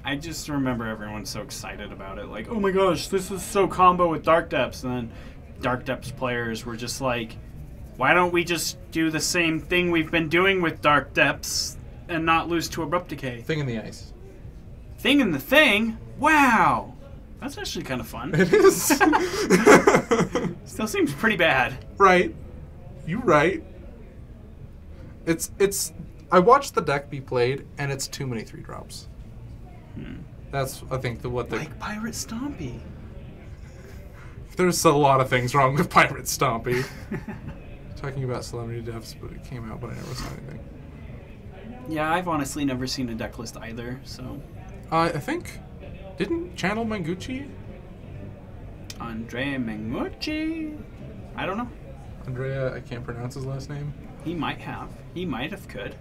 I just remember everyone so excited about it. Like, oh my gosh, this is so combo with Dark Depths. And then Dark Depths players were just like, why don't we just do the same thing we've been doing with Dark Depths and not lose to Abrupt Decay? Thing in the ice. Thing in the thing? Wow. That's actually kind of fun. It is. Still seems pretty bad. Right. You right. It's I watched the deck be played and it's too many 3-drops. That's I think what the Like Pirate Stompy. there's a lot of things wrong with Pirate Stompy. Talking about Celebrity Deaths, but it came out but I never saw anything. Yeah, I've honestly never seen a deck list either, so. I think didn't Channel Manguchi? Andrea Mengucci? I don't know. Andrea, I can't pronounce his last name. He might have. He might have could.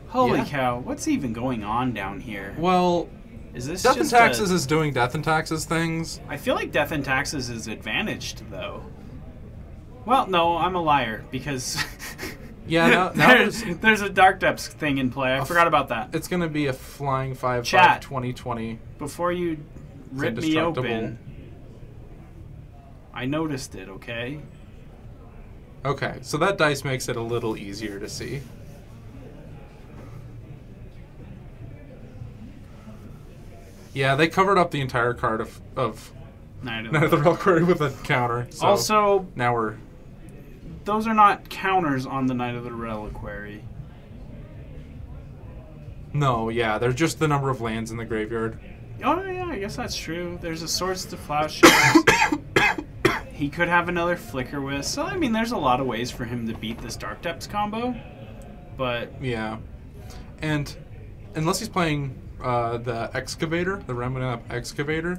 Holy Yeah. cow, what's even going on down here? Well, Is this Death and just Taxes a, is doing Death and Taxes things. I feel like Death and Taxes is advantaged, though. Well, no, I'm a liar, because Yeah, now there's a Dark Depths thing in play. I forgot about that. it's gonna be a flying 5/5 Chat. 2020. Before you rip me indestructible. open, I noticed it, okay? Okay, so that dice makes it a little easier to see. Yeah, they covered up the entire card of Night of Night of the Reliquary with a counter. So Also, now we're those are not counters on the Night of the Reliquary. no, yeah, they're just the number of lands in the graveyard. Oh, yeah, I guess that's true. There's a Swords to Plowshares. He could have another Flicker Wisp. So, I mean, there's a lot of ways for him to beat this Dark Depths combo. But, Yeah, and unless he's playing the Excavator, the Ramanap Excavator,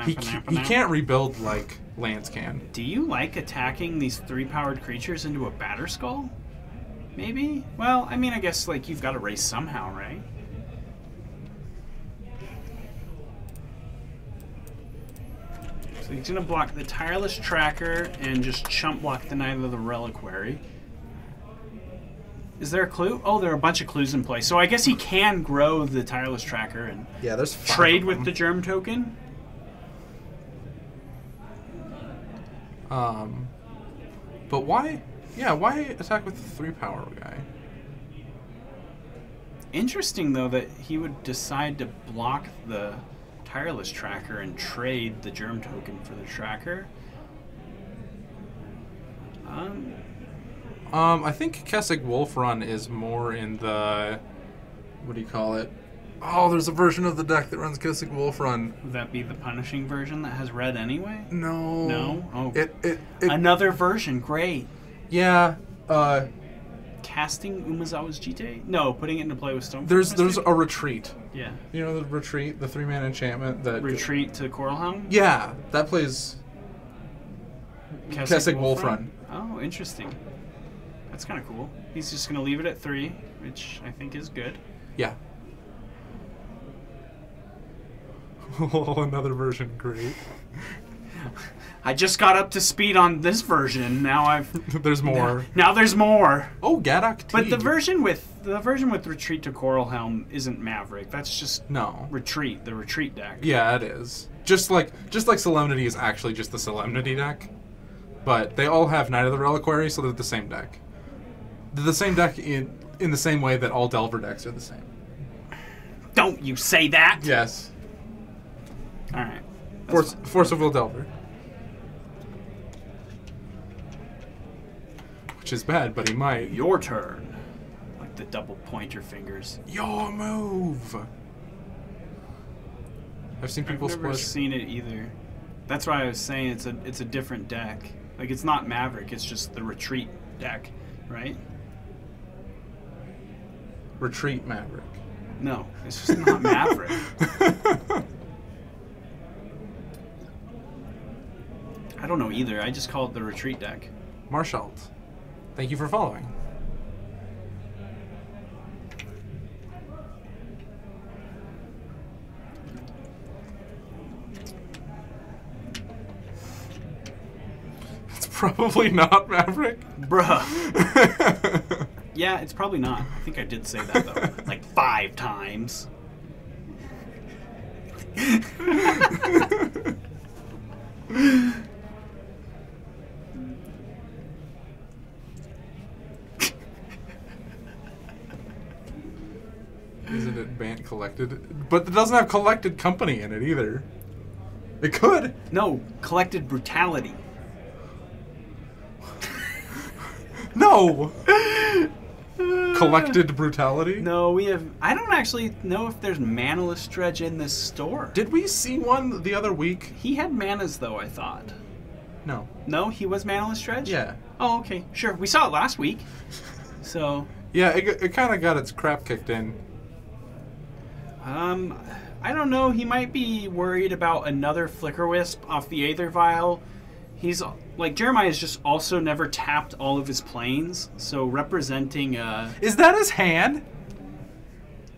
he can't rebuild like lands can. Do you like attacking these 3-powered creatures into a Batterskull? Maybe? Well, I mean, I guess, like, you've got to race somehow, right? So he's going to block the Tireless Tracker and just chump block the Night of the Reliquary. Is there a clue? Oh, there are a bunch of clues in play. So I guess he can grow the Tireless Tracker and Yeah, there's trade with the Germ Token. But why? Yeah, why attack with the 3-power guy? Interesting, though, that he would decide to block the Tireless Tracker and trade the Germ Token for the Tracker. I think Kessig Wolf Run is more in the... What do you call it? Oh, there's a version of the deck that runs Kessig Wolf Run. Would that be the punishing version that has red anyway? No. No? Oh. It Another version, great. yeah, Casting Umezawa's Jite? No, putting it into play with Stone. there's a retreat. Yeah. You know the retreat, the 3-mana enchantment that... Retreat to Coralhelm? Yeah, that plays Kessig Wolf Run. Oh, interesting. That's kind of cool. He's just going to leave it at 3, which I think is good. Yeah. Oh, another version, great. I just got up to speed on this version. Now I've There's more. now there's more. Oh, Gadok But the Teague. version with Retreat to Coralhelm isn't Maverick. That's just No. Retreat, the Retreat deck. Yeah, it is. Just like Solemnity is actually just the Solemnity deck. But they all have Night of the Reliquary, so they're the same deck. They're the same deck in the same way that all Delver decks are the same. Don't you say that? Yes. All right. Force of Will Delver. Which is bad, but he might. Your turn. Like the double pointer fingers. Your move! I've seen people I've never splash. seen it either. That's why I was saying it's a different deck. Like it's not Maverick, it's just the Retreat deck, right? Retreat Maverick. No, it's just not Maverick. I don't know either. I just call it the Retreat deck. Marshalt, thank you for following. Probably not, Maverick. Bruh. Yeah, it's probably not. I think I did say that, though. Like 5 times. Isn't it Bant Collected? But it doesn't have Collected Company in it either. It could. No, Collected Brutality. No. Collected Brutality? No, we have... I don't actually know if there's Manaless Dredge in this store. Did we see one the other week? He had manas, though, I thought. No. No, he was Manaless Dredge? Yeah. Oh, okay. Sure. We saw it last week. So... Yeah, it kind of got its crap kicked in. I don't know. He might be worried about another Flicker Wisp off the Aether Vial. He's... Like, Jeremiah's just also never tapped all of his planes, so representing, Is that his hand?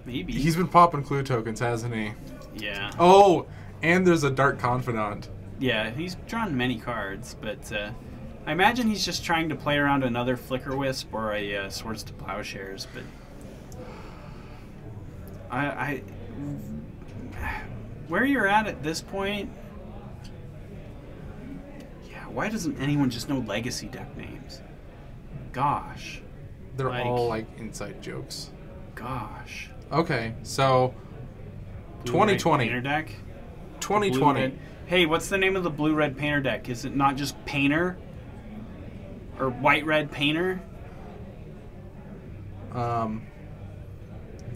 maybe. He's been popping clue tokens, hasn't he? Yeah. Oh, and there's a Dark Confidant. Yeah, he's drawn many cards, but I imagine he's just trying to play around another Flicker Wisp or a Swords to Plowshares, but I where you're at this point, yeah, why doesn't anyone just know Legacy deck names? Gosh. They're Like- all like inside jokes. Gosh. Okay, so Blue-red 2020. Painter deck? 2020. Blue-red- Hey, what's the name of the blue-red painter deck? Is it not just Painter? Or white-red Painter?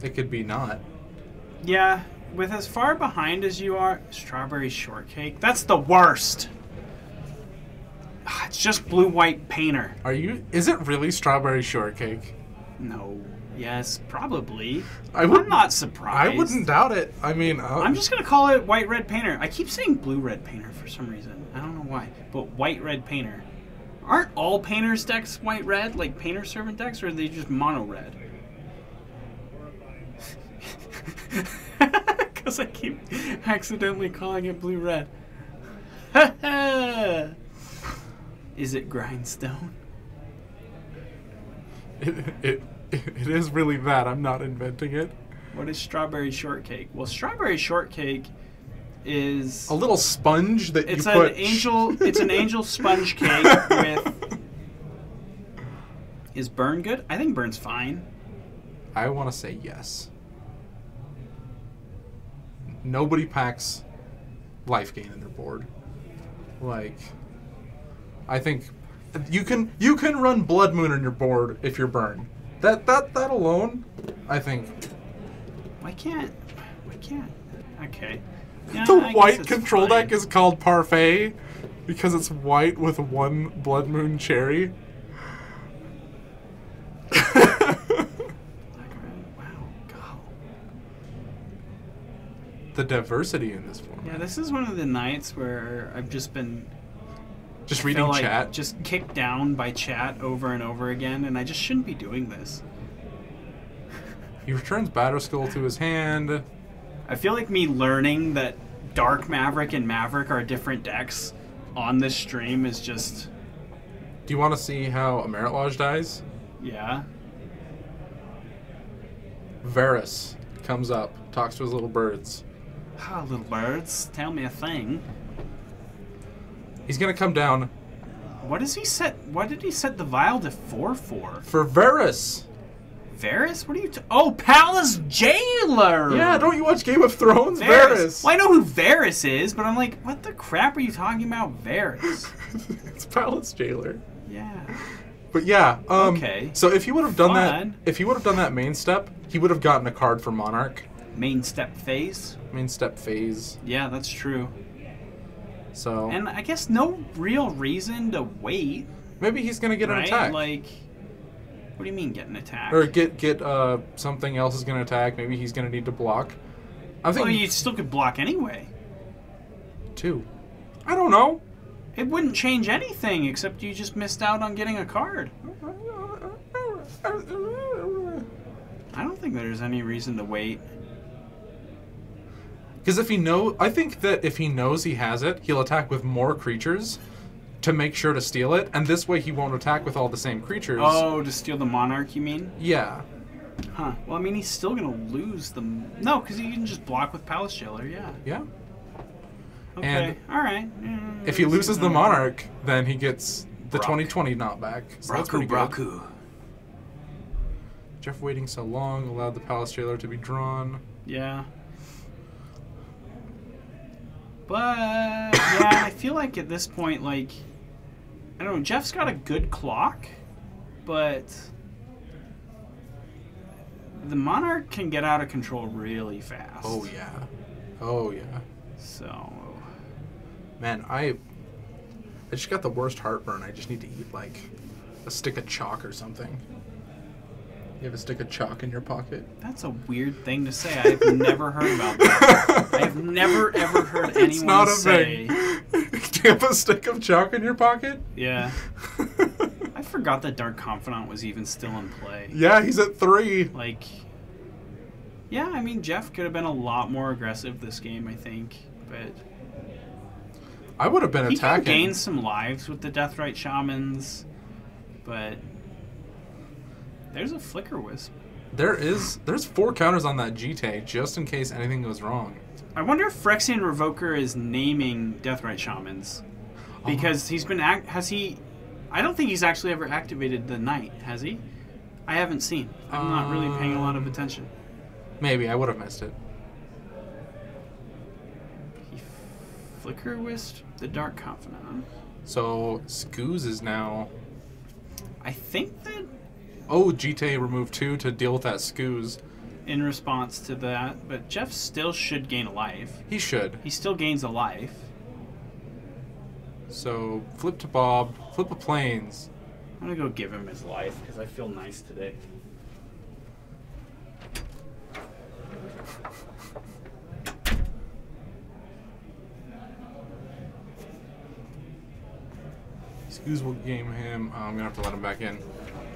It could be not. Yeah, with as far behind as you are, Strawberry Shortcake. That's the worst. It's just blue-white Painter. Are you? Is it really Strawberry Shortcake? No. Yes, probably. I wouldn't- I'm not surprised. I wouldn't doubt it. I mean, I'm just gonna call it white-red Painter. I keep saying blue-red Painter for some reason. I don't know why, but white-red Painter. Aren't all Painter's decks white-red, like Painter Servant decks, or are they just mono-red? Because I keep accidentally calling it blue-red. Is it Grindstone? it is really that. I'm not inventing it. What is Strawberry Shortcake? Well, Strawberry Shortcake is... A little sponge that It's you an put. angel. It's an angel sponge cake with. Is Burn good? I think Burn's fine. I want to say yes. Nobody packs life gain in their board. Like, I think you can run Blood Moon in your board if you're Burn. That alone, I think. Why can't? Okay. Yeah, The I guess white it's control fine. deck is called Parfait because it's white with one Blood Moon cherry. Wow. God. The diversity in this format. Yeah, this is one of the nights where I've just been. Just I reading feel like chat. just kicked down by chat over and over again, and I just shouldn't be doing this. He returns Batterskull to his hand. I feel like me learning that Dark Maverick and Maverick are different decks on this stream is just, Do you want to see how a Merit Lodge dies? yeah. Varus comes up, talks to his little birds. Ah, little birds, tell me a thing. He's gonna come down What does he set? What did he set the vial to 4 for? for Varus. Varus? What are you? Oh, Palace Jailer. Yeah, don't you watch Game of Thrones? Varys. Varus. Well, I know who Varus is, but I'm like, what the crap are you talking about, Varus? It's Palace Jailer. Yeah. But yeah, Okay. So if he would have done Fun. that main step, he would have gotten a card for Monarch. Main step phase. Main step phase. Yeah, that's true. So And I guess no real reason to wait, maybe he's gonna get right? an attack. Like, what do you mean get an attack? Or get something else is gonna attack. Maybe he's gonna need to block. I'm well, thinking you still could block anyway. 2. I don't know. It wouldn't change anything except you just missed out on getting a card. I don't think there's any reason to wait. Because I think that if he knows he has it, he'll attack with more creatures, to make sure to steal it, and this way he won't attack with all the same creatures. Oh, to steal the Monarch, you mean? Yeah. Huh. Well, I mean, he's still gonna lose the... No, because he can just block with Palace Jailer, yeah. Yeah. Okay, And alright. if he loses the Monarch, then he gets the Brock. 2020 knockback. So that's pretty good. Braku. Jeff waiting so long allowed the Palace Jailer to be drawn. Yeah. But, yeah, I feel like at this point, like... I don't know, Jeff's got a good clock, but... The Monarch can get out of control really fast. Oh, yeah. Oh, yeah. So... Man, I just got the worst heartburn. I just need to eat, like, a stick of chalk or something. You have a stick of chalk in your pocket? That's a weird thing to say. I've never heard about that. I have never, ever heard anyone It's not a say... thing. Do you have a stick of chalk in your pocket? Yeah. I forgot that Dark Confidant was even still in play. Yeah, he's at 3. Like... Yeah, I mean, Jeff could have been a lot more aggressive this game, I think. But... I would have been He attacking. can gain some lives with the Deathrite Shamans, but... There's a Flicker Wisp. There's 4 counters on that GT just in case anything goes wrong. I wonder if Phyrexian Revoker is naming Deathrite Shamans. Because he's been... has he... I don't think he's actually ever activated the Knight, has he? I haven't seen. I'm not really paying a lot of attention. Maybe, I would have missed it. He Flicker Wisp the Dark Confidant. So, Scooz is now... I think that Oh, GT removed 2 to deal with that Scooz. in response to that, but Jeff still should gain a life. He should. He still gains a life. So, flip to Bob, flip a Plains. I'm gonna go give him his life because I feel nice today. Scooz will game him. Oh, I'm gonna have to let him back in.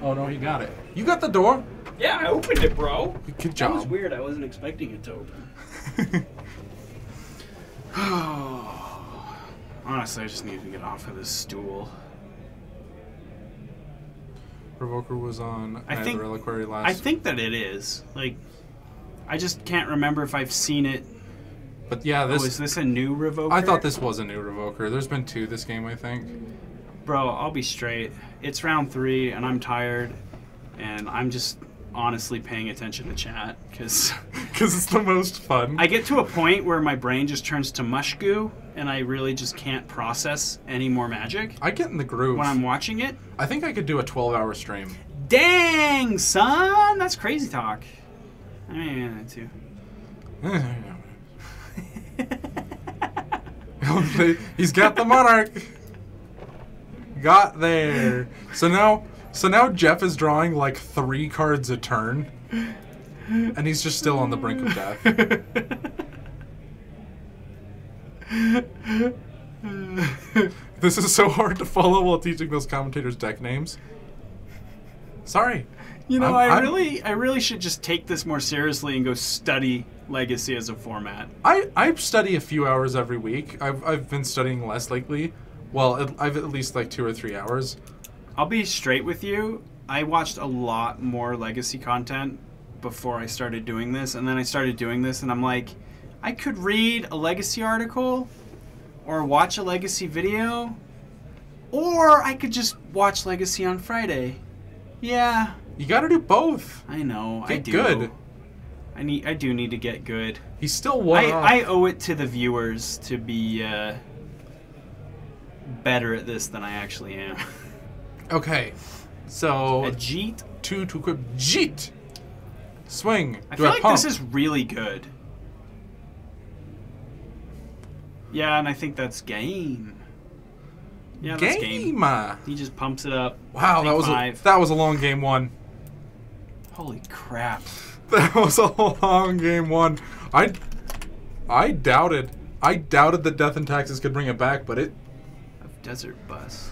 Oh no, he got it. You got the door? Yeah, I opened it, bro. Good That was job. weird. I wasn't expecting it to open. Honestly, I just need to get off of this stool. Revoker was on I Night of think- the Reliquary last. I think that it is. Like, I just can't remember if I've seen it. But yeah, this. Oh, is this a new Revoker? I thought this was a new Revoker. There's been 2 this game, I think. Bro, I'll be straight. It's round 3, and I'm tired, and I'm just honestly paying attention to chat, because Because it's the most fun. I get to a point where my brain just turns to mush goo, and I really just can't process any more Magic I get in the groove. when I'm watching it. I think I could do a 12-hour stream. Dang, son! That's crazy talk. I mean, that too. He's got the Monarch. Got there. So now Jeff is drawing like 3 cards a turn, and he's just still on the brink of death. This is so hard to follow while teaching those commentators deck names. Sorry. You know, I'm- I really should just take this more seriously and go study Legacy as a format. I study a few hours every week. I've been studying less lately. Well, I've at least like 2 or 3 hours. I'll be straight with you. I watched a lot more Legacy content before I started doing this, and then I started doing this, and I'm like, I could read a Legacy article, or watch a Legacy video, or I could just watch Legacy on Friday. Yeah, You got to do both. I know. I Get do. good. I do need to get good. He's still one off. I owe it to the viewers to be better at this than I actually am. Okay, so A Jeet. 2 to equip Jeet. Swing. I Do feel I like pump? this is really good. Yeah, and I think that's game. Yeah, that's game. game. He just pumps it up. Wow, Take that 5. was a long game 1. Holy crap. That was a long game 1. I doubted that Death and Taxes could bring it back, but it. Of Desert Bus.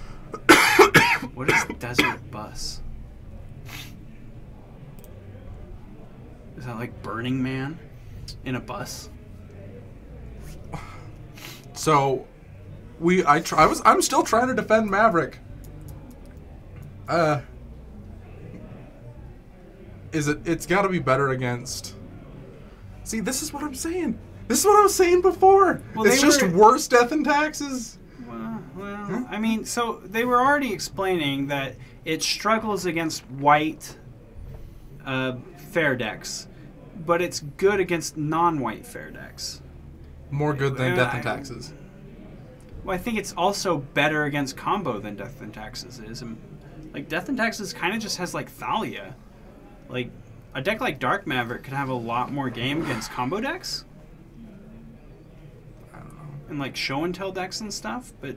What is Desert Bus? Is that like Burning Man in a bus? So, I'm still trying to defend Maverick. It's got to be better against. See, this is what I'm saying. This is what I was saying before. Well, it's just worse Death and Taxes. Well, I mean, so they were already explaining that it struggles against white fair decks, but it's good against non-white fair decks. More good than Death and Taxes. Well, I think it's also better against combo than Death and Taxes is. And, like, Death and Taxes kind of just has, like, Thalia. Like, a deck like Dark Maverick could have a lot more game against combo decks. I don't know. And, like, show and tell decks and stuff, but...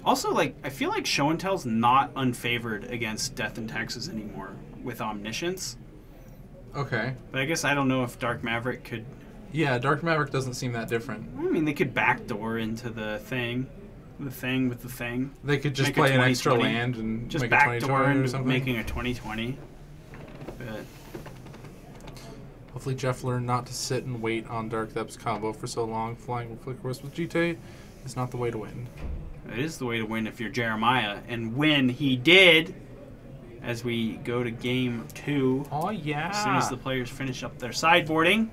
Also, like, I feel like show and tell's not unfavored against Death and Taxes anymore with Omniscience. Okay. But I guess I don't know if Dark Maverick could... Yeah, Dark Maverick doesn't seem that different. I mean, they could backdoor into the thing with the thing. They could just Make play a an extra 20/20. land and Just make a backdoor 20/20 or into something. making a 20/20. But Hopefully Jeff learned not to sit and wait on Dark Depths combo for so long. Flying Flicker Wisp with GT is not the way to win. it is the way to win if you're Jeremiah. And when he did, as we go to game 2, Oh, yeah. as soon as the players finish up their sideboarding.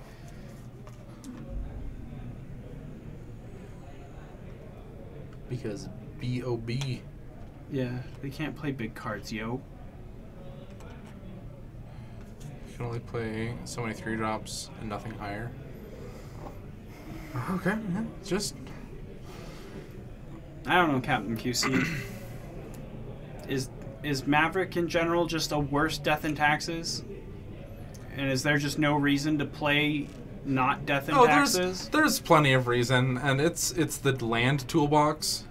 Because B.O.B. Yeah, they can't play big cards, yo. You can only play so many 3-drops and nothing higher. Okay, yeah. Just... I don't know, Captain QC. Is Maverick in general just a worse Death and Taxes? And is there just no reason to play not Death and Taxes? There's plenty of reason, and it's the land toolbox.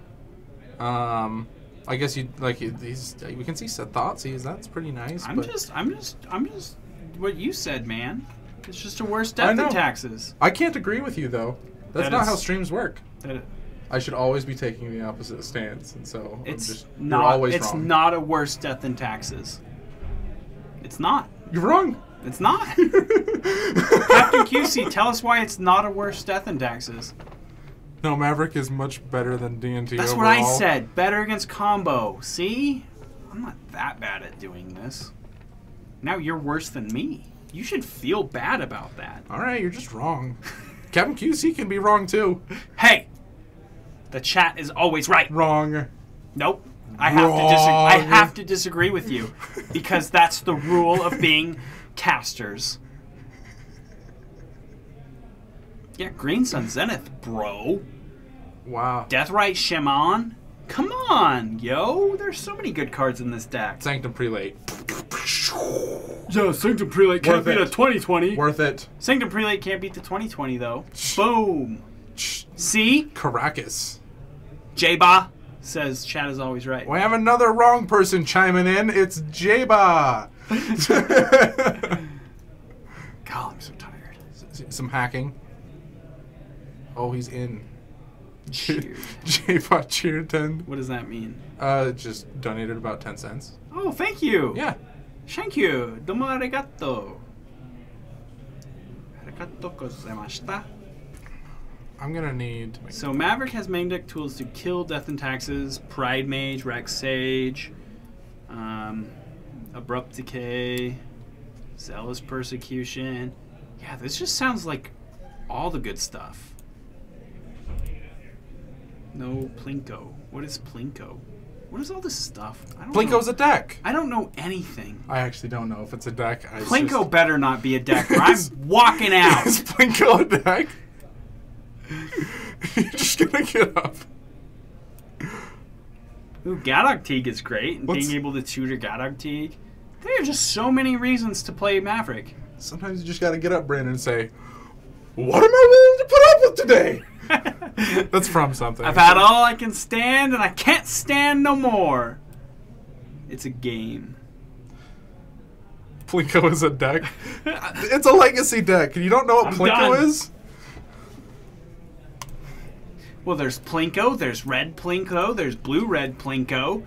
I guess you like these. We can see Thoughtseize. That's pretty nice. I'm just what you said, man. It's just a worse Death and Taxes. I can't agree with you though. That's not how streams work. I should always be taking the opposite stance, and so It's you're not. always It's wrong. not a worse Death and Taxes. It's not. You're wrong. It's not. Captain QC, tell us why it's not a worse Death and Taxes. No, Maverick is much better than D&T That's overall. what I said. Better against combo. See? I'm not that bad at doing this. Now you're worse than me. You should feel bad about that. All right, you're just wrong. Captain QC can be wrong too. Hey! The chat is always right. Wrong. Nope. I have to disagree with you because that's the rule of being casters. Yeah, Green Sun Zenith, bro. Wow. Deathrite Shaman. Come on, yo. There's so many good cards in this deck. Sanctum Prelate. Yeah, Sanctum Prelate can't Worth beat it. a 2020. Worth it. Sanctum Prelate can't beat the 2020, though. Boom. See? Caracas. J-Ba says chat is always right. We have another wrong person chiming in. It's J-Ba. God, I'm so tired. Some hacking. Oh, he's in. Cheered. J-Ba cheered 10. What does that mean? Just donated about 10 cents. Oh, thank you. Yeah. Thank you. Domo arigato. Arigato gozaimashita. I'm gonna need... So Maverick has main deck tools to kill Death and Taxes, Pride Mage, Rex Sage, Abrupt Decay, Zealous Persecution. Yeah, this just sounds like all the good stuff. No Plinko. What is Plinko? What is all this stuff? I don't Plinko's know. a deck. I don't know anything. I actually don't know if it's a deck. Plinko better not be a deck, or I'm walking out. Is Plinko a deck? You're just gonna get up. Ooh, Gadog Teague is great, and What's- being able to tutor Gadog Teague. There are just so many reasons to play Maverick. Sometimes you just gotta get up, Brandon, and say, "What am I willing to put up with today?" That's from something. I've had all I can stand, and I can't stand no more. It's a game. Plinko is a deck. It's a legacy deck. You don't know what I'm Plinko done. is? Well, there's Plinko, there's Red Plinko, there's Blue-Red Plinko,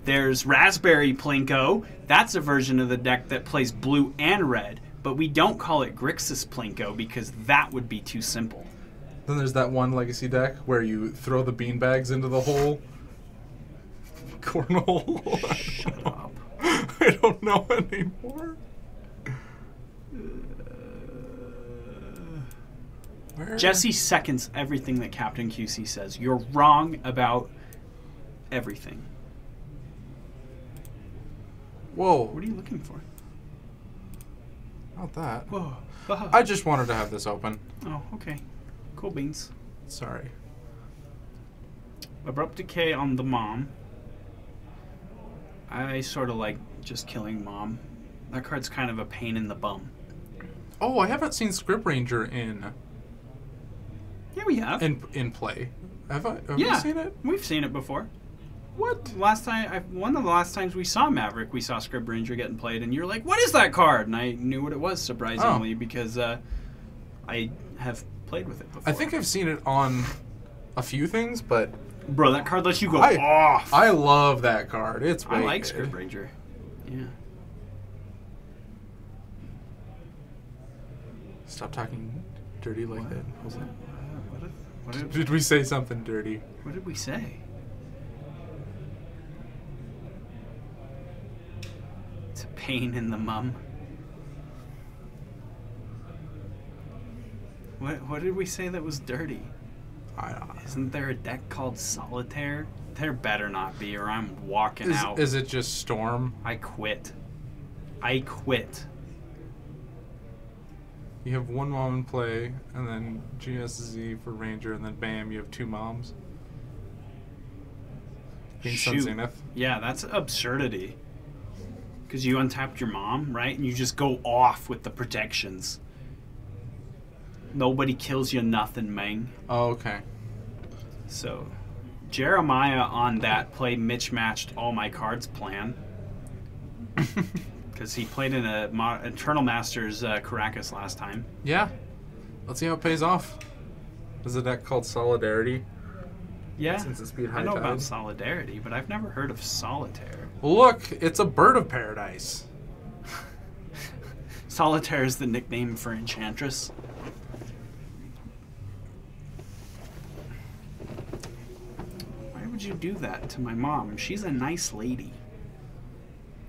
there's Raspberry Plinko. That's a version of the deck that plays blue and red, but we don't call it Grixis Plinko because that would be too simple. Then there's that one legacy deck where you throw the beanbags into the hole. Cornhole. Shut up. I don't know anymore. Where? Jesse seconds everything that Captain QC says. You're wrong about everything. Whoa. What are you looking for? Not that. Whoa. I just wanted to have this open. Oh, okay. Cool beans. Sorry. Abrupt Decay on the Mom. I sort of like just killing Mom. That card's kind of a pain in the bum. Oh, I haven't seen Script Ranger in Yeah, we have. in play. Have I? Have yeah, you seen it? We've seen it before. What? One of the last times we saw Maverick, we saw Script Ranger getting played, and you're like, "What is that card?" And I knew what it was, surprisingly, because I have played with it before. I think I've seen it on a few things, but bro, that card lets you go I- off. I love that card. It's I way like good. Script Ranger. Yeah. Stop talking dirty like that. What Did we say something dirty? did we say? It's a pain in the mum. What did we say that was dirty? Isn't there a deck called Solitaire? There better not be, or I'm walking out. Is it just Storm? I quit. I quit. You have one mom in play, and then GSZ for Ranger, and then bam, you have two moms. Being Sun Shoot. Zenith. Yeah, that's absurdity. Because you untapped your mom, right? And you just go off with the protections. Nobody kills you, nothing, man. Oh, okay. So, Jeremiah on that play Mitch matched all my cards plan. Because he played in a Eternal Masters Caracas last time. Yeah. Let's see how it pays off. There's a deck called Solidarity. Yeah, Since it's Speed I High know Tide. about Solidarity, but I've never heard of Solitaire. Look, it's a bird of paradise. Solitaire is the nickname for Enchantress. Why would you do that to my mom? She's a nice lady.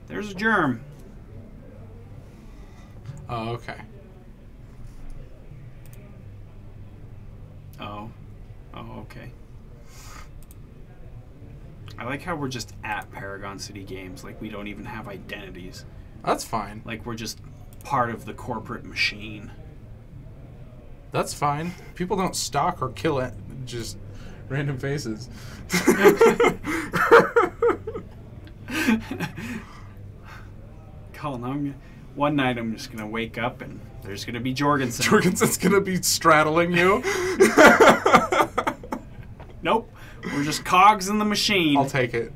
There's a germ. Oh, okay. Oh. Oh, okay. I like how we're just at Paragon City Games. Like, we don't even have identities. That's fine. Like, we're just part of the corporate machine. That's fine. People don't stalk or kill it. Just random faces. Colin, one night I'm just gonna wake up and there's gonna be Jorgensen. Jorgensen's gonna be straddling you. Nope, we're just cogs in the machine. I'll take it.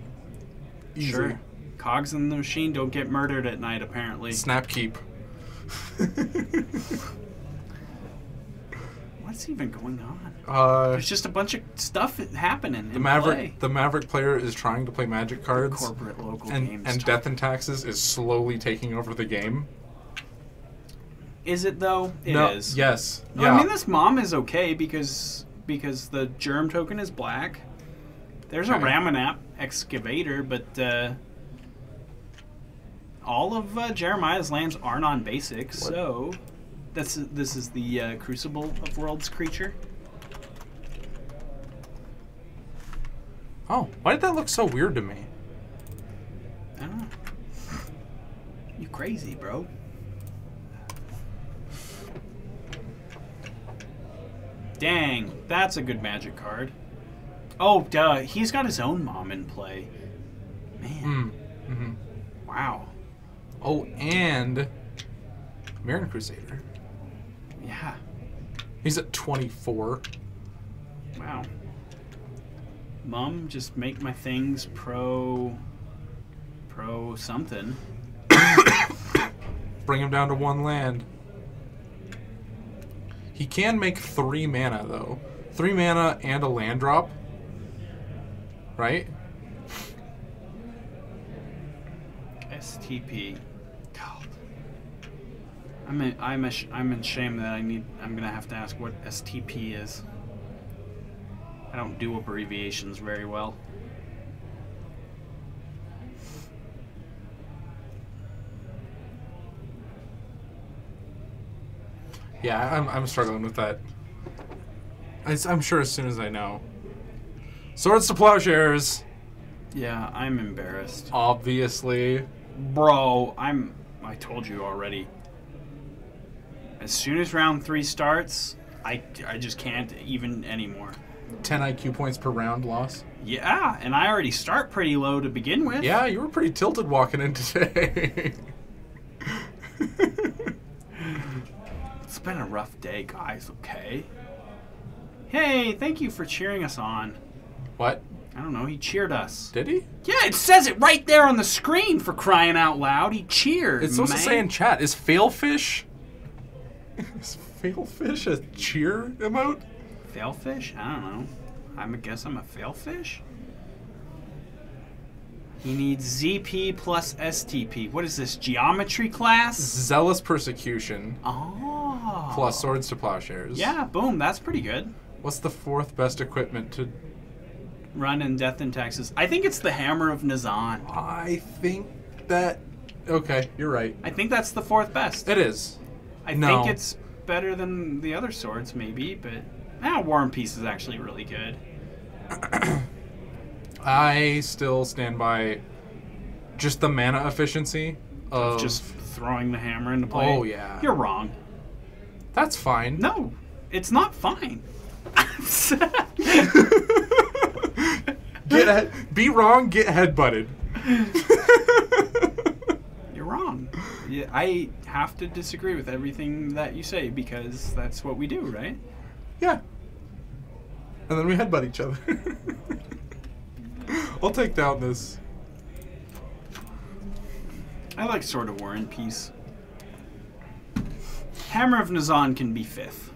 Easy. Sure. Cogs in the machine don't get murdered at night, apparently. Snap keep. What's even going on? There's just a bunch of stuff happening. The Maverick player is trying to play Magic cards, Corporate local and games. Death and Taxes is slowly taking over the game. Is it though? It No, is. Yes. No, Yeah. I mean, this mom is okay because the germ token is black. There's a Okay. Ramanap excavator, but all of Jeremiah's lands are non-basic, so this is the Crucible of Worlds creature. Oh, why did that look so weird to me? I don't know. You crazy, bro. Dang, that's a good Magic card. Oh, duh, he's got his own mom in play. Man, Mm-hmm. wow. Oh, and Marin Crusader. Yeah, He's at 24. wow. Mom, just make my things pro something. Bring him down to one land. He can make 3 mana, though. 3 mana and a land drop. Right? STP. God. I'm in shame that I'm gonna have to ask what STP is. don't do abbreviations very well. Yeah, I'm struggling with that. I'm sure as soon as I know. Swords to Plowshares. Yeah, I'm embarrassed. Obviously. Bro, I told you already. As soon as round 3 starts, I just can't even anymore. 10 IQ points per round loss. Yeah, and I already start pretty low to begin with. Yeah, you were pretty tilted walking in today. It's been a rough day, guys, okay? Hey, thank you for cheering us on. What? I don't know, he cheered us. Did he? Yeah, it says it right there on the screen, for crying out loud. He cheered, It's supposed man. to say in chat, is Failfish... Is Failfish a cheer emote? Failfish? I don't know. I guess I'm a failfish? He needs ZP plus STP. What is this, geometry class? Zealous Persecution Oh. plus Swords to Plowshares. Yeah, boom, that's pretty good. What's the 4th best equipment to... Run in Death and Taxes. I think it's the Hammer of Nazan. I think that... Okay, you're right. I think that's the 4th best. It is. I No. think it's better than the other swords, maybe, but... War and Peace is actually really good. I still stand by just the mana efficiency of... Just throwing the hammer into play. Oh, yeah. You're wrong. That's fine. No, it's not fine. Be wrong, get headbutted. You're wrong. Yeah, I have to disagree with everything that you say because that's what we do, right? Yeah. And then we headbutt each other. I'll take down this. I like Sword of War and Peace. Hammer of Nazan can be 5th.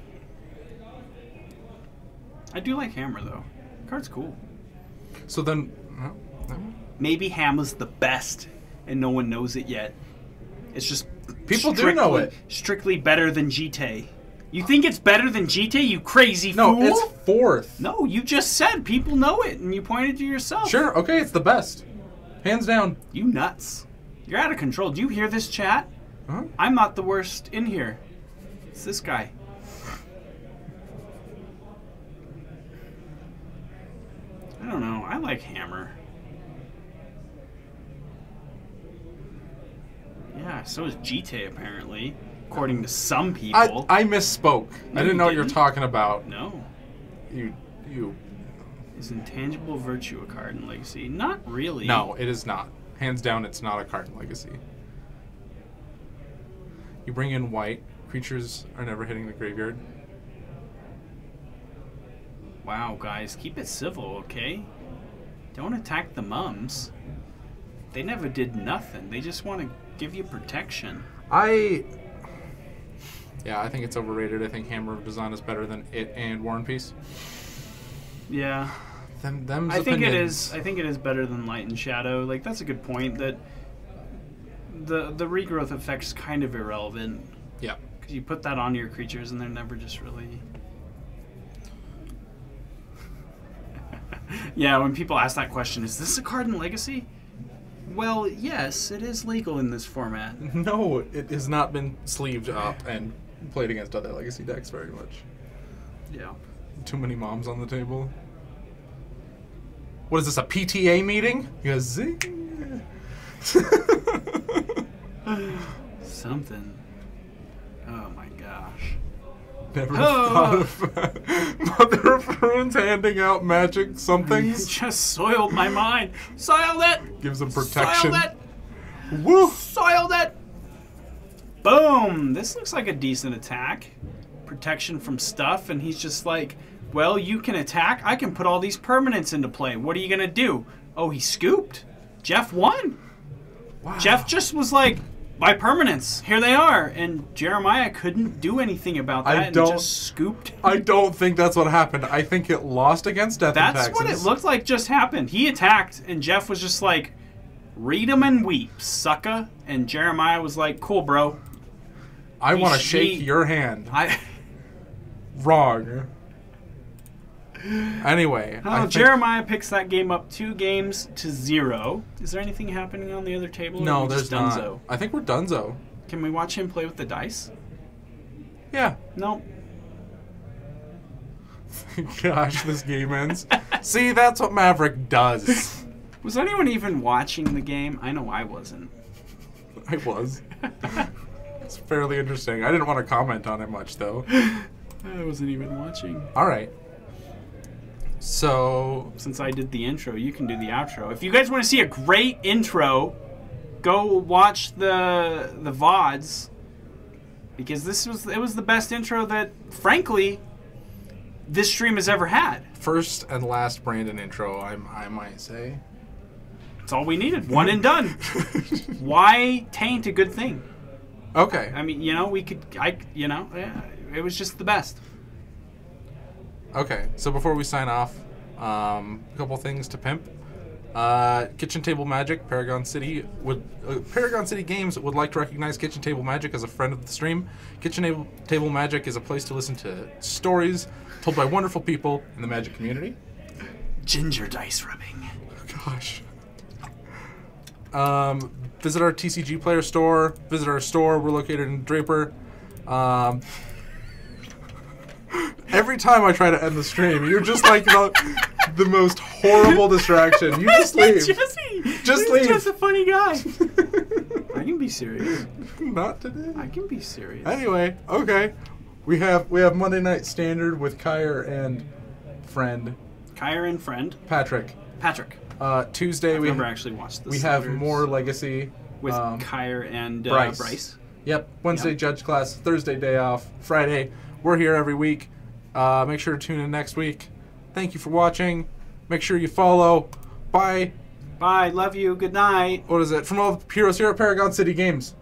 I do like Hammer, though. Card's cool. So then... Maybe Hammer's the best, and no one knows it yet. It's just... People do know it. Strictly better than GT. You think it's better than GT, you crazy No, fool? it's 4th. No, you just said people know it, and you pointed to yourself. Sure, okay, it's the best. Hands down. You nuts. You're out of control. Do you hear this chat? Huh? I'm not the worst in here. It's this guy. I don't know. I like Hammer. Yeah, so is GT apparently, according to some people. I misspoke. No, I didn't you know what you're didn't. talking about. No. You. Is Intangible Virtue a card in Legacy? Not really. No, it is not. Hands down, it's not a card in Legacy. You bring in white. Creatures are never hitting the graveyard. Wow, guys, keep it civil, okay? Don't attack the mums. They never did nothing. They just want to give you protection. Yeah, I think it's overrated. I think Hammer of Nazan is better than it and War and Peace. Yeah. Them's I think it opinions. is. I think it is better than Light and Shadow. Like, that's a good point. That the regrowth effect's kind of irrelevant. Yeah. Because you put that onto your creatures and they're never just really... Yeah, when people ask that question, is this a card in Legacy? Well, yes, it is legal in this format. No, it has not been sleeved up and played against other Legacy decks very much. Yeah. Too many moms on the table. What is this, a PTA meeting? You guys zing. Something. Oh my gosh. Never Oh. thought of Mother of Runes handing out magic You somethings. just soiled my mind. Soiled it! Gives them protection. Soiled it! Woo! Soiled it! Boom! This looks like a decent attack. Protection from stuff, and he's just like, well, you can attack. I can put all these permanents into play. What are you gonna do? Oh, he scooped. Jeff won. Wow. Jeff just was like, my permanents, here they are. And Jeremiah couldn't do anything about that and just scooped. I don't think that's what happened. I think it lost against Death and That's Taxes. what it looked like just happened. He attacked, and Jeff was just like, read 'em and weep, sucka. And Jeremiah was like, cool, bro. I want to he- shake your hand. I Wrong. Anyway, I think, Jeremiah picks that game up 2-0. Is there anything happening on the other table? or are no, we there's just not. Dunzo? I think we're Dunzo. Can we watch him play with the dice? Yeah. No. Gosh, this game ends. See, that's what Maverick does. Was anyone even watching the game? I know I wasn't. I was. It's fairly interesting. I didn't want to comment on it much, though. I wasn't even watching. All right. So, Since I did the intro, you can do the outro. If you guys want to see a great intro, go watch the VODs, because it was the best intro that, frankly, this stream has ever had. first and last Brandon intro, I might say. That's all we needed. One and done. Why taint a good thing? Okay. I mean, it was just the best. Okay, so before we sign off, a couple things to pimp. Kitchen Table Magic, Paragon City Games would like to recognize Kitchen Table Magic as a friend of the stream. Kitchen Table Magic is a place to listen to stories told by wonderful people in the Magic community. Ginger dice rubbing. Gosh. Visit our TCG Player store. Visit our store. We're located in Draper. Every time I try to end the stream, you're just like the most horrible distraction. You just leave. Jesse! Just He's leave. just a funny guy. I can be serious. Not today. I can be serious. Anyway, okay. We have Monday Night Standard with Kyre and friend Kyre and friend. Patrick. Tuesday I've never actually watched this. we have more Legacy with Kyre and Bryce. Yep. Wednesday Yep. judge class. Thursday day off. Friday we're here every week. Make sure to tune in next week. Thank you for watching. Make sure you follow. Bye. Bye. Love you. Good night. What is it? From all the heroes here at Paragon City Games.